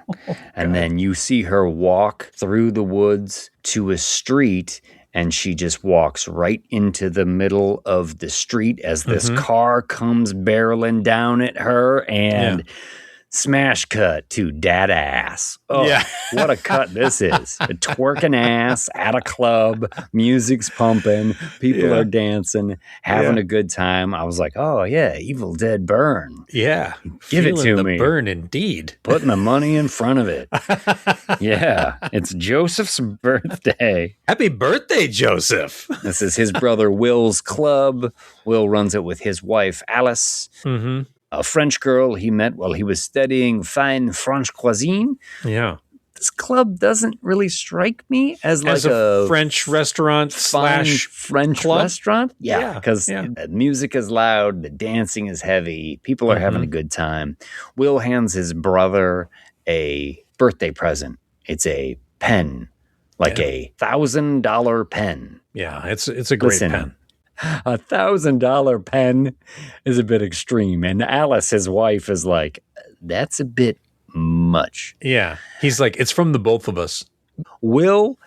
Speaker 3: and then you see her walk through the woods to a street, and she just walks right into the middle of the street as this car comes barreling down at her, and smash cut to dad ass. Oh, what a cut this is. A twerking ass at a club, music's pumping, people are dancing, having a good time. I was like, oh yeah, Evil Dead Burn.
Speaker 4: Yeah.
Speaker 3: Give it to me.
Speaker 4: Burn indeed.
Speaker 3: Putting the money in front of it. Yeah. It's Joseph's birthday.
Speaker 4: Happy birthday, Joseph.
Speaker 3: This is his brother Will's club. Will runs it with his wife, Alice. A French girl he met while he was studying fine French cuisine.
Speaker 4: Yeah.
Speaker 3: This club doesn't really strike me as like
Speaker 4: a French restaurant /
Speaker 3: French
Speaker 4: club?
Speaker 3: Restaurant. Yeah, because the music is loud, the dancing is heavy, people are having a good time. Will hands his brother a birthday present. It's a pen, like a $1,000 pen.
Speaker 4: Yeah, it's a great pen.
Speaker 3: $1,000 pen is a bit extreme. And Alice, his wife, is like, that's a bit much.
Speaker 4: Yeah. He's like, it's from the both of us.
Speaker 3: Will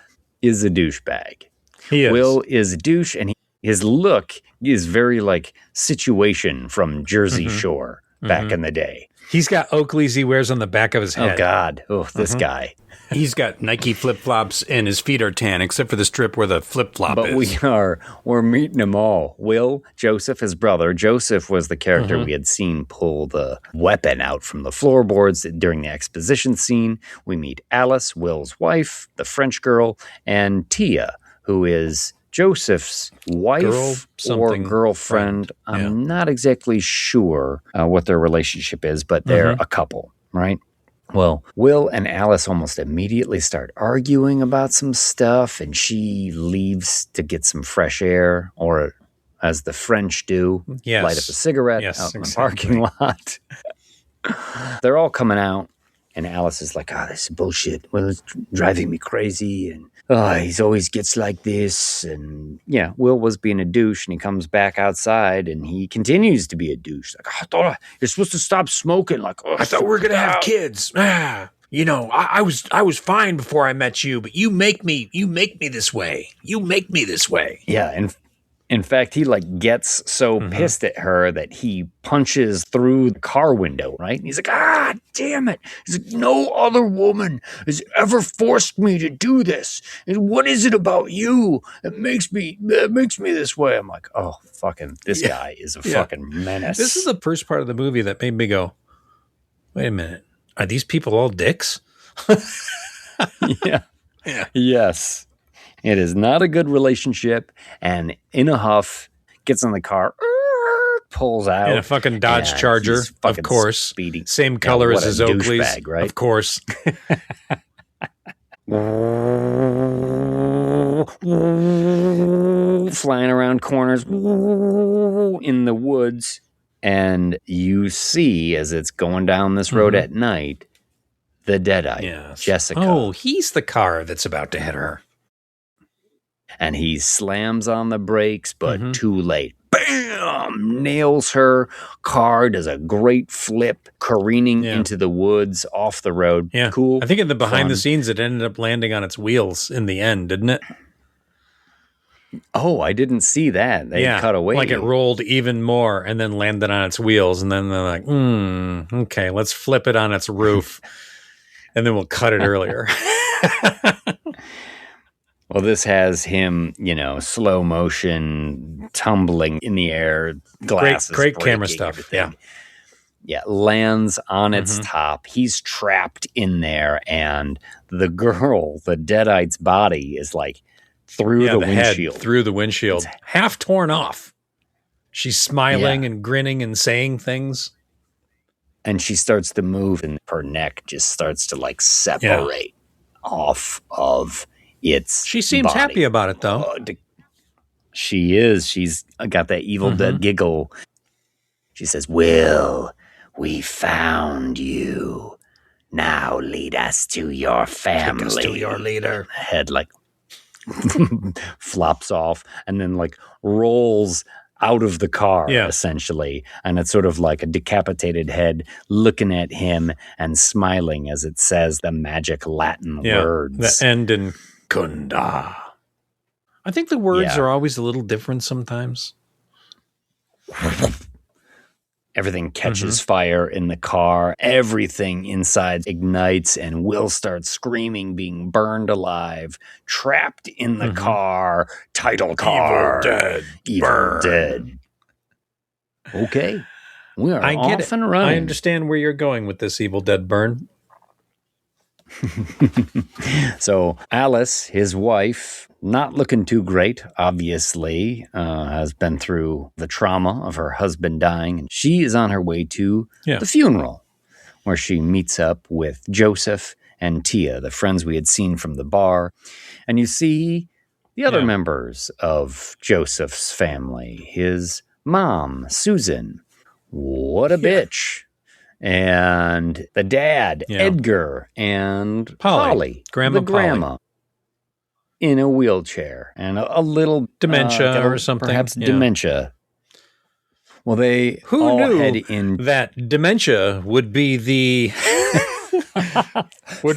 Speaker 3: is a douchebag.
Speaker 4: He is.
Speaker 3: Will is a douche, and his look is very like Situation from Jersey Shore back in the day.
Speaker 4: He's got Oakleys he wears on the back of his head.
Speaker 3: Oh, God. Oh, this guy.
Speaker 4: He's got Nike flip-flops and his feet are tan, except for the strip where the flip-flop is.
Speaker 3: But we're meeting them all. Will, Joseph, his brother. Joseph was the character we had seen pull the weapon out from the floorboards during the exposition scene. We meet Alice, Will's wife, the French girl, and Tia, who is Joseph's wife or girlfriend. I'm not exactly sure what their relationship is, but they're a couple, right? Well, Will and Alice almost immediately start arguing about some stuff, and she leaves to get some fresh air, or as the French do, light up a cigarette out in the parking lot. They're all coming out, and Alice is like, this is bullshit. Well, it's driving me crazy, and he always gets like this. And Will was being a douche, and he comes back outside, and he continues to be a douche. Like, I thought you're supposed to stop smoking. Like,
Speaker 4: I thought we were gonna have kids. I was fine before I met you, but you make me this way. You make me this way.
Speaker 3: Yeah, and in fact, he like gets so pissed at her that he punches through the car window, right? And he's like, damn it. He's like, no other woman has ever forced me to do this. And what is it about you that makes me this way? I'm like, oh, fucking, this guy is a fucking menace.
Speaker 4: This is the first part of the movie that made me go, wait a minute. Are these people all dicks?
Speaker 3: Yeah. Yes. It is not a good relationship, and in a huff, gets in the car, pulls out.
Speaker 4: In a fucking Dodge Charger, of course.
Speaker 3: Speedy.
Speaker 4: Same color as his Oakleys,
Speaker 3: right?
Speaker 4: Of course.
Speaker 3: Flying around corners in the woods, and you see, as it's going down this road at night, the Deadite, Jessica.
Speaker 4: Oh, he's the car that's about to hit her.
Speaker 3: And he slams on the brakes, but too late. Bam! Nails her. Car does a great flip, careening into the woods off the road.
Speaker 4: Yeah.
Speaker 3: Cool.
Speaker 4: I think in the behind the scenes, it ended up landing on its wheels in the end, didn't it?
Speaker 3: Oh, I didn't see that. They cut away.
Speaker 4: Like it rolled even more and then landed on its wheels. And then they're like, okay, let's flip it on its roof. And then we'll cut it earlier.
Speaker 3: Well, this has him, slow motion, tumbling in the air, glasses.
Speaker 4: Great camera stuff. Everything.
Speaker 3: Yeah, lands on its top. He's trapped in there, and the girl, the Deadite's body is like through the windshield.
Speaker 4: Head through the windshield. It's half torn off. She's smiling and grinning and saying things.
Speaker 3: And she starts to move, and her neck just starts to like separate off of
Speaker 4: She seems
Speaker 3: body.
Speaker 4: Happy about it, though.
Speaker 3: She is. She's got that Evil Dead giggle. She says, Will, we found you. Now lead us to your family.
Speaker 4: Take us to your leader.
Speaker 3: Head like flops off and then like rolls out of the car, essentially. And it's sort of like a decapitated head looking at him and smiling as it says the magic Latin words.
Speaker 4: The end in Kunda. I think the words are always a little different sometimes.
Speaker 3: Everything catches fire in the car. Everything inside ignites, and Will starts screaming, being burned alive, trapped in the car. Title card.
Speaker 4: Evil Dead.
Speaker 3: Evil Dead. Okay. We are off and running.
Speaker 4: I understand where you're going with this Evil Dead burn.
Speaker 3: So Alice, his wife, not looking too great, obviously, has been through the trauma of her husband dying, and she is on her way to the funeral, where she meets up with Joseph and Tia, the friends we had seen from the bar. And you see the other members of Joseph's family, his mom, Susan. What a bitch. And the dad, Edgar, and Polly, the grandma, in a wheelchair, and a little
Speaker 4: dementia or something,
Speaker 3: perhaps dementia. Well, they all head in.
Speaker 4: That dementia would be the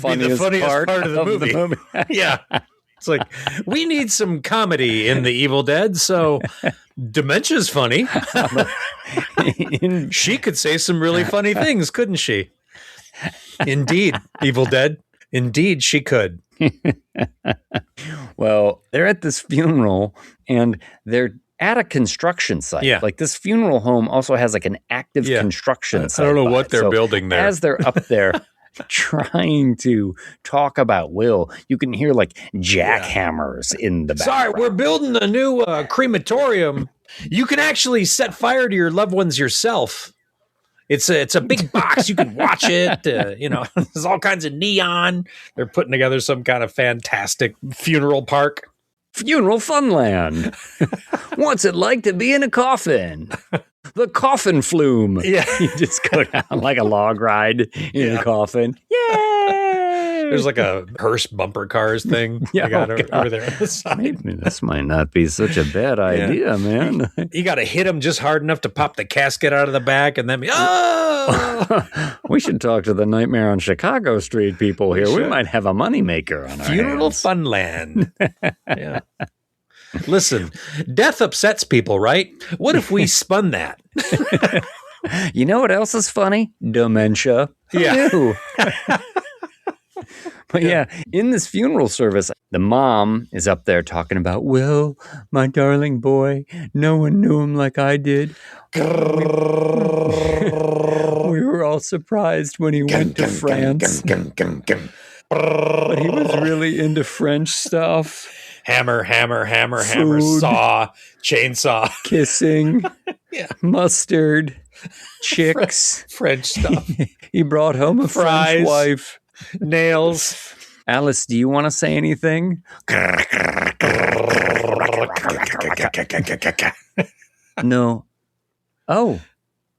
Speaker 4: funniest part of the movie. Yeah. It's like, we need some comedy in the Evil Dead, so dementia's funny. She could say some really funny things, couldn't she? Indeed, Evil Dead. Indeed, she could.
Speaker 3: Well, they're at this funeral, and they're at a construction site.
Speaker 4: Yeah.
Speaker 3: Like, this funeral home also has like an active construction site.
Speaker 4: I don't know what they're building there.
Speaker 3: As they're up there trying to talk about Will, you can hear like jackhammers in the background.
Speaker 4: Sorry, we're building a new crematorium. You can actually set fire to your loved ones yourself. It's a big box. You can watch it. There's all kinds of neon. They're putting together some kind of fantastic funeral park.
Speaker 3: Funeral Funland. What's it like to be in a coffin? The coffin flume.
Speaker 4: Yeah.
Speaker 3: You just go down like a log ride in a coffin. Yay!
Speaker 4: There's like a hearse bumper cars thing.
Speaker 3: Yeah,
Speaker 4: over there on the side.
Speaker 3: Maybe this might not be such a bad idea, man.
Speaker 4: You got to hit them just hard enough to pop the casket out of the back, and then
Speaker 3: we should talk to the Nightmare on Chicago Street people here. We might have a moneymaker on our
Speaker 4: Funeral
Speaker 3: hands.
Speaker 4: Funland. Yeah. Listen, death upsets people, right? What if we spun that?
Speaker 3: You know what else is funny? Dementia. Who
Speaker 4: Yeah.
Speaker 3: knew? But in this funeral service, the mom is up there talking about, Will, my darling boy, no one knew him like I did. We were all surprised when he went to France. But he was really into French stuff.
Speaker 4: Hammer,
Speaker 3: Food.
Speaker 4: saw, chainsaw.
Speaker 3: Kissing, mustard, chicks.
Speaker 4: French stuff.
Speaker 3: He brought home a
Speaker 4: Fries.
Speaker 3: French wife.
Speaker 4: Nails.
Speaker 3: Alice, do you want to say anything? No. Oh,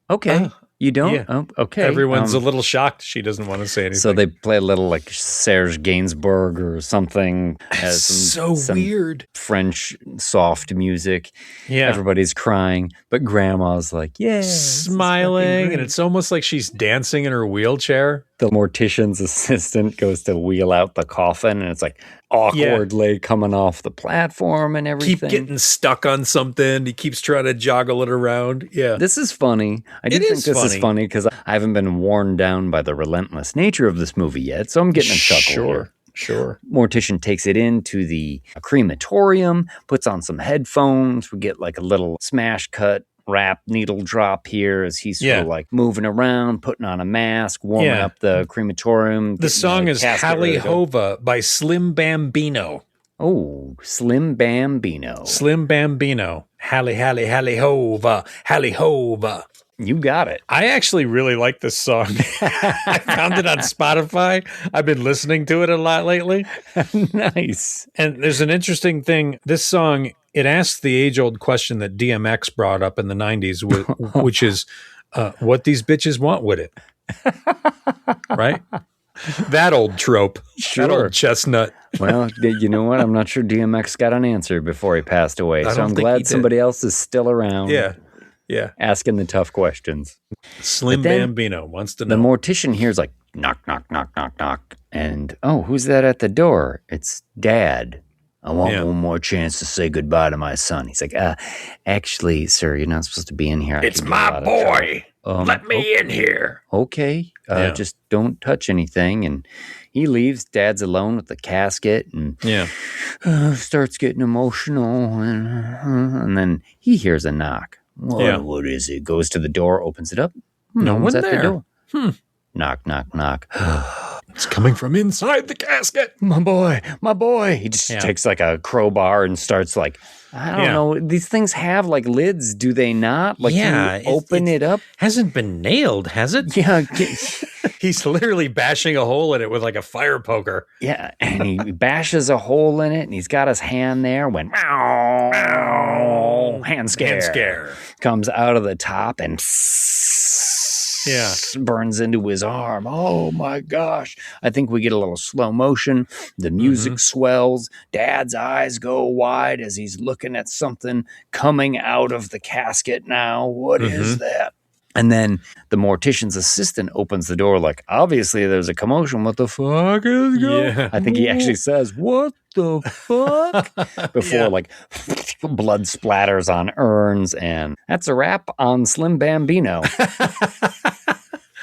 Speaker 3: okay. You don't?
Speaker 4: Yeah.
Speaker 3: Oh, okay.
Speaker 4: Everyone's a little shocked she doesn't want to say anything.
Speaker 3: So they play a little like Serge Gainsbourg or something. Has some
Speaker 4: weird.
Speaker 3: French soft music.
Speaker 4: Yeah.
Speaker 3: Everybody's crying, but grandma's like, yeah.
Speaker 4: Smiling, and it's almost like she's dancing in her wheelchair.
Speaker 3: The mortician's assistant goes to wheel out the coffin, and it's like awkwardly coming off the platform and everything.
Speaker 4: Keep getting stuck on something. He keeps trying to joggle it around. Yeah.
Speaker 3: This is funny. I do think this is funny because I haven't been worn down by the relentless nature of this movie yet, so I'm getting a chuckle here.
Speaker 4: Sure.
Speaker 3: Mortician takes it into the crematorium, puts on some headphones. We get like a little smash cut rap needle drop here as he's sort of like moving around, putting on a mask, warming up the crematorium.
Speaker 4: The song is Hallie Hova by Slim Bambino.
Speaker 3: Oh, Slim Bambino.
Speaker 4: Slim Bambino. Hallie Hova. Hallie Hova.
Speaker 3: You got it.
Speaker 4: I actually really like this song. I found it on Spotify. I've been listening to it a lot lately.
Speaker 3: Nice.
Speaker 4: And there's an interesting thing. This song, it asks the age-old question that DMX brought up in the 90s, which is what these bitches want with it. Right? That old trope.
Speaker 3: Sure.
Speaker 4: That old chestnut.
Speaker 3: Well, you know what? I'm not sure DMX got an answer before he passed away. So I'm glad somebody else is still around.
Speaker 4: Yeah.
Speaker 3: Asking the tough questions.
Speaker 4: Slim Bambino wants to know.
Speaker 3: The mortician hears like knock, knock, knock, knock, knock. And, oh, who's that at the door? It's Dad. I want one more chance to say goodbye to my son. He's like, actually, sir, you're not supposed to be in here.
Speaker 7: It's my boy. Let me in here.
Speaker 3: Okay. Just don't touch anything. And he leaves. Dad's alone with the casket and starts getting emotional. And then he hears a knock. What is it? Goes to the door, opens it up. No one's at the door. Knock, knock, knock.
Speaker 4: It's coming from inside the casket.
Speaker 3: My boy. He just takes like a crowbar and starts like, I don't know. These things have like lids, do they not? Like, can you open it up?
Speaker 4: Hasn't been nailed, has it?
Speaker 3: Yeah.
Speaker 4: He's literally bashing a hole in it with like a fire poker.
Speaker 3: Yeah, and he bashes a hole in it, and he's got his hand there when hand scare comes out of the top and burns into his arm. Oh my gosh. I think we get a little slow motion. The music swells. Dad's eyes go wide as he's looking at something coming out of the casket now. What is that? And then the mortician's assistant opens the door like, obviously there's a commotion. What the fuck is going on? I think he actually says, what the fuck? Before like blood splatters on urns. And that's a wrap on Slim Bambino.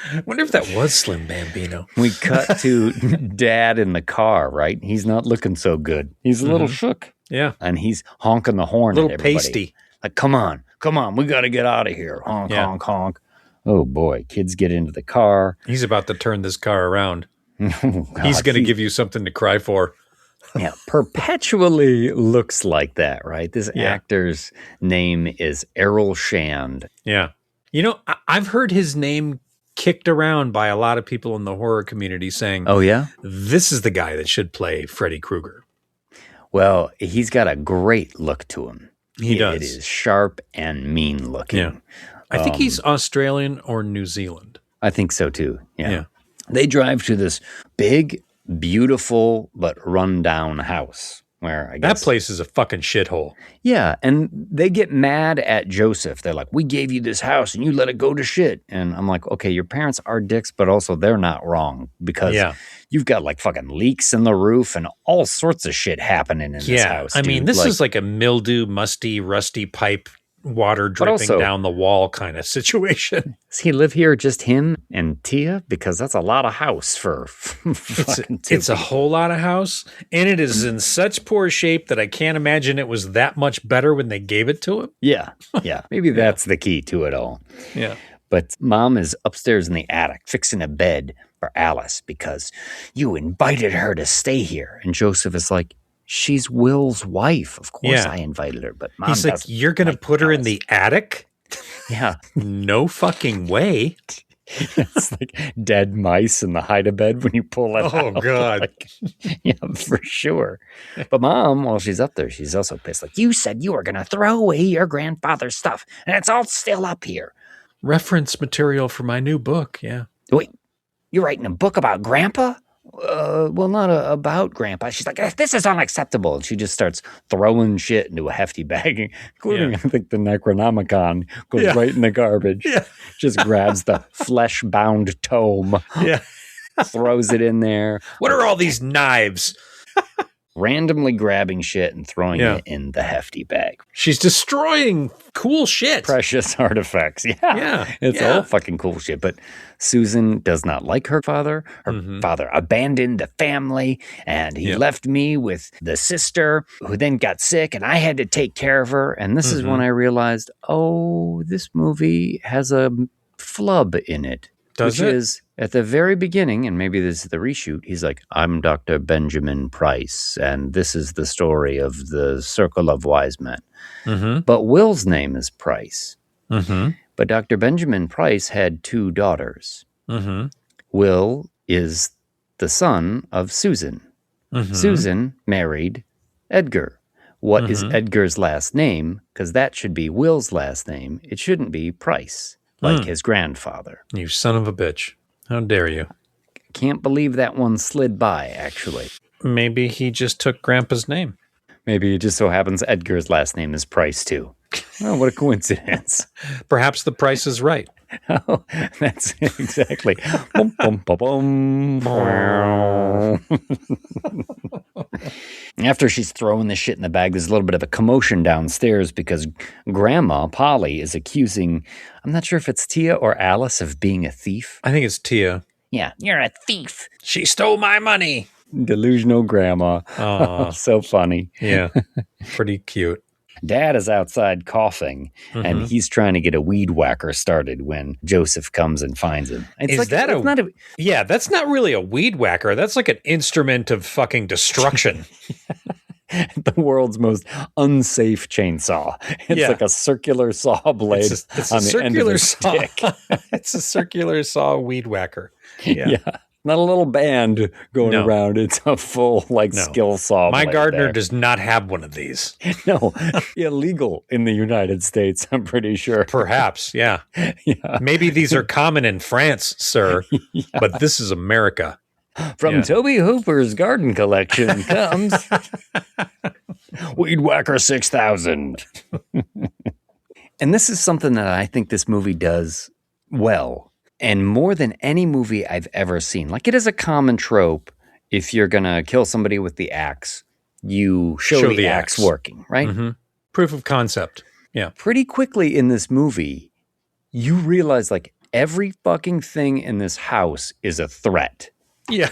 Speaker 4: I wonder if that was Slim Bambino.
Speaker 3: We cut to Dad in the car, right? He's not looking so good. He's a little shook.
Speaker 4: Yeah.
Speaker 3: And he's honking the horn at everybody.
Speaker 4: Pasty.
Speaker 3: Like, come on. We got to get out of here. Honk, honk, honk. Oh, boy. Kids get into the car.
Speaker 4: He's about to turn this car around. He's going to give you something to cry for.
Speaker 3: Yeah, perpetually looks like that, right? This actor's name is Errol Shand.
Speaker 4: Yeah. You know, I've heard his name kicked around by a lot of people in the horror community saying,
Speaker 3: oh, yeah?
Speaker 4: This is the guy that should play Freddy Krueger.
Speaker 3: Well, he's got a great look to him.
Speaker 4: He does.
Speaker 3: It is sharp and mean looking.
Speaker 4: Yeah. I think he's Australian or New Zealand.
Speaker 3: I think so too. Yeah. They drive to this big, beautiful, but run-down house where I guess
Speaker 4: that place is a fucking shithole.
Speaker 3: Yeah, and they get mad at Joseph. They're like, "We gave you this house and you let it go to shit." And I'm like, "Okay, your parents are dicks, but also they're not wrong because you've got like fucking leaks in the roof and all sorts of shit happening in this house."
Speaker 4: I mean, this is like a mildew, musty, rusty pipe, water dripping down the wall kind of situation.
Speaker 3: Does he live here, just him and Tia? Because that's a lot of house for
Speaker 4: it's a whole lot of house, and it is in such poor shape that I can't imagine it was that much better when they gave it to him.
Speaker 3: Yeah. Maybe that's the key to it all.
Speaker 4: Yeah.
Speaker 3: But Mom is upstairs in the attic fixing a bed for Alice because you invited her to stay here. And Joseph is like, she's Will's wife. Of course I invited her, but Mom
Speaker 4: He's like, you're going to put her in the attic?
Speaker 3: Yeah.
Speaker 4: No fucking way.
Speaker 3: It's like dead mice in the hide-a-bed when you pull it out.
Speaker 4: Oh, God.
Speaker 3: Like, yeah, for sure. But Mom, while she's up there, she's also pissed. Like, you said you were going to throw away your grandfather's stuff, and it's all still up here.
Speaker 4: Reference material for my new book, yeah.
Speaker 3: Wait, you're writing a book about Grandpa? Well, not about Grandpa. She's like, this is unacceptable. And she just starts throwing shit into a hefty bag, including, I think, the Necronomicon goes right in the garbage. Yeah. Just grabs the flesh-bound tome.
Speaker 4: Yeah.
Speaker 3: Throws it in there.
Speaker 4: What are all these knives?
Speaker 3: Randomly grabbing shit and throwing it in the hefty bag.
Speaker 4: She's destroying cool shit.
Speaker 3: Precious artifacts. Yeah. It's all fucking cool shit. But Susan does not like her father. Her father abandoned the family, and he left me with the sister who then got sick, and I had to take care of her. And this is when I realized, this movie has a flub in it. Which is at the very beginning, and maybe this is the reshoot, he's like, I'm Dr. Benjamin Price, and this is the story of the Circle of Wise Men. But Will's name is Price. But Dr. Benjamin Price had 2 daughters. Will is the son of Susan. Susan married Edgar. What is Edgar's last name? Because that should be Will's last name. It shouldn't be Price. Like his grandfather.
Speaker 4: You son of a bitch. How dare you?
Speaker 3: Can't believe that one slid by, actually.
Speaker 4: Maybe he just took Grandpa's name.
Speaker 3: Maybe it just so happens Edgar's last name is Price, too. Oh, what a coincidence.
Speaker 4: Perhaps the price is right.
Speaker 3: Oh, that's exactly. Bum, bum, bum, bum. After she's throwing the shit in the bag, there's a little bit of a commotion downstairs because Grandma, Polly, is accusing, I'm not sure if it's Tia or Alice, of being a thief.
Speaker 4: I think it's Tia.
Speaker 3: Yeah, you're a thief.
Speaker 4: She stole my money.
Speaker 3: Delusional Grandma.
Speaker 4: Oh,
Speaker 3: so funny.
Speaker 4: Yeah, pretty cute.
Speaker 3: Dad is outside coughing, and he's trying to get a weed whacker started when Joseph comes and finds him.
Speaker 4: Yeah, that's not really a weed whacker. That's like an instrument of fucking destruction.
Speaker 3: The world's most unsafe chainsaw. It's like a circular saw blade on the end of a stick.
Speaker 4: It's a circular saw weed whacker.
Speaker 3: Yeah. Not a little band going around. It's a full, skill saw.
Speaker 4: My gardener does not have one of these.
Speaker 3: No, illegal in the United States, I'm pretty sure.
Speaker 4: Perhaps, yeah. Maybe these are common in France, sir, but this is America.
Speaker 3: From Toby Hooper's garden collection comes Weed Whacker 6000. And this is something that I think this movie does well. And more than any movie I've ever seen. Like, it is a common trope. If you're going to kill somebody with the axe, you show the axe working, right?
Speaker 4: Mm-hmm. Proof of concept. Yeah.
Speaker 3: Pretty quickly in this movie, you realize, like, every fucking thing in this house is a threat.
Speaker 4: Yeah.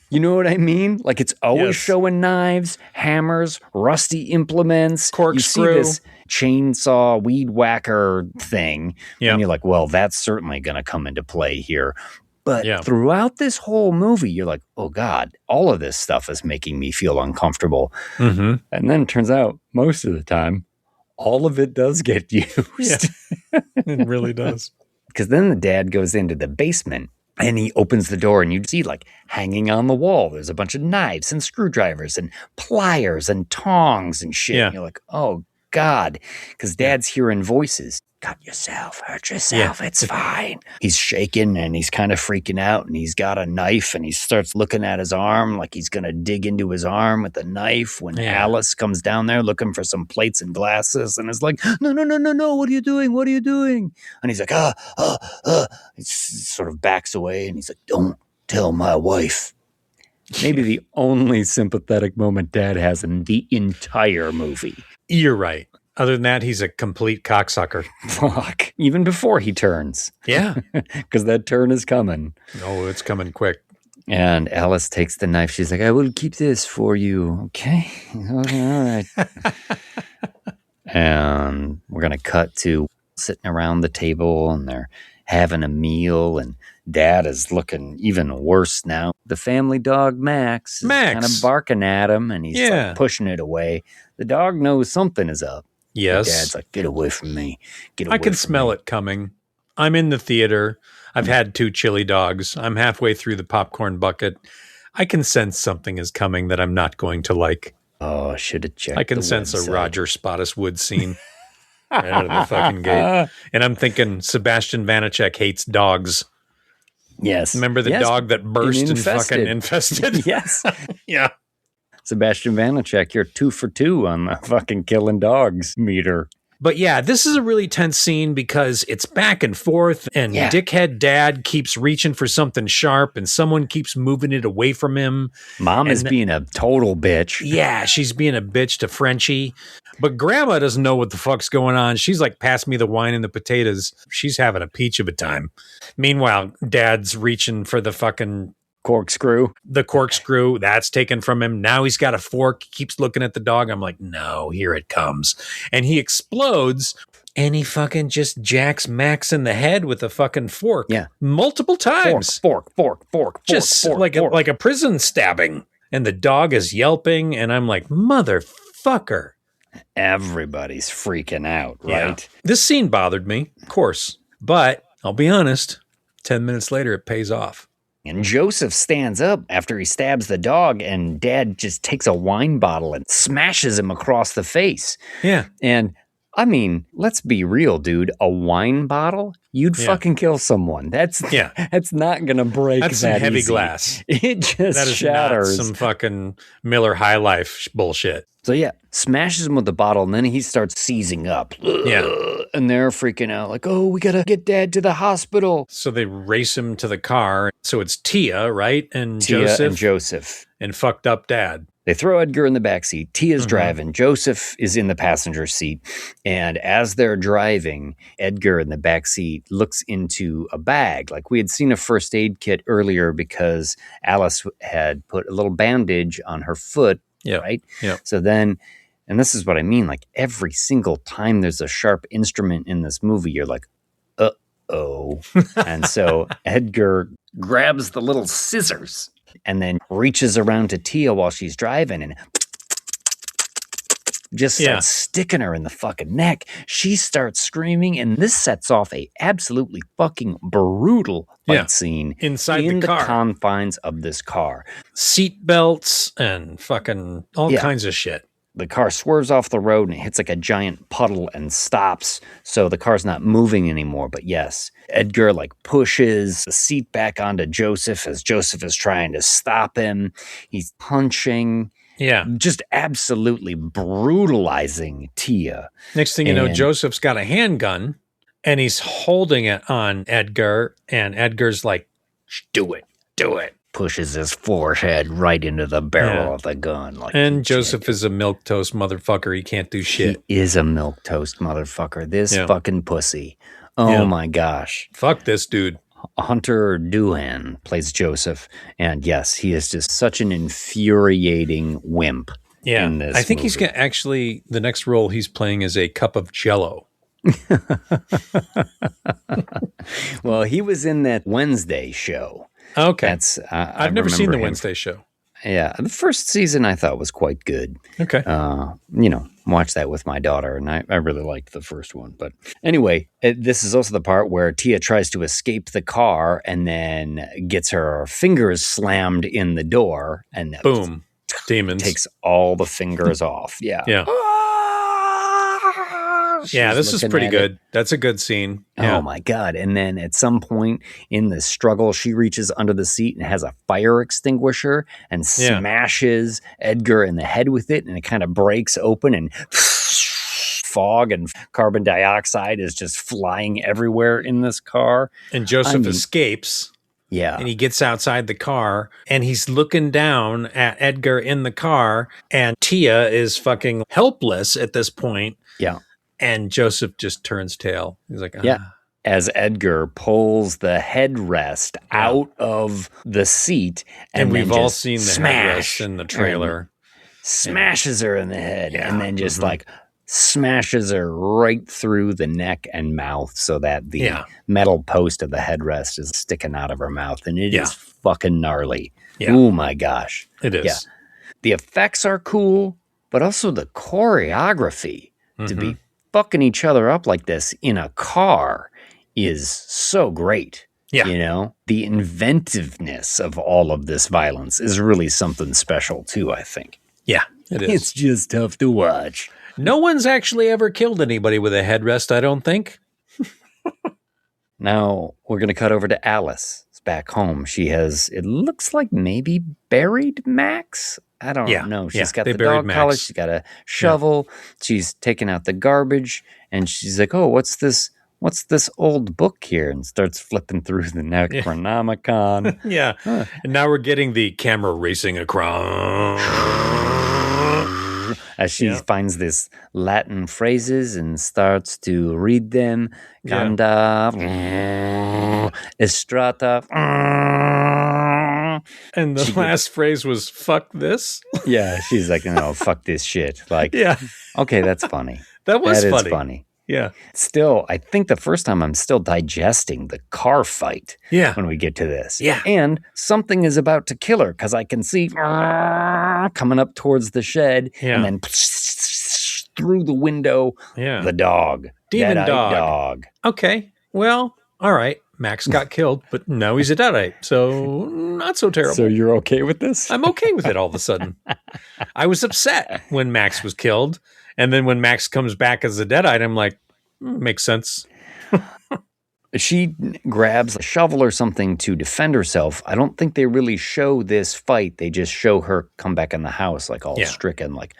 Speaker 3: You know what I mean? Like, it's always showing knives, hammers, rusty implements.
Speaker 4: Corkscrew.
Speaker 3: You see this chainsaw, weed whacker thing. And you're like, well, that's certainly going to come into play here. But throughout this whole movie, you're like, oh, God, all of this stuff is making me feel uncomfortable.
Speaker 4: Mm-hmm.
Speaker 3: And then it turns out, most of the time, all of it does get used.
Speaker 4: Yeah. It really does.
Speaker 3: Because then the dad goes into the basement. And he opens the door and you see, like, hanging on the wall, there's a bunch of knives and screwdrivers and pliers and tongs and shit. And you're like, oh, God. Because Dad's hearing voices. Cut yourself, hurt yourself, it's fine. He's shaking and he's kind of freaking out. And he's got a knife and he starts looking at his arm like he's going to dig into his arm with the knife when Alice comes down there looking for some plates and glasses. And is like, no, what are you doing? What are you doing? And he's like, He sort of backs away and he's like, don't tell my wife. Maybe the only sympathetic moment Dad has in the entire movie.
Speaker 4: You're right. Other than that, he's a complete cocksucker.
Speaker 3: Fuck. Even before he turns.
Speaker 4: Yeah.
Speaker 3: Because that turn is coming.
Speaker 4: Oh, it's coming quick.
Speaker 3: And Alice takes the knife. She's like, I will keep this for you. Okay. All right. And we're going to cut to sitting around the table and they're having a meal and Dad is looking even worse now. The family dog, Max, is kind of barking at him and he's like pushing it away. The dog knows something is up.
Speaker 4: Yes.
Speaker 3: Dad's like, get away from me. Get away
Speaker 4: I can smell it coming. I'm in the theater. I've had 2 chili dogs. I'm halfway through the popcorn bucket. I can sense something is coming that I'm not going to like.
Speaker 3: Oh, I should have checked.
Speaker 4: I can sense a Roger Spottiswoode scene right out of the fucking gate. And I'm thinking Sebastian Vanacek hates dogs.
Speaker 3: Yes.
Speaker 4: Remember the dog that burst and fucking infested?
Speaker 3: Yes.
Speaker 4: Yeah.
Speaker 3: Sebastian Vanacek, you're 2 for 2 on the fucking killing dogs meter.
Speaker 4: But yeah, this is a really tense scene because it's back and forth and dickhead Dad keeps reaching for something sharp and someone keeps moving it away from him.
Speaker 3: Mom is being a total bitch.
Speaker 4: Yeah, she's being a bitch to Frenchie. But Grandma doesn't know what the fuck's going on. She's like, pass me the wine and the potatoes. She's having a peach of a time. Meanwhile, Dad's reaching for the fucking
Speaker 3: corkscrew.
Speaker 4: The corkscrew, that's taken from him. Now he's got a fork, keeps looking at the dog. I'm like, no, here it comes. And he explodes and he fucking just jacks Max in the head with a fucking fork.
Speaker 3: Yeah.
Speaker 4: Multiple times.
Speaker 3: Fork.
Speaker 4: Just like a prison stabbing. And the dog is yelping and I'm like, motherfucker.
Speaker 3: Everybody's freaking out, right?
Speaker 4: Yeah. This scene bothered me, of course. But I'll be honest, 10 minutes later, it pays off.
Speaker 3: And Joseph stands up after he stabs the dog, and Dad just takes a wine bottle and smashes him across the face.
Speaker 4: Yeah.
Speaker 3: And I mean, let's be real, dude. A wine bottle, you'd fucking kill someone. That's not gonna break.
Speaker 4: That's some heavy
Speaker 3: easy.
Speaker 4: glass.
Speaker 3: It just
Speaker 4: that is
Speaker 3: shatters.
Speaker 4: Not some fucking Miller High Life bullshit.
Speaker 3: So yeah, smashes him with the bottle, and then he starts seizing up.
Speaker 4: Yeah,
Speaker 3: and they're freaking out, like, "Oh, we gotta get Dad to the hospital."
Speaker 4: So they race him to the car. So it's Tia, right, and
Speaker 3: Joseph,
Speaker 4: and fucked up Dad.
Speaker 3: They throw Edgar in the backseat. Tia's driving. Joseph is in the passenger seat. And as they're driving, Edgar in the backseat looks into a bag. Like we had seen a first aid kit earlier because Alice had put a little bandage on her foot.
Speaker 4: Yeah.
Speaker 3: Right?
Speaker 4: Yeah.
Speaker 3: So then, and this is what I mean, like every single time there's a sharp instrument in this movie, you're like, uh-oh. And so Edgar grabs the little scissors and then reaches around to Tia while she's driving and just starts sticking her in the fucking neck. She starts screaming, and this sets off a absolutely fucking brutal fight scene
Speaker 4: inside
Speaker 3: in
Speaker 4: the car.
Speaker 3: Confines of this car.
Speaker 4: Seat belts and fucking all kinds of shit.
Speaker 3: The car swerves off the road and it hits like a giant puddle and stops. So the car's not moving anymore. But yes, Edgar like pushes the seat back onto Joseph as Joseph is trying to stop him. He's punching.
Speaker 4: Yeah.
Speaker 3: Just absolutely brutalizing Tia.
Speaker 4: Next thing you know, Joseph's got a handgun and he's holding it on Edgar. And Edgar's like, do it.
Speaker 3: Pushes his forehead right into the barrel of the gun. Like,
Speaker 4: and Joseph is a milquetoast motherfucker. He can't do shit.
Speaker 3: He is a milquetoast motherfucker. This fucking pussy. Oh my gosh.
Speaker 4: Fuck this dude.
Speaker 3: Hunter Doohan plays Joseph. And yes, he is just such an infuriating wimp in this
Speaker 4: I think
Speaker 3: movie.
Speaker 4: he's going to actually, the next role he's playing is a cup of Jell-O.
Speaker 3: Well, he was in that Wednesday show.
Speaker 4: Okay.
Speaker 3: That's
Speaker 4: I've never seen the Wednesday show.
Speaker 3: Yeah. The first season I thought was quite good.
Speaker 4: Okay.
Speaker 3: Watched that with my daughter, and I really liked the first one. But anyway, this is also the part where Tia tries to escape the car and then gets her fingers slammed in the door, and
Speaker 4: boom, demons.
Speaker 3: Takes all the fingers off. Yeah.
Speaker 4: Yeah. Yeah, this is pretty good. That's a good scene. Yeah.
Speaker 3: Oh my God. And then at some point in the struggle, she reaches under the seat and has a fire extinguisher and smashes Edgar in the head with it. And it kind of breaks open and fog and carbon dioxide is just flying everywhere in this car.
Speaker 4: And Joseph escapes.
Speaker 3: Yeah.
Speaker 4: And he gets outside the car and he's looking down at Edgar in the car. And Tia is fucking helpless at this point.
Speaker 3: Yeah.
Speaker 4: And Joseph just turns tail. He's like,
Speaker 3: as Edgar pulls the headrest out of the seat.
Speaker 4: And we've all seen the headrest in the trailer.
Speaker 3: Smashes her in the head. And then just like smashes her right through the neck and mouth so that the metal post of the headrest is sticking out of her mouth. And it is fucking gnarly. Yeah. Oh my gosh.
Speaker 4: It is. Yeah.
Speaker 3: The effects are cool, but also the choreography to be fucking each other up like this in a car is so great.
Speaker 4: Yeah.
Speaker 3: You know, the inventiveness of all of this violence is really something special too, I think.
Speaker 4: Yeah, it is.
Speaker 3: It's just tough to watch.
Speaker 4: No one's actually ever killed anybody with a headrest, I don't think.
Speaker 3: Now we're going to cut over to Alice. It's back home. She has, it looks like maybe buried Max. I don't know. She's got the dog collar. She's got a shovel. She's taking out the garbage. And she's like, oh, what's this old book here? And starts flipping through the Necronomicon.
Speaker 4: And now we're getting the camera racing across.
Speaker 3: As she finds this Latin phrases and starts to read them. Ganda, Estrata.
Speaker 4: And the last phrase was, fuck this?
Speaker 3: Yeah, she's like, no, fuck this shit. Like, okay, that's funny.
Speaker 4: That is
Speaker 3: funny.
Speaker 4: Yeah.
Speaker 3: Still, I think the first time I'm still digesting the car fight when we get to this.
Speaker 4: Yeah.
Speaker 3: And something is about to kill her because I can see coming up towards the shed and then through the window, the dog.
Speaker 4: Demon dog. Okay. Well, all right. Max got killed, but now he's a deadite, so not so terrible.
Speaker 3: So you're okay with this?
Speaker 4: I'm okay with it all of a sudden. I was upset when Max was killed, And then when Max comes back as a deadite, I'm like, makes sense.
Speaker 3: She grabs a shovel or something to defend herself. I don't think they really show this fight. They just show her come back in the house, like all stricken, like,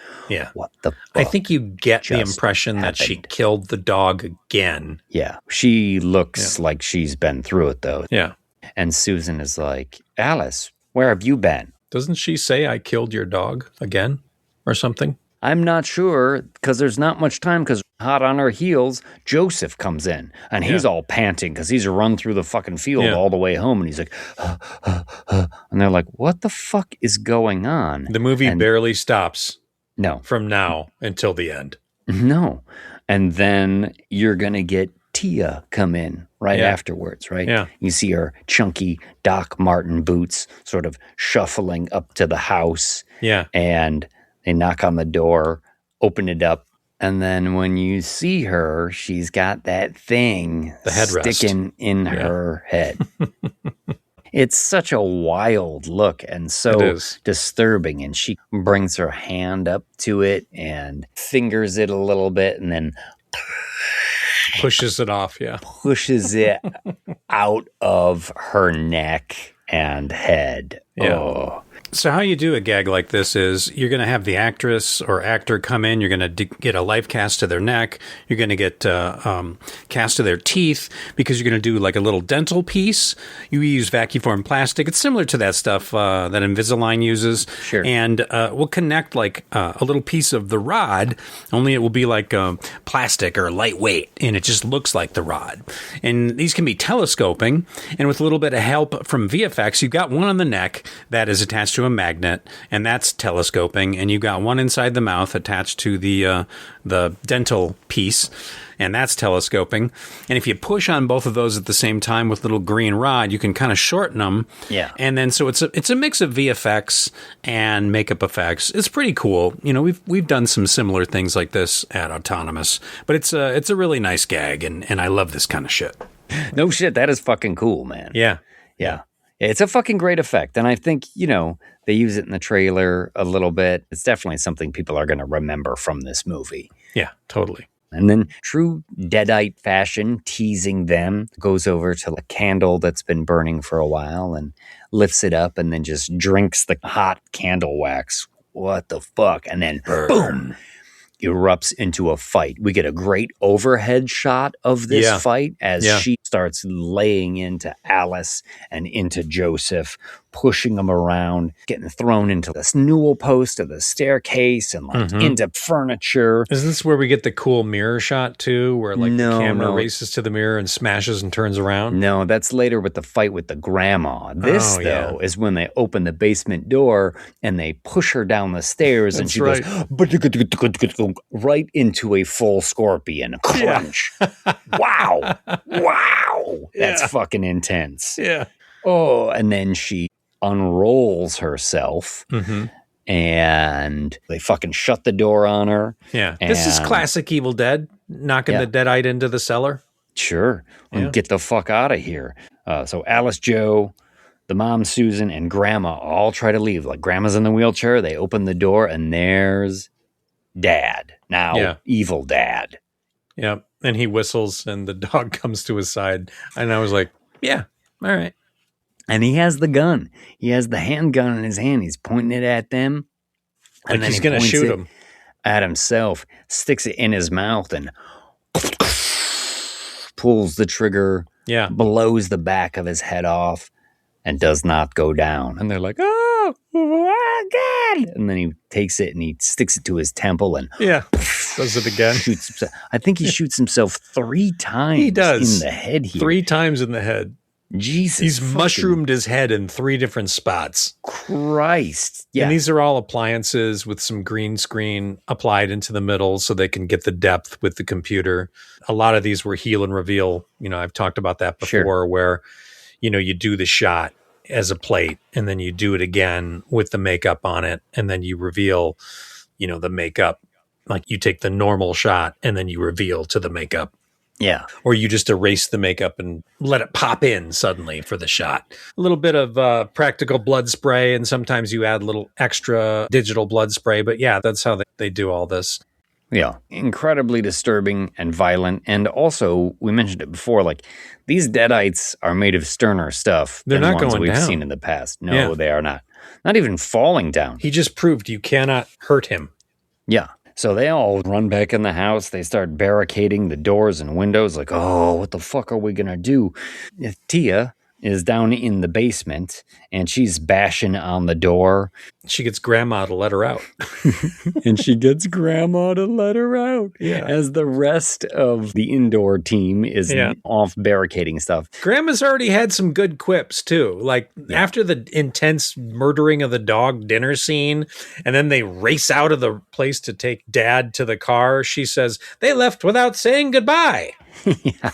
Speaker 3: what the fuck?
Speaker 4: I think you get the impression that she killed the dog again.
Speaker 3: Yeah. She looks like she's been through it, though.
Speaker 4: Yeah.
Speaker 3: And Susan is like, Alice, where have you been?
Speaker 4: Doesn't she say, I killed your dog again or something?
Speaker 3: I'm not sure, because there's not much time, because hot on her heels, Joseph comes in, and he's all panting, because he's run through the fucking field all the way home, and he's like, and they're like, what the fuck is going on?
Speaker 4: The movie barely stops.
Speaker 3: No.
Speaker 4: From now until the end.
Speaker 3: No. And then you're going to get Tia come in afterwards, right?
Speaker 4: Yeah.
Speaker 3: You see her chunky Doc Marten boots sort of shuffling up to the house.
Speaker 4: Yeah.
Speaker 3: And they knock on the door, open it up, and then when you see her, she's got that thing sticking in her head. It's such a wild look and so disturbing. And she brings her hand up to it and fingers it a little bit and then
Speaker 4: pushes it off,
Speaker 3: pushes it out of her neck and head.
Speaker 4: Yeah.
Speaker 3: Oh.
Speaker 4: So how you do a gag like this is you're going to have the actress or actor come in. You're going to get a life cast to their neck. You're going to get cast to their teeth because you're going to do like a little dental piece. You use vacuum plastic. It's similar to that stuff that Invisalign uses.
Speaker 3: Sure.
Speaker 4: And we'll connect like a little piece of the rod, only it will be like plastic or lightweight, and it just looks like the rod. And these can be telescoping. And with a little bit of help from VFX, you've got one on the neck that is attached to a magnet, and that's telescoping, and you got one inside the mouth attached to the dental piece, and that's telescoping. And if you push on both of those at the same time with little green rod, you can kind of shorten them.
Speaker 3: Yeah.
Speaker 4: And then so it's a mix of VFX and makeup effects. It's pretty cool. You know, we've done some similar things like this at Autonomous, but it's a really nice gag, and I love this kind of shit.
Speaker 3: No shit, that is fucking cool, man.
Speaker 4: Yeah.
Speaker 3: Yeah. It's a fucking great effect. And I think, they use it in the trailer a little bit. It's definitely something people are going to remember from this movie.
Speaker 4: Yeah, totally.
Speaker 3: And then true Deadite fashion, teasing them, goes over to a candle that's been burning for a while and lifts it up and then just drinks the hot candle wax. What the fuck? And then boom, erupts into a fight. We get a great overhead shot of this fight as she starts laying into Alice and into Joseph, pushing them around, getting thrown into the newel post of the staircase and into furniture.
Speaker 4: Is this where we get the cool mirror shot too, where the camera races to the mirror and smashes and turns around?
Speaker 3: No, that's later with the fight with the grandma. This, is when they open the basement door and they push her down the stairs and she goes right into a full scorpion. Crunch. Wow. That's fucking intense.
Speaker 4: Yeah.
Speaker 3: Oh, and then she unrolls herself and they fucking shut the door on her.
Speaker 4: Yeah. This is classic Evil Dead, knocking the Deadite into the cellar.
Speaker 3: Sure. And get the fuck out of here. So Alice, Joe, the mom, Susan, and Grandma all try to leave. Like Grandma's in the wheelchair. They open the door and there's Dad. Now, evil Dad.
Speaker 4: Yeah. And he whistles and the dog comes to his side. And I was like, yeah, all right.
Speaker 3: And he has the gun. He has the handgun in his hand. He's pointing it at them.
Speaker 4: And then he's going to shoot him.
Speaker 3: At himself, sticks it in his mouth and pulls the trigger, blows the back of his head off, and does not go down. And they're like, oh God. And then he takes it and he sticks it to his temple and
Speaker 4: does it again.
Speaker 3: Shoots himself. I think he shoots himself 3 times
Speaker 4: he does.
Speaker 3: In the head here.
Speaker 4: 3 times in the head.
Speaker 3: Jesus.
Speaker 4: He's mushroomed his head in 3 different spots.
Speaker 3: Christ. Yeah.
Speaker 4: And these are all appliances with some green screen applied into the middle so they can get the depth with the computer. A lot of these were heel and reveal. I've talked about that before where, you do the shot as a plate and then you do it again with the makeup on it. And then you reveal, the makeup. Like you take the normal shot and then you reveal to the makeup.
Speaker 3: Yeah.
Speaker 4: Or you just erase the makeup and let it pop in suddenly for the shot. A little bit of practical blood spray, and sometimes you add a little extra digital blood spray. But yeah, that's how they do all this.
Speaker 3: Yeah, incredibly disturbing and violent. And also, we mentioned it before, like, these deadites are made of sterner stuff
Speaker 4: They're
Speaker 3: than
Speaker 4: not
Speaker 3: ones
Speaker 4: going
Speaker 3: we've
Speaker 4: down.
Speaker 3: seen in the past. No, they are not. Not even falling down.
Speaker 4: He just proved you cannot hurt him.
Speaker 3: Yeah. So they all run back in the house. They start barricading the doors and windows like, oh, what the fuck are we going to do? Tia is down in the basement and she's bashing on the door.
Speaker 4: She gets Grandma to let her out.
Speaker 3: And she gets Grandma to let her out.
Speaker 4: Yeah.
Speaker 3: As the rest of the indoor team is off barricading stuff.
Speaker 4: Grandma's already had some good quips, too. Like, after the intense murdering of the dog dinner scene, and then they race out of the place to take Dad to the car, she says, they left without saying goodbye.
Speaker 3: Yeah.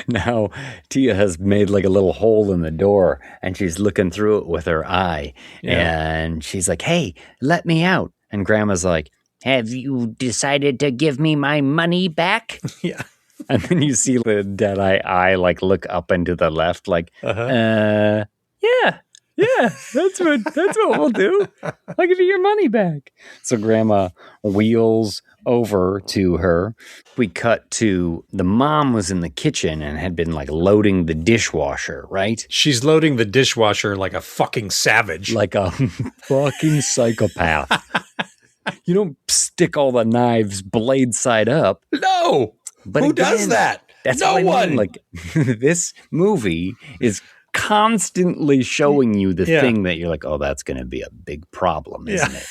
Speaker 3: Now, Tia has made like a little hole in the door and she's looking through it with her eye. And she's like, hey, let me out. And Grandma's like, have you decided to give me my money back?
Speaker 4: Yeah.
Speaker 3: And then you see the dead-eye eye like look up and to the left like, yeah, that's what we'll do. I'll give you your money back. So Grandma wheels over to her. We cut to the mom was in the kitchen and had been like loading the dishwasher, right?
Speaker 4: She's loading the dishwasher like a fucking savage.
Speaker 3: Like a fucking psychopath. You don't stick all the knives blade side up.
Speaker 4: No.
Speaker 3: But
Speaker 4: who does that?
Speaker 3: That's
Speaker 4: no one.
Speaker 3: Like this movie is constantly showing you the thing that you're like, oh, that's going to be a big problem, isn't it?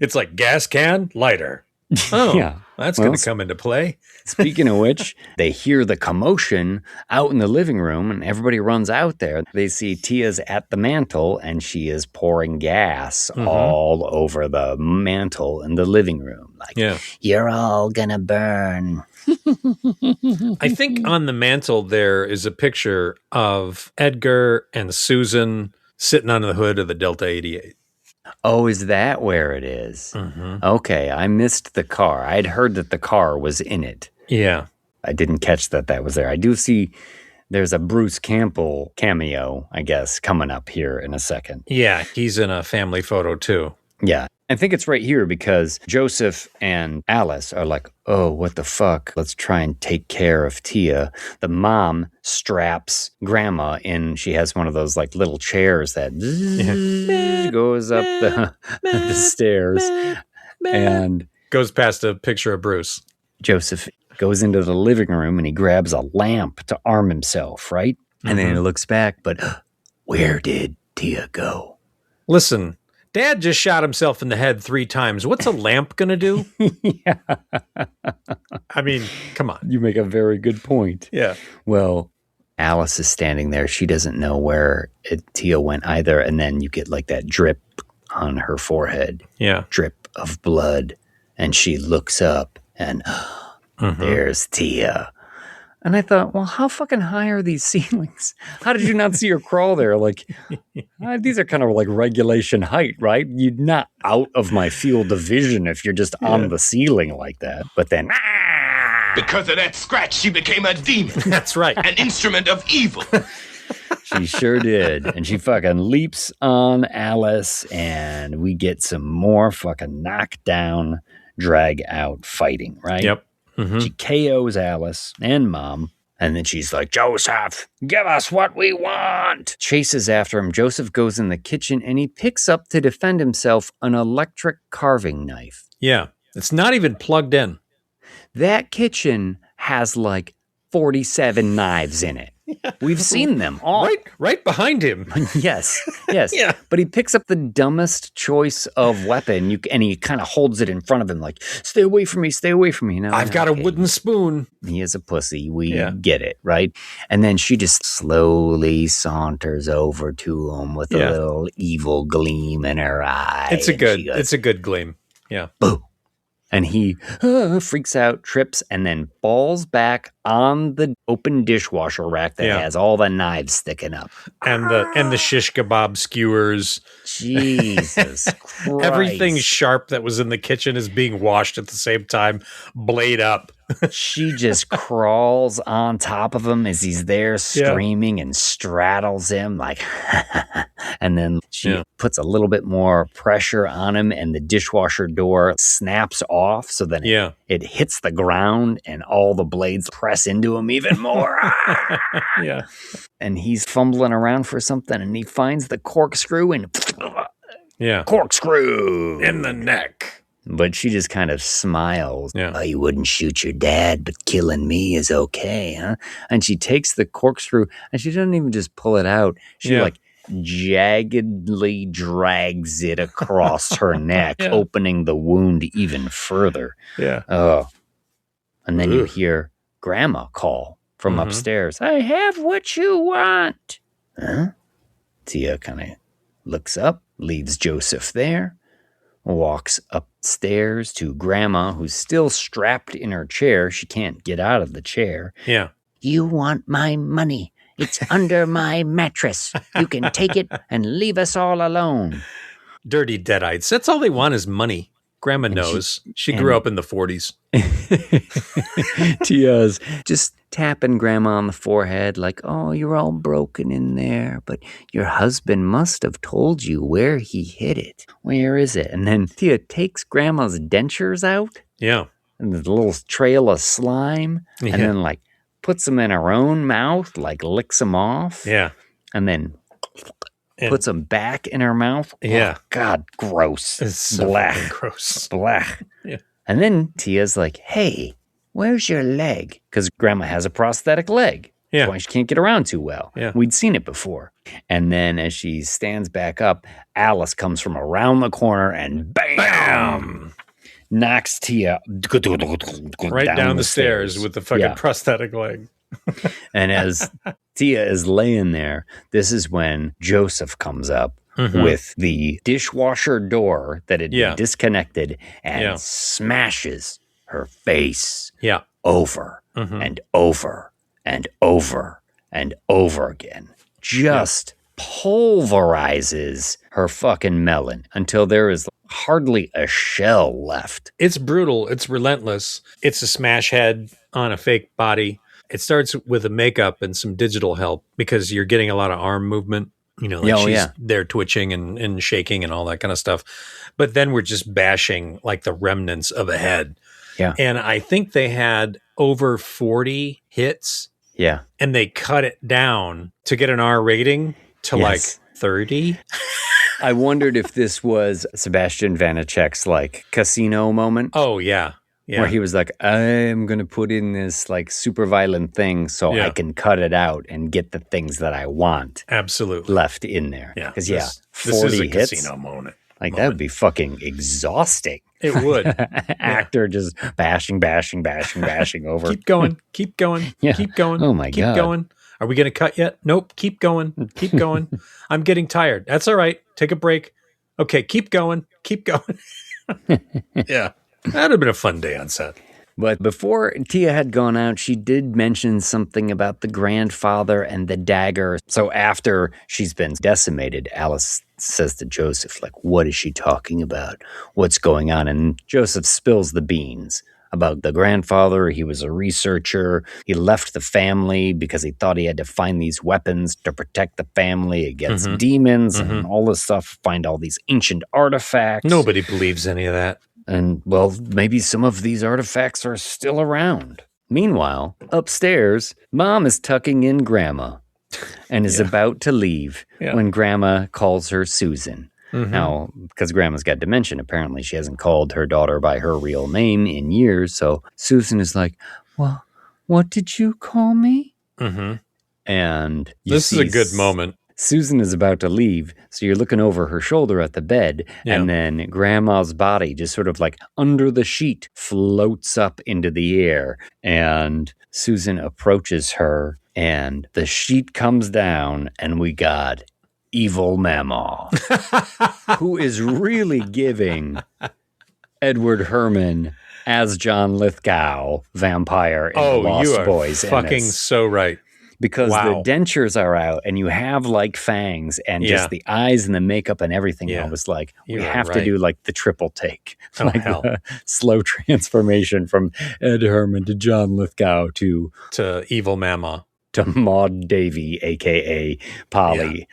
Speaker 4: It's like gas can, lighter. Oh, yeah. That's going to come into play.
Speaker 3: Speaking of which, they hear the commotion out in the living room and everybody runs out there. They see Tia's at the mantle and she is pouring gas all over the mantle in the living room. Like, you're all going to burn.
Speaker 4: I think on the mantle there is a picture of Edgar and Susan sitting on the hood of the Delta 88.
Speaker 3: Oh, is that where it is? Okay, I missed the car. I'd heard that the car was in it.
Speaker 4: Yeah.
Speaker 3: I didn't catch that was there. I do see there's a Bruce Campbell cameo, I guess, coming up here in a second.
Speaker 4: Yeah, he's in a family photo too.
Speaker 3: Yeah. I think it's right here because Joseph and Alice are like, oh, what the fuck? Let's try and take care of Tia. The mom straps Grandma in. She has one of those like little chairs that goes up the stairs and
Speaker 4: goes past a picture of Bruce.
Speaker 3: Joseph goes into the living room and he grabs a lamp to arm himself, right? And then he looks back, but where did Tia go?
Speaker 4: Listen. Dad just shot himself in the head 3 times. What's a lamp going to do?
Speaker 3: Yeah.
Speaker 4: I mean, come on.
Speaker 3: You make a very good point.
Speaker 4: Yeah.
Speaker 3: Well, Alice is standing there. She doesn't know where Tia went either. And then you get like that drip on her forehead.
Speaker 4: Yeah.
Speaker 3: Drip of blood. And she looks up and there's Tia. And I thought, well, how fucking high are these ceilings? How did you not see her crawl there? Like, these are kind of like regulation height, right? You're not out of my field of vision if you're just on the ceiling like that. But then,
Speaker 5: because of that scratch, she became a demon.
Speaker 4: That's right.
Speaker 5: An instrument of evil.
Speaker 3: She sure did. And she fucking leaps on Alice, and we get some more fucking knockdown, drag out fighting, right?
Speaker 4: Yep.
Speaker 3: She KOs Alice and Mom, and then she's like, Joseph, give us what we want. Chases after him. Joseph goes in the kitchen, and he picks up to defend himself an electric carving knife.
Speaker 4: Yeah, it's not even plugged in.
Speaker 3: That kitchen has like 47 knives in it. We've seen them all.
Speaker 4: Right behind him.
Speaker 3: Yes.
Speaker 4: Yeah.
Speaker 3: But he picks up the dumbest choice of weapon, and he kind of holds it in front of him like, stay away from me. No,
Speaker 4: I've got a wooden spoon.
Speaker 3: He is a pussy. We get it, right? And then she just slowly saunters over to him with a little evil gleam in her eye.
Speaker 4: It's a good gleam. Yeah.
Speaker 3: Boo. And he freaks out, trips, and then falls back on the open dishwasher rack that has all the knives sticking up.
Speaker 4: And the shish kebab skewers.
Speaker 3: Jesus Christ.
Speaker 4: Everything sharp that was in the kitchen is being washed at the same time, blade up.
Speaker 3: She just crawls on top of him as he's there screaming and straddles him like, And then she puts a little bit more pressure on him, and the dishwasher door snaps off. So then it hits the ground, and all the blades press into him even more.
Speaker 4: Yeah.
Speaker 3: And he's fumbling around for something, and he finds the corkscrew, and corkscrew
Speaker 4: in the neck.
Speaker 3: But she just kind of smiles.
Speaker 4: Yeah.
Speaker 3: Oh, you wouldn't shoot your dad, but killing me is okay, huh? And she takes the corkscrew, and she doesn't even just pull it out. She like jaggedly drags it across her neck, opening the wound even further.
Speaker 4: Yeah.
Speaker 3: Oh. And then you hear Grandma call from upstairs. I have what you want. Huh? Tia kind of looks up, leaves Joseph there, walks upstairs to Grandma, who's still strapped in her chair. She can't get out of the chair.
Speaker 4: Yeah.
Speaker 3: You want my money. It's under my mattress. You can take it and leave us all alone.
Speaker 4: Dirty deadites. That's all they want is money. Grandma knows. She grew up in the 40s.
Speaker 3: Tia's just tapping Grandma on the forehead like, oh, you're all broken in there, but your husband must have told you where he hid it. Where is it? And then Tia takes Grandma's dentures out.
Speaker 4: Yeah.
Speaker 3: And the little trail of slime. And then like puts them in her own mouth, like licks them off.
Speaker 4: Yeah.
Speaker 3: And then puts them back in her mouth.
Speaker 4: Yeah.
Speaker 3: Oh, God, gross.
Speaker 4: It's so gross.
Speaker 3: Blech.
Speaker 4: Yeah.
Speaker 3: And then Tia's like, hey, where's your leg? Because Grandma has a prosthetic leg.
Speaker 4: Yeah.
Speaker 3: That's why she can't get around too well.
Speaker 4: Yeah.
Speaker 3: We'd seen it before. And then as she stands back up, Alice comes from around the corner and bam! Knocks Tia
Speaker 4: right down the stairs with the fucking prosthetic leg.
Speaker 3: And as Tia is laying there, this is when Joseph comes up with the dishwasher door that had been disconnected and smashes her face over and over and over and over again. Just pulverizes her fucking melon until there is hardly a shell left.
Speaker 4: It's brutal. It's relentless. It's a smash head on a fake body. It starts with a makeup and some digital help because you're getting a lot of arm movement. You know, like she's there twitching and shaking and all that kind of stuff. But then we're just bashing like the remnants of a head.
Speaker 3: Yeah.
Speaker 4: And I think they had over 40 hits.
Speaker 3: Yeah.
Speaker 4: And they cut it down to get an R rating to like 30.
Speaker 3: I wondered if this was Sebastian Vanacek's like casino moment.
Speaker 4: Oh, yeah. Yeah.
Speaker 3: Where he was like, I'm going to put in this like super violent thing so I can cut it out and get the things that I want.
Speaker 4: Absolutely.
Speaker 3: Left in there.
Speaker 4: Yeah.
Speaker 3: Because, 40
Speaker 4: this is a
Speaker 3: hits.
Speaker 4: Casino moment.
Speaker 3: Like, that would be fucking exhausting.
Speaker 4: It would.
Speaker 3: Actor just bashing over.
Speaker 4: Keep going. Keep going. Keep going.
Speaker 3: Oh, my God.
Speaker 4: Keep going. Are we going to cut yet? Nope. Keep going. Keep going. I'm getting tired. That's all right. Take a break. Okay. Keep going. Keep going. Yeah. That would have been a fun day on set.
Speaker 3: But before Tia had gone out, she did mention something about the grandfather and the dagger. So after she's been decimated, Alice says to Joseph, like, what is she talking about? What's going on? And Joseph spills the beans about the grandfather. He was a researcher. He left the family because he thought he had to find these weapons to protect the family against demons and all this stuff, find all these ancient artifacts.
Speaker 4: Nobody believes any of that.
Speaker 3: And, well, maybe some of these artifacts are still around. Meanwhile, upstairs, Mom is tucking in Grandma and is about to leave when Grandma calls her Susan. Now, because Grandma's got dementia, apparently she hasn't called her daughter by her real name in years. So Susan is like, well, what did you call me? And
Speaker 4: this is a good moment.
Speaker 3: Susan is about to leave, so you're looking over her shoulder at the bed, and then Grandma's body just sort of like under the sheet floats up into the air, and Susan approaches her, and the sheet comes down, and we got Evil Mama, who is really giving Edward Herrmann as John Lithgow vampire in the Lost Boys.
Speaker 4: Oh, you are fucking so right.
Speaker 3: Because the dentures are out and you have like fangs and just the eyes and the makeup and everything. I was like, we have to do like the triple take.
Speaker 4: Oh,
Speaker 3: like the slow transformation from Ed Herrmann to John Lithgow to
Speaker 4: Evil Mama.
Speaker 3: To Maud Davey, a.k.a. Polly.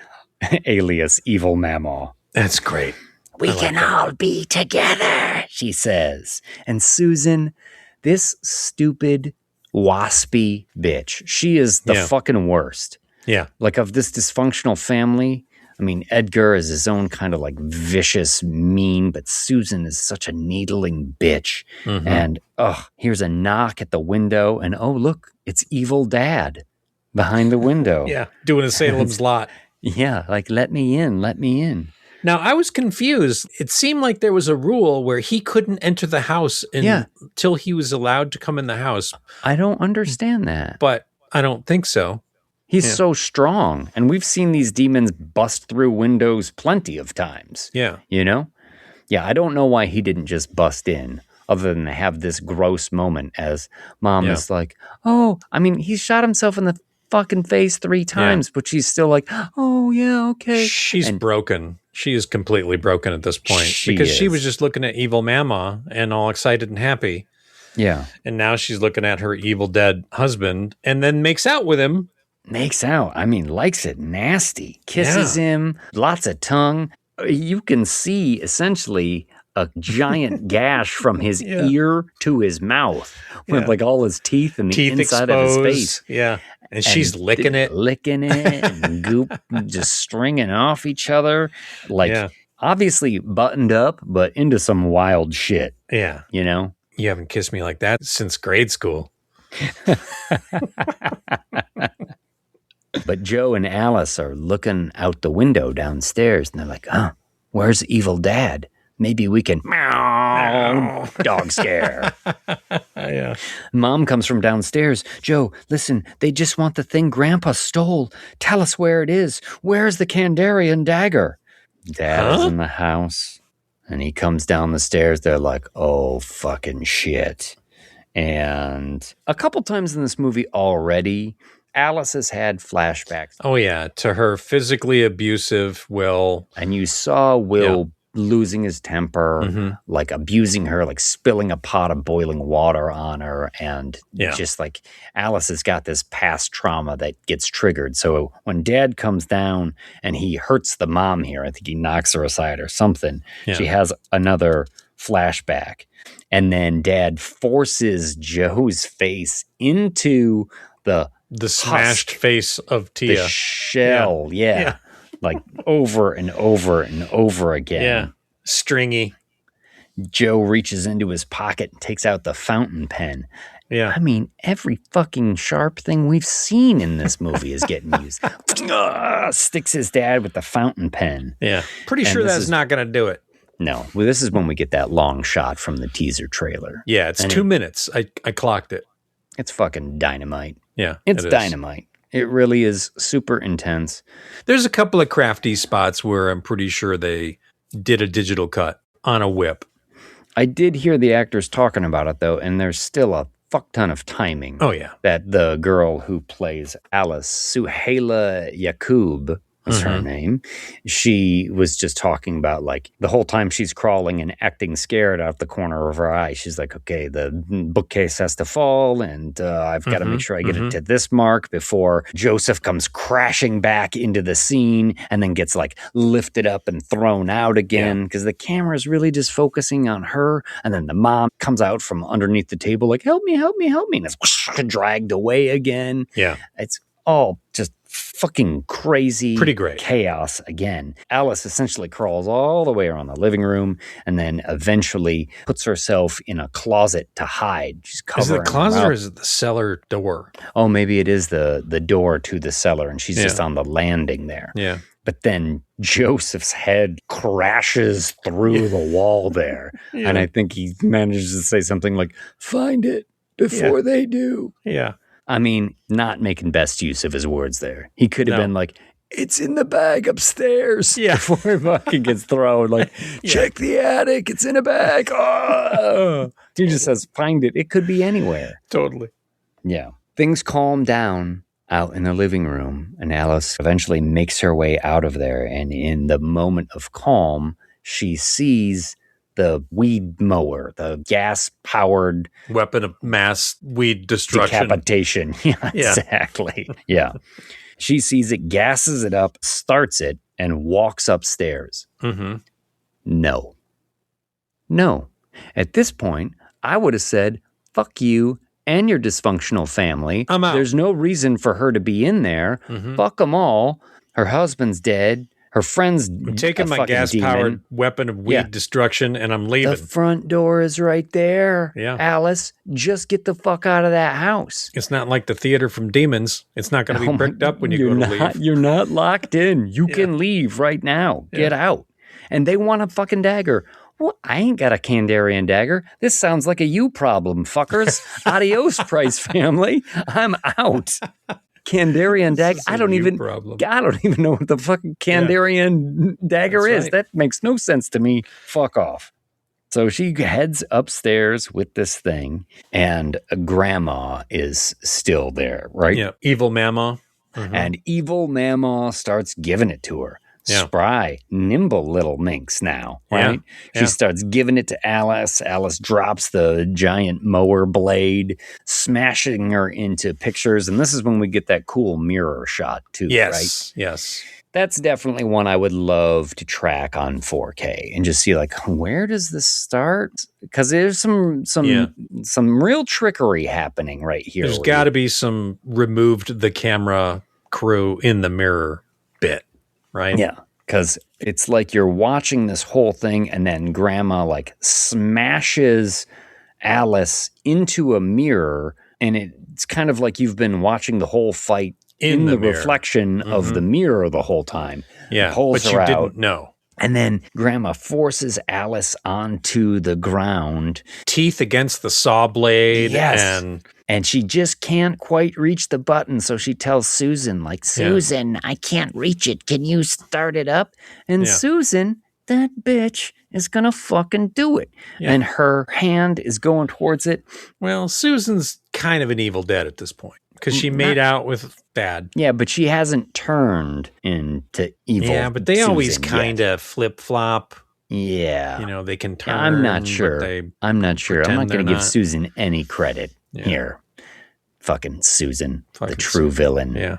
Speaker 3: alias Evil Mamaw.
Speaker 4: That's great.
Speaker 3: We can all be together, she says. And Susan, this stupid, waspy bitch, she is the fucking worst.
Speaker 4: Yeah.
Speaker 3: Like, of this dysfunctional family, I mean, Edgar is his own kind of like vicious, mean, but Susan is such a needling bitch. Mm-hmm. And, here's a knock at the window, and look, it's Evil Dad behind the window.
Speaker 4: Yeah, doing a Salem's Lot.
Speaker 3: Yeah, like, let me in.
Speaker 4: Now, I was confused. It seemed like there was a rule where he couldn't enter the house until he was allowed to come in the house.
Speaker 3: I don't understand that.
Speaker 4: But I don't think so.
Speaker 3: He's so strong. And we've seen these demons bust through windows plenty of times.
Speaker 4: Yeah.
Speaker 3: You know? Yeah, I don't know why he didn't just bust in, other than to have this gross moment as Mom is like, he shot himself in the fucking face 3 times, but she's still like, oh, yeah, okay.
Speaker 4: She's broken. She is completely broken at this point she was just looking at Evil Mama and all excited and happy.
Speaker 3: Yeah.
Speaker 4: And now she's looking at her evil dead husband and then makes out with him.
Speaker 3: Likes it nasty. Kisses him, lots of tongue. You can see essentially a giant gash from his ear to his mouth with like all his teeth and the inside
Speaker 4: exposed.
Speaker 3: Of his face.
Speaker 4: Yeah. And she's licking it and goop just stringing off each other. Like obviously buttoned up, but into some wild shit. Yeah.
Speaker 3: You know?
Speaker 4: You haven't kissed me like that since grade school.
Speaker 3: But Joe and Alice are looking out the window downstairs and they're like, where's Evil Dad? Maybe we can meow, dog scare.
Speaker 4: Yeah.
Speaker 3: Mom comes from downstairs. Joe, listen, they just want the thing Grandpa stole. Tell us where it is. Where's the Kandarian dagger? Dad is in the house, and he comes down the stairs. They're like, oh, fucking shit. And a couple times in this movie already, Alice has had flashbacks.
Speaker 4: Oh, yeah, to her physically abusive Will.
Speaker 3: And you saw Will losing his temper, like abusing her, like spilling a pot of boiling water on her. And just like Alice has got this past trauma that gets triggered. So when Dad comes down and he hurts the mom here, I think he knocks her aside or something, she has another flashback. And then Dad forces Joe's face into the
Speaker 4: smashed face of Tia.
Speaker 3: The shell, like over and over and over again.
Speaker 4: Yeah, stringy.
Speaker 3: Joe reaches into his pocket and takes out the fountain pen.
Speaker 4: Yeah.
Speaker 3: I mean, every fucking sharp thing we've seen in this movie is getting used. Sticks his dad with the fountain pen.
Speaker 4: Yeah. Pretty sure that's not going to do it.
Speaker 3: No. Well, this is when we get that long shot from the teaser trailer.
Speaker 4: Yeah, it's 2 minutes. I clocked it.
Speaker 3: It's fucking dynamite.
Speaker 4: Yeah.
Speaker 3: It's dynamite. It really is super intense.
Speaker 4: There's a couple of crafty spots where I'm pretty sure they did a digital cut on a whip.
Speaker 3: I did hear the actors talking about it, though, and there's still a fuck ton of timing.
Speaker 4: Oh, yeah.
Speaker 3: That the girl who plays Alice, Suhaila Yaqub, was her name. She was just talking about, like, the whole time she's crawling and acting scared out the corner of her eye. She's like, okay, the bookcase has to fall, and I've got to make sure I get it to this mark before Joseph comes crashing back into the scene and then gets, like, lifted up and thrown out again, because the camera is really just focusing on her, and then the mom comes out from underneath the table like, help me, help me, help me, and it's dragged away again.
Speaker 4: Yeah.
Speaker 3: It's all just fucking crazy,
Speaker 4: pretty great
Speaker 3: chaos again. Alice essentially crawls all the way around the living room and then eventually puts herself in a closet to hide. She's covering.
Speaker 4: Is it the closet or is it the cellar door?
Speaker 3: Oh, maybe it is the door to the cellar, and she's just on the landing there.
Speaker 4: Yeah.
Speaker 3: But then Joseph's head crashes through the wall there. And I think he manages to say something like, find it before they do.
Speaker 4: Yeah.
Speaker 3: I mean, not making best use of his words there. He could have been like, it's in the bag upstairs.
Speaker 4: Yeah.
Speaker 3: Before he fucking gets thrown. Like, check the attic. It's in a bag. Oh. He just says, find it. It could be anywhere.
Speaker 4: Totally.
Speaker 3: Yeah. Things calm down out in the living room, and Alice eventually makes her way out of there. And in the moment of calm, she sees the weed mower, the gas-powered
Speaker 4: weapon of mass weed destruction.
Speaker 3: Decapitation. Yeah, exactly. Yeah. She sees it, gasses it up, starts it, and walks upstairs.
Speaker 4: Mm-hmm.
Speaker 3: No. At this point, I would have said, fuck you and your dysfunctional family.
Speaker 4: I'm out.
Speaker 3: There's no reason for her to be in there.
Speaker 4: Mm-hmm.
Speaker 3: Fuck them all. Her husband's dead. Her friend's
Speaker 4: I'm taking my
Speaker 3: fucking
Speaker 4: gas-powered
Speaker 3: demon.
Speaker 4: weapon of weed destruction, and I'm leaving.
Speaker 3: The front door is right there.
Speaker 4: Yeah.
Speaker 3: Alice, just get the fuck out of that house.
Speaker 4: It's not like the theater from Demons. It's not going to be bricked up when you go to leave.
Speaker 3: You're not locked in. You can leave right now. Get out. And they want a fucking dagger. Well, I ain't got a Kandarian dagger. This sounds like a you problem, fuckers. Adios, Price family. I'm out. Kandarian dagger. I don't even know what the fucking Kandarian dagger is. Right. That makes no sense to me. Fuck off. So she heads upstairs with this thing, and Grandma is still there, right?
Speaker 4: Yeah, evil Mama. Mm-hmm.
Speaker 3: And evil Mama starts giving it to her. Yeah. Spry, nimble little minx now, right? She starts giving it to Alice. Alice drops the giant mower blade, smashing her into pictures. And this is when we get that cool mirror shot too, right?
Speaker 4: Yes.
Speaker 3: That's definitely one I would love to track on 4K and just see like, where does this start? Because there's some real trickery happening right here.
Speaker 4: There's got to be some removed the camera crew in the mirror bit. Right?
Speaker 3: Yeah, because it's like you're watching this whole thing and then Grandma like smashes Alice into a mirror, and it's kind of like you've been watching the whole fight in the reflection of the mirror the whole time.
Speaker 4: Yeah,
Speaker 3: pulls
Speaker 4: but
Speaker 3: her
Speaker 4: you
Speaker 3: out.
Speaker 4: didn't know.
Speaker 3: And then Grandma forces Alice onto the ground.
Speaker 4: Teeth against the saw blade.
Speaker 3: Yes. And she just can't quite reach the button. So she tells Susan, like, Susan, I can't reach it. Can you start it up? And Susan, that bitch, is going to fucking do it. Yeah. And her hand is going towards it.
Speaker 4: Well, Susan's kind of an evil dead at this point because she made out with Dad.
Speaker 3: Yeah, but she hasn't turned into evil.
Speaker 4: Yeah, but they
Speaker 3: Susan
Speaker 4: always kind of flip-flop.
Speaker 3: Yeah.
Speaker 4: You know, they can turn.
Speaker 3: I'm not sure. I'm not going to give Susan any credit here. Fucking Susan, the true villain.
Speaker 4: Yeah.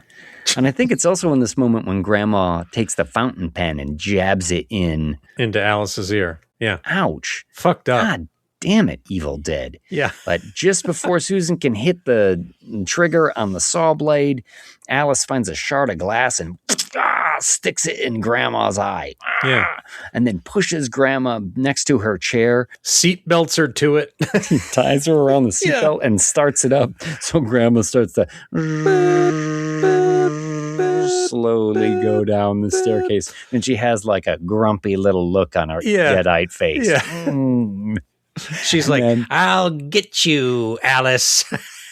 Speaker 3: And I think it's also in this moment when Grandma takes the fountain pen and jabs it
Speaker 4: into Alice's ear. Yeah.
Speaker 3: Ouch.
Speaker 4: Fucked up.
Speaker 3: God damn it, Evil Dead.
Speaker 4: Yeah.
Speaker 3: But just before Susan can hit the trigger on the saw blade, Alice finds a shard of glass and sticks it in Grandma's eye.
Speaker 4: Yeah.
Speaker 3: And then pushes Grandma next to her chair.
Speaker 4: Seat belts her to it.
Speaker 3: Ties her around the seatbelt and starts it up. So Grandma starts to slowly go down the staircase. And she has like a grumpy little look on her Deadite face.
Speaker 4: Yeah. She's like, I'll get you, Alice.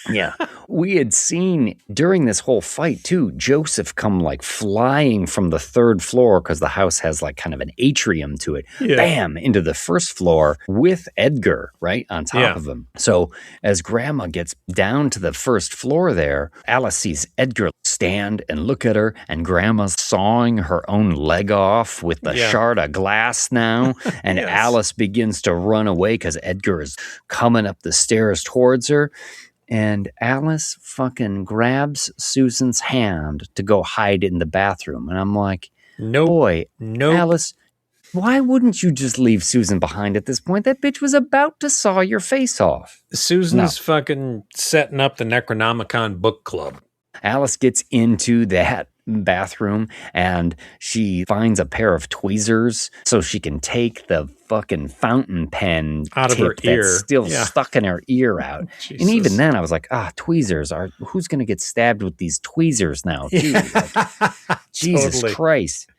Speaker 3: Yeah. We had seen during this whole fight, too, Joseph come like flying from the third floor because the house has like kind of an atrium to it. Yeah. Bam! Into the first floor with Edgar right on top of him. So as Grandma gets down to the first floor there, Alice sees Edgar stand and look at her, and Grandma's sawing her own leg off with the shard of glass now. And Alice begins to run away because Edgar is coming up the stairs towards her. And Alice fucking grabs Susan's hand to go hide in the bathroom. And I'm like, Alice, why wouldn't you just leave Susan behind at this point? That bitch was about to saw your face off.
Speaker 4: Susan's fucking setting up the Necronomicon book club.
Speaker 3: Alice gets into that bathroom and she finds a pair of tweezers so she can take the fucking fountain pen
Speaker 4: out of her ear
Speaker 3: that's still stuck in her ear out. And even then I was like, tweezers are, who's going to get stabbed with these tweezers now? Jesus Christ.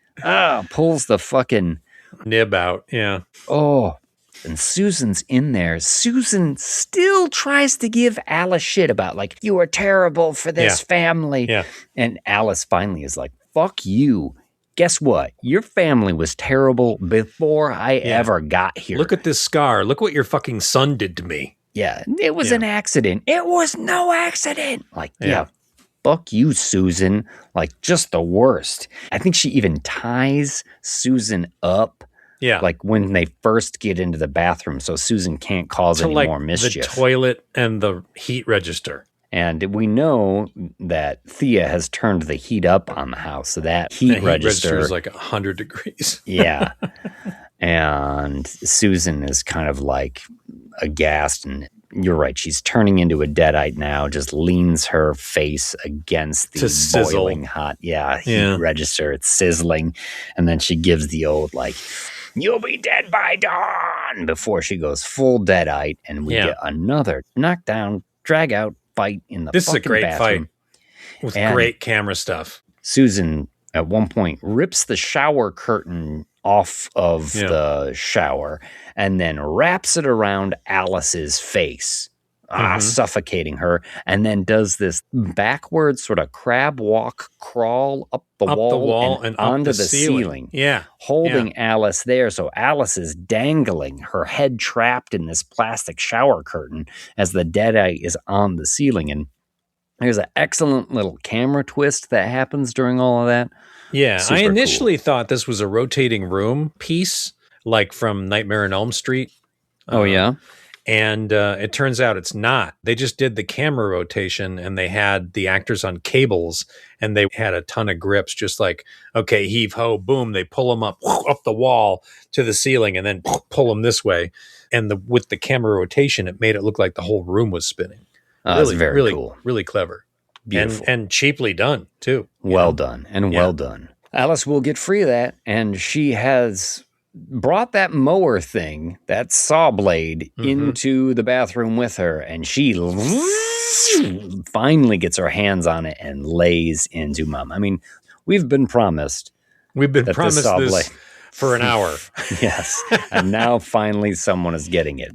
Speaker 3: Pulls the fucking
Speaker 4: nib out. Yeah.
Speaker 3: Oh, and Susan's in there. Susan still tries to give Alice shit about like, you are terrible for this family.
Speaker 4: Yeah.
Speaker 3: And Alice finally is like, fuck you. Guess what? Your family was terrible before I ever got here.
Speaker 4: Look at this scar. Look what your fucking son did to me.
Speaker 3: Yeah. It was an accident. It was no accident. Like, fuck you, Susan. Like, just the worst. I think she even ties Susan up.
Speaker 4: Yeah.
Speaker 3: Like when they first get into the bathroom so Susan can't cause any more mischief.
Speaker 4: The toilet and the heat register.
Speaker 3: And we know that Thea has turned the heat up on the house. So that heat register
Speaker 4: is like 100 degrees.
Speaker 3: Yeah. And Susan is kind of like aghast, and you're right. She's turning into a deadite now, just leans her face against the boiling hot heat register. It's sizzling. And then she gives the old, like, you'll be dead by dawn, before she goes full deadite. And we get another knockdown, drag out fight in the
Speaker 4: This is a great
Speaker 3: bathroom.
Speaker 4: fight with great camera stuff.
Speaker 3: Susan, at one point, rips the shower curtain off of the shower and then wraps it around Alice's face, suffocating her, and then does this backwards sort of crab walk crawl up the wall and onto the ceiling.
Speaker 4: Yeah.
Speaker 3: Holding Alice there. So Alice is dangling, her head trapped in this plastic shower curtain as the deadite is on the ceiling. And there's an excellent little camera twist that happens during all of that.
Speaker 4: Yeah,
Speaker 3: Super
Speaker 4: I initially
Speaker 3: cool.
Speaker 4: thought this was a rotating room piece, like from Nightmare on Elm Street.
Speaker 3: Oh, yeah?
Speaker 4: And it turns out it's not. They just did the camera rotation, and they had the actors on cables, and they had a ton of grips, just like, okay, heave ho, boom. They pull them up the wall to the ceiling, and then pull them this way. And with the camera rotation, it made it look like the whole room was spinning.
Speaker 3: That's very cool.
Speaker 4: Really clever.
Speaker 3: Beautiful.
Speaker 4: And cheaply done, too.
Speaker 3: Well done. Alice will get free of that, and she has brought that mower thing, that saw blade, into the bathroom with her, and she finally gets her hands on it and lays into Mom. I mean, we've been promised
Speaker 4: this for an hour.
Speaker 3: Yes. And now finally someone is getting it.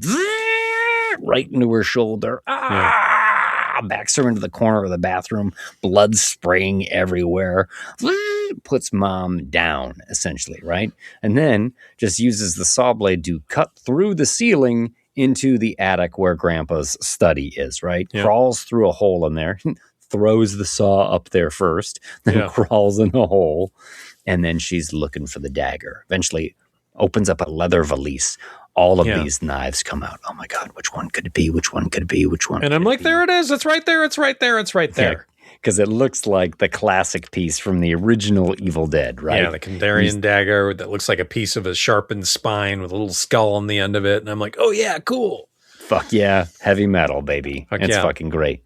Speaker 3: Right into her shoulder. Backs her into the corner of the bathroom, blood spraying everywhere, puts Mom down, essentially, right? And then just uses the saw blade to cut through the ceiling into the attic where Grandpa's study is, right? Yeah. Crawls through a hole in there, throws the saw up there first, then crawls in the hole, and then she's looking for the dagger. Eventually opens up a leather valise. All of these knives come out. Oh my God, which one could it be? Which one could it be? Which one?
Speaker 4: And I'm like, there it is. It's right there. It's right there. It's right there.
Speaker 3: Because it looks like the classic piece from the original Evil Dead, right?
Speaker 4: Yeah, the Kandarian dagger that looks like a piece of a sharpened spine with a little skull on the end of it. And I'm like, oh yeah, cool.
Speaker 3: Fuck yeah, heavy metal, baby. It's fucking great.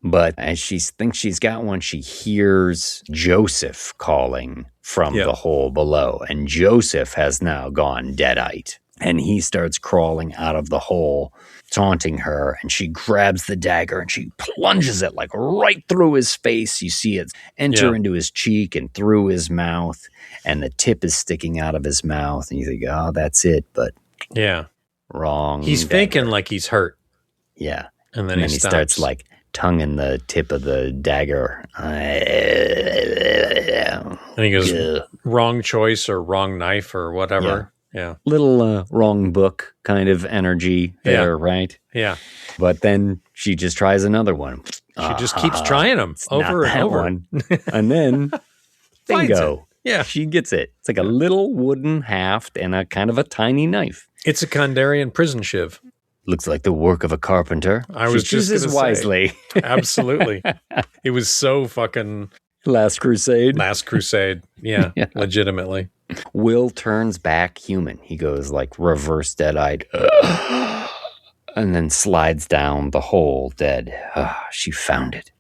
Speaker 3: But as she thinks she's got one, she hears Joseph calling from the hole below. And Joseph has now gone deadite. And he starts crawling out of the hole, taunting her. And she grabs the dagger and she plunges it like right through his face. You see it enter into his cheek and through his mouth. And the tip is sticking out of his mouth. And you think, oh, that's it. But wrong.
Speaker 4: He's faking like he's hurt.
Speaker 3: Yeah.
Speaker 4: And then he
Speaker 3: starts like tonguing the tip of the dagger.
Speaker 4: And he goes, wrong choice or wrong knife or whatever. Yeah.
Speaker 3: Little wrong book kind of energy there, right?
Speaker 4: Yeah.
Speaker 3: But then she just tries another one.
Speaker 4: She just keeps trying them over and over.
Speaker 3: And then, bingo.
Speaker 4: Yeah.
Speaker 3: She gets it. It's like a little wooden haft and a kind of a tiny knife.
Speaker 4: It's a Kandarian prison shiv.
Speaker 3: Looks like the work of a carpenter.
Speaker 4: I was just
Speaker 3: chooses wisely.
Speaker 4: Absolutely. It was so fucking...
Speaker 3: Last Crusade.
Speaker 4: Yeah, legitimately.
Speaker 3: Will turns back human. He goes like reverse dead-eyed. And then slides down the hole dead. She found it.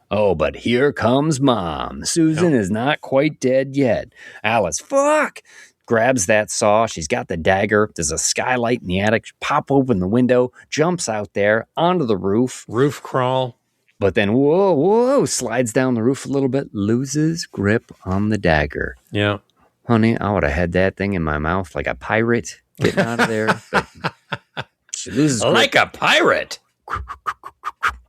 Speaker 3: Oh, but here comes Mom. Susan is not quite dead yet. Alice, fuck! Grabs that saw. She's got the dagger. There's a skylight in the attic. She pop open the window, jumps out there onto the roof.
Speaker 4: Roof crawl.
Speaker 3: But then, whoa, slides down the roof a little bit, loses grip on the dagger.
Speaker 4: Yeah.
Speaker 3: Honey, I would have had that thing in my mouth like a pirate getting out of there. But she loses grip.
Speaker 4: Like a pirate.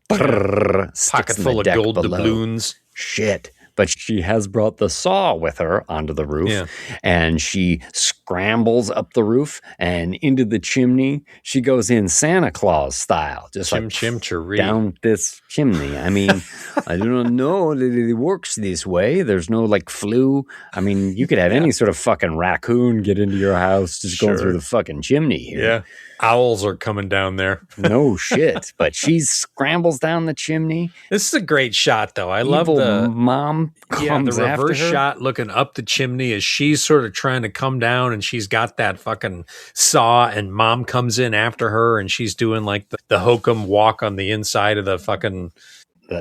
Speaker 3: Pocket
Speaker 4: full of gold doubloons.
Speaker 3: Shit. But she has brought the saw with her onto the roof, and she scrambles up the roof and into the chimney. She goes in Santa Claus style, just down this chimney. I mean, I do not know that it works this way. There's no like flue. I mean, you could have any sort of fucking raccoon get into your house just going through the fucking chimney here.
Speaker 4: Yeah. Owls are coming down there.
Speaker 3: No shit. But she scrambles down the chimney.
Speaker 4: This is a great shot, though. I love the
Speaker 3: mom comes
Speaker 4: the reverse
Speaker 3: after her.
Speaker 4: shot looking up the chimney as she's sort of trying to come down, and she's got that fucking saw, and mom comes in after her, and she's doing like the hokum walk on the inside of the fucking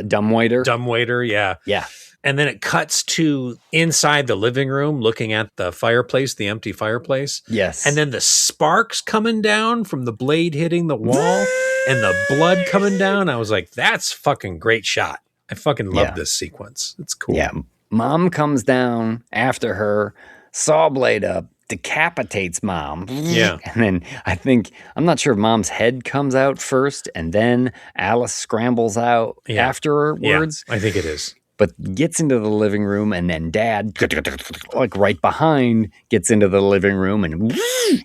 Speaker 3: dumbwaiter.
Speaker 4: Yeah.
Speaker 3: Yeah.
Speaker 4: And then it cuts to inside the living room looking at the fireplace, the empty fireplace.
Speaker 3: Yes.
Speaker 4: And then the sparks coming down from the blade hitting the wall and the blood coming down. I was like, that's fucking great shot. I fucking love this sequence. It's cool.
Speaker 3: Yeah. Mom comes down after her, saw blade up, decapitates mom.
Speaker 4: Yeah.
Speaker 3: And then I'm not sure if mom's head comes out first and then Alice scrambles out afterwards.
Speaker 4: Yeah, I think it is.
Speaker 3: But gets into the living room, and then dad, like right behind, gets into the living room, and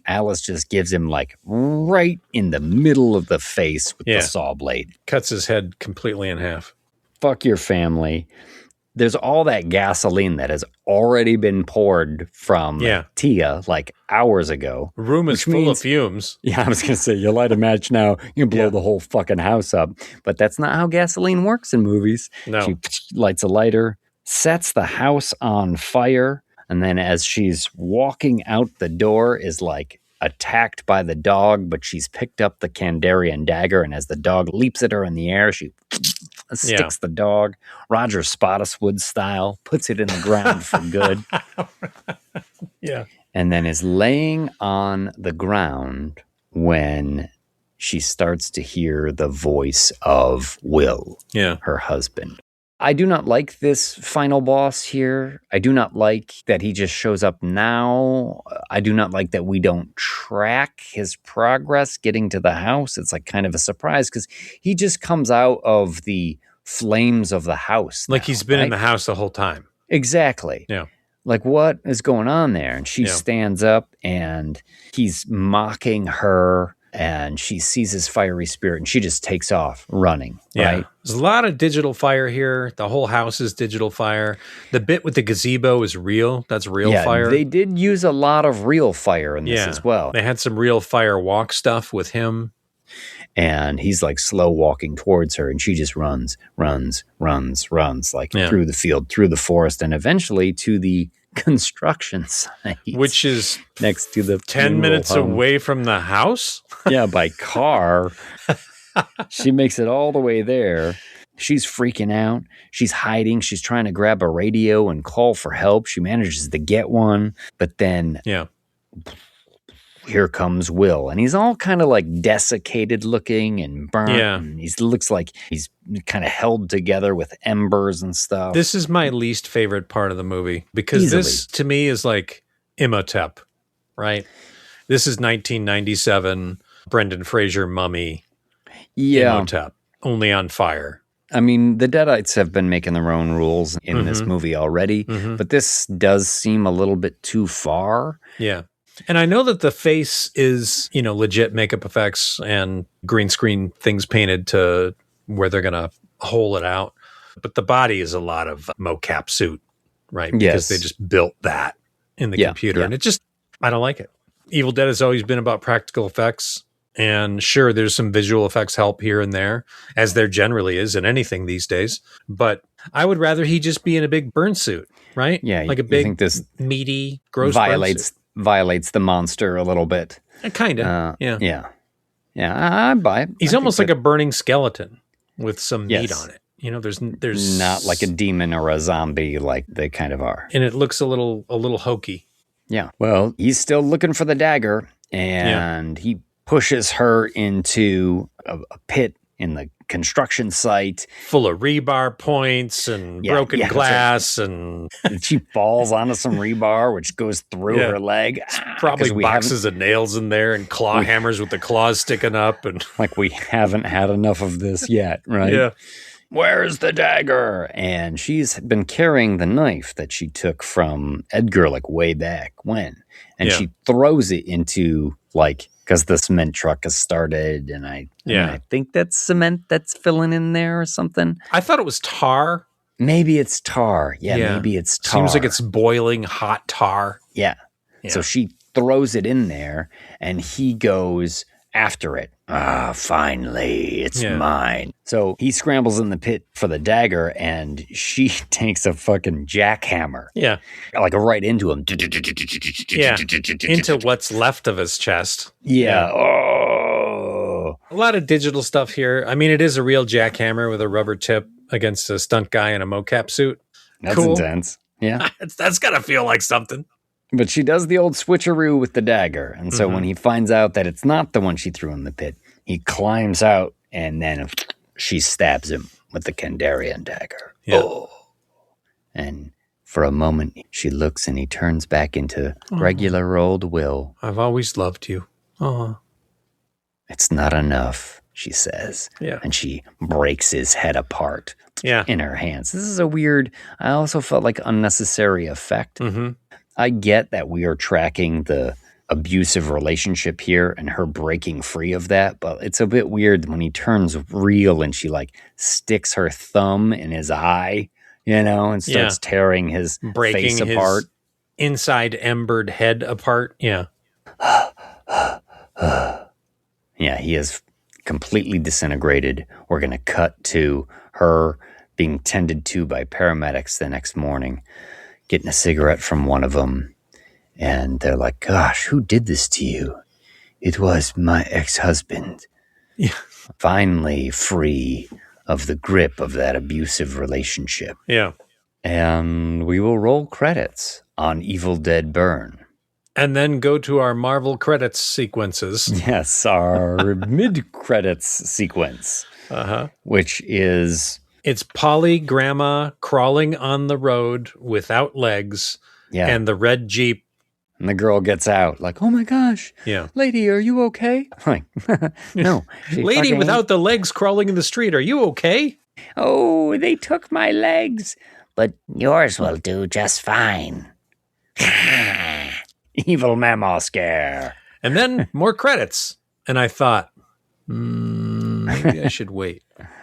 Speaker 3: Alice just gives him like right in the middle of the face with the saw blade.
Speaker 4: Cuts his head completely in half.
Speaker 3: Fuck your family. There's all that gasoline that has already been poured from Tia like hours ago.
Speaker 4: The room is full of fumes.
Speaker 3: Yeah, I was going to say, you light a match now, you can blow the whole fucking house up. But that's not how gasoline works in movies.
Speaker 4: No.
Speaker 3: She lights a lighter, sets the house on fire, and then as she's walking out the door is like attacked by the dog, but she's picked up the Kandarian dagger, and as the dog leaps at her in the air, she sticks the dog, Roger Spottiswoode style, puts it in the ground for good.
Speaker 4: Yeah.
Speaker 3: And then is laying on the ground when she starts to hear the voice of Will, her husband. I do not like this final boss here. I do not like that he just shows up now. I do not like that we don't track his progress getting to the house. It's like kind of a surprise because he just comes out of the flames of the house.
Speaker 4: Like he's been in the house the whole time.
Speaker 3: Exactly.
Speaker 4: Yeah.
Speaker 3: Like, what is going on there? And she stands up and he's mocking her. And she sees his fiery spirit and she just takes off running.
Speaker 4: Yeah.
Speaker 3: Right?
Speaker 4: There's a lot of digital fire here. The whole house is digital fire. The bit with the gazebo is real. That's real fire.
Speaker 3: They did use a lot of real fire in this as well.
Speaker 4: They had some real fire walk stuff with him.
Speaker 3: And he's like slow walking towards her and she just runs like through the field, through the forest, and eventually to the construction site,
Speaker 4: which is
Speaker 3: next to the
Speaker 4: 10 minutes
Speaker 3: home.
Speaker 4: Away from the house.
Speaker 3: Yeah, by car. She makes it all the way there. She's freaking out. She's hiding. She's trying to grab a radio and call for help. She manages to get one, but then here comes Will, and he's all kind of like desiccated looking and burnt.
Speaker 4: Yeah.
Speaker 3: And he looks like he's kind of held together with embers and stuff.
Speaker 4: This is my least favorite part of the movie because this to me is like Imhotep, right? This is 1997 Brendan Fraser mummy.
Speaker 3: Yeah.
Speaker 4: Imhotep, only on fire.
Speaker 3: I mean, the Deadites have been making their own rules in this movie already, but this does seem a little bit too far.
Speaker 4: Yeah. And I know that the face is, legit makeup effects and green screen things painted to where they're going to hole it out. But the body is a lot of mocap suit, right? Because they just built that in the computer. And it just, I don't like it. Evil Dead has always been about practical effects. And sure, there's some visual effects help here and there, as there generally is in anything these days. But I would rather he just be in a big burn suit, right?
Speaker 3: Yeah.
Speaker 4: Like a big, meaty, gross
Speaker 3: violates the monster a little bit.
Speaker 4: Kind of. Yeah.
Speaker 3: I buy it.
Speaker 4: He's almost like a burning skeleton with some meat on it. There's
Speaker 3: not like a demon or a zombie like they kind of are.
Speaker 4: And it looks a little hokey.
Speaker 3: Yeah. Well, he's still looking for the dagger, and he pushes her into a pit in the construction site
Speaker 4: full of rebar points and broken glass, and
Speaker 3: she falls onto some rebar which goes through her leg.
Speaker 4: Probably boxes of nails in there and claw hammers with the claws sticking up, and
Speaker 3: like we haven't had enough of this yet, right? where's the dagger? And she's been carrying the knife that she took from Edgar, like way back when. And she throws it into, like, because the cement truck has started, and I think that's cement that's filling in there or something.
Speaker 4: I thought it was tar.
Speaker 3: Maybe it's tar. Yeah, maybe it's tar.
Speaker 4: Seems like it's boiling hot tar.
Speaker 3: Yeah. So she throws it in there, and he goes after it. Finally, it's mine. So he scrambles in the pit for the dagger, and she takes a fucking jackhammer.
Speaker 4: Yeah.
Speaker 3: Like right into him.
Speaker 4: Yeah. Into what's left of his chest.
Speaker 3: Yeah. Oh.
Speaker 4: A lot of digital stuff here. I mean, it is a real jackhammer with a rubber tip against a stunt guy in a mocap suit.
Speaker 3: That's intense. Yeah.
Speaker 4: That's got to feel like something.
Speaker 3: But she does the old switcheroo with the dagger. And so when he finds out that it's not the one she threw in the pit, he climbs out and then she stabs him with the Kandarian dagger.
Speaker 4: Yeah.
Speaker 3: Oh. And for a moment, she looks and he turns back into regular old Will.
Speaker 4: I've always loved you. Oh.
Speaker 3: It's not enough, she says.
Speaker 4: Yeah.
Speaker 3: And she breaks his head apart in her hands. This is a weird, I also felt like unnecessary effect.
Speaker 4: Mm-hmm.
Speaker 3: I get that we are tracking the abusive relationship here and her breaking free of that, but it's a bit weird when he turns real and she like sticks her thumb in his eye, and starts tearing his face apart.
Speaker 4: His inside embered head apart. Yeah.
Speaker 3: Yeah, he is completely disintegrated. We're going to cut to her being tended to by paramedics the next morning, getting a cigarette from one of them. And they're like, gosh, who did this to you? It was my ex-husband.
Speaker 4: Yeah.
Speaker 3: Finally free of the grip of that abusive relationship.
Speaker 4: Yeah.
Speaker 3: And we will roll credits on Evil Dead Burn.
Speaker 4: And then go to our Marvel credits sequences.
Speaker 3: Yes, our mid-credits sequence. Which is...
Speaker 4: It's Polly Grandma crawling on the road without legs.
Speaker 3: Yeah.
Speaker 4: And the red Jeep.
Speaker 3: And the girl gets out like, oh my gosh.
Speaker 4: Yeah.
Speaker 3: Lady, are you okay? I'm like, no.
Speaker 4: Lady without the legs crawling in the street. Are you okay?
Speaker 3: Oh, they took my legs. But yours will do just fine. Evil mammal scare.
Speaker 4: And then more credits. And I thought, maybe I should wait.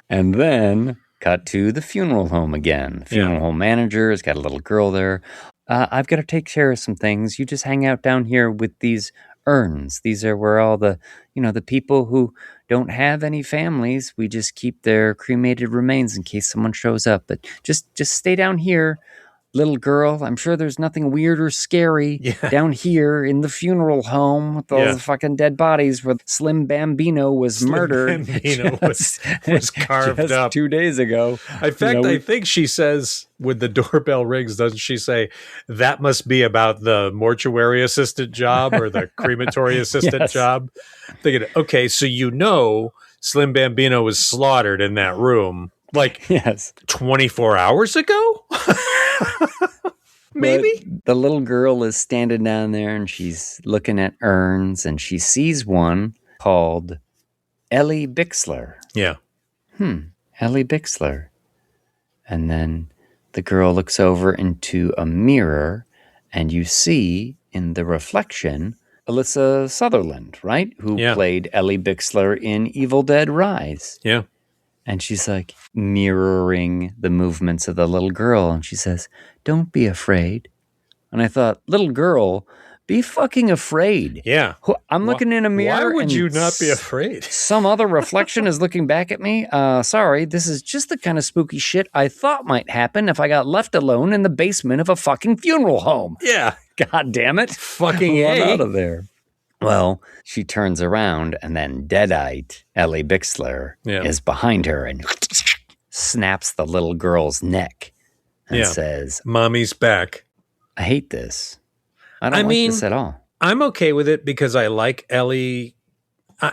Speaker 3: And then cut to the funeral home again. The funeral home manager has got a little girl there. I've got to take care of some things. You just hang out down here with these urns. These are where all the, the people who don't have any families, we just keep their cremated remains in case someone shows up. But just stay down here, little girl. I'm sure there's nothing weird or scary down here in the funeral home with all the fucking dead bodies where Slim Bambino was murdered.
Speaker 4: Bambino was carved up
Speaker 3: 2 days ago.
Speaker 4: In fact, I think she says when the doorbell rings, doesn't she say that must be about the mortuary assistant job or the crematory assistant job? Thinking, okay, so Slim Bambino was slaughtered in that room. Like 24 hours ago? Maybe?
Speaker 3: But the little girl is standing down there and she's looking at urns and she sees one called Ellie Bixler.
Speaker 4: Yeah.
Speaker 3: Ellie Bixler. And then the girl looks over into a mirror and you see in the reflection Alyssa Sutherland, right? Who played Ellie Bixler in Evil Dead Rise.
Speaker 4: Yeah.
Speaker 3: And she's like mirroring the movements of the little girl. And she says, don't be afraid. And I thought, little girl, be fucking afraid.
Speaker 4: Yeah.
Speaker 3: I'm looking in a mirror.
Speaker 4: Why would you not be afraid?
Speaker 3: Some other reflection is looking back at me. Sorry, this is just the kind of spooky shit I thought might happen if I got left alone in the basement of a fucking funeral home.
Speaker 4: Yeah.
Speaker 3: God damn it.
Speaker 4: Fucking
Speaker 3: out of there. Well, she turns around and then dead-eyed Ellie Bixler is behind her and snaps the little girl's neck and says,
Speaker 4: Mommy's back.
Speaker 3: I hate this. I don't like this at all.
Speaker 4: I'm okay with it because I like Ellie.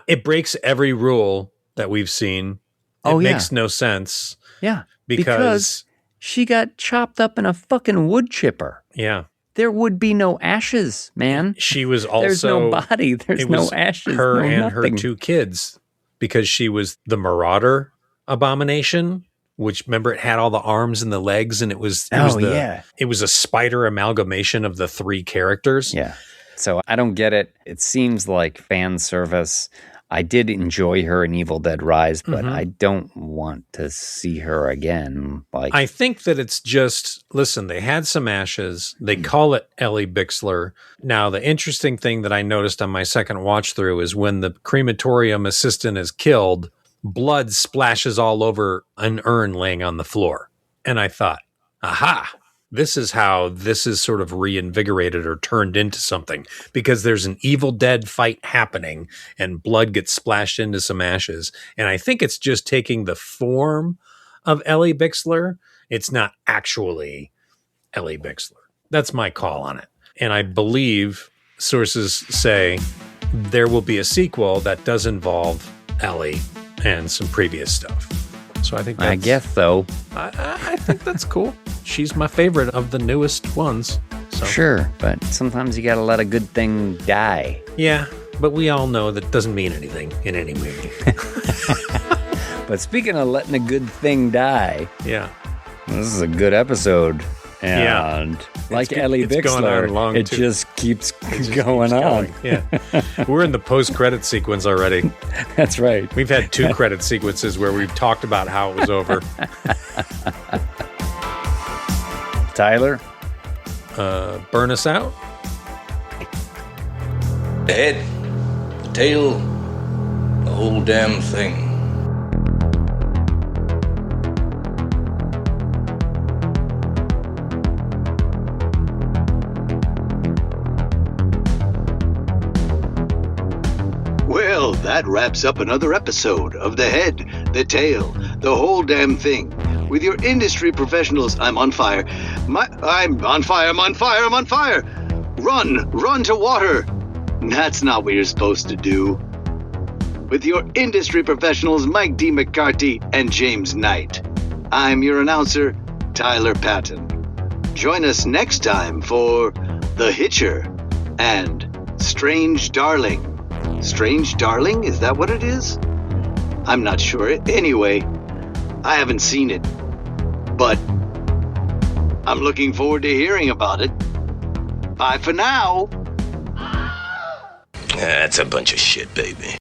Speaker 4: It breaks every rule that we've seen. It makes no sense.
Speaker 3: Yeah. Because she got chopped up in a fucking wood chipper.
Speaker 4: Yeah.
Speaker 3: There would be no ashes, man.
Speaker 4: She was also...
Speaker 3: There's no body. There's no ashes.
Speaker 4: Her
Speaker 3: no
Speaker 4: and
Speaker 3: nothing.
Speaker 4: her two kids, because she was the marauder abomination which, remember, it had all the arms and the legs, and it was a spider amalgamation of the three characters.
Speaker 3: Yeah. So I don't get it. It seems like fan service. I did enjoy her in Evil Dead Rise, but I don't want to see her again. Like,
Speaker 4: I think that it's just, listen, they had some ashes. They call it Ellie Bixler. Now, the interesting thing that I noticed on my second watch through is when the crematorium assistant is killed, blood splashes all over an urn laying on the floor. And I thought, aha, this is how this is sort of reinvigorated or turned into something, because there's an Evil Dead fight happening and blood gets splashed into some ashes. And I think it's just taking the form of Ellie Bixler. It's not actually Ellie Bixler. That's my call on it. And I believe sources say there will be a sequel that does involve Ellie and some previous stuff. So I think
Speaker 3: I guess so.
Speaker 4: I think that's cool. She's my favorite of the newest ones. So.
Speaker 3: Sure, but sometimes you got to let a good thing die.
Speaker 4: Yeah, but we all know that doesn't mean anything in any movie.
Speaker 3: But speaking of letting a good thing die,
Speaker 4: yeah,
Speaker 3: this is a good episode. And like Ellie Bixler, it just keeps going on.
Speaker 4: Yeah. We're in the post-credit sequence already.
Speaker 3: That's right.
Speaker 4: We've had 2 credit sequences where we've talked about how it was over.
Speaker 3: Tyler?
Speaker 4: Burn us out?
Speaker 1: The head, the tail, the whole damn thing.
Speaker 2: Well, that wraps up another episode of The Head, The Tail, The Whole Damn Thing. With your industry professionals, I'm on fire. I'm on fire. Run to water. That's not what you're supposed to do. With your industry professionals, Mike D. McCarthy and James Knight. I'm your announcer, Tyler Patton. Join us next time for The Hitcher and Strange Darling. Strange Darling? Is that what it is? I'm not sure. Anyway, I haven't seen it, but I'm looking forward to hearing about it. Bye for now.
Speaker 5: That's a bunch of shit, baby.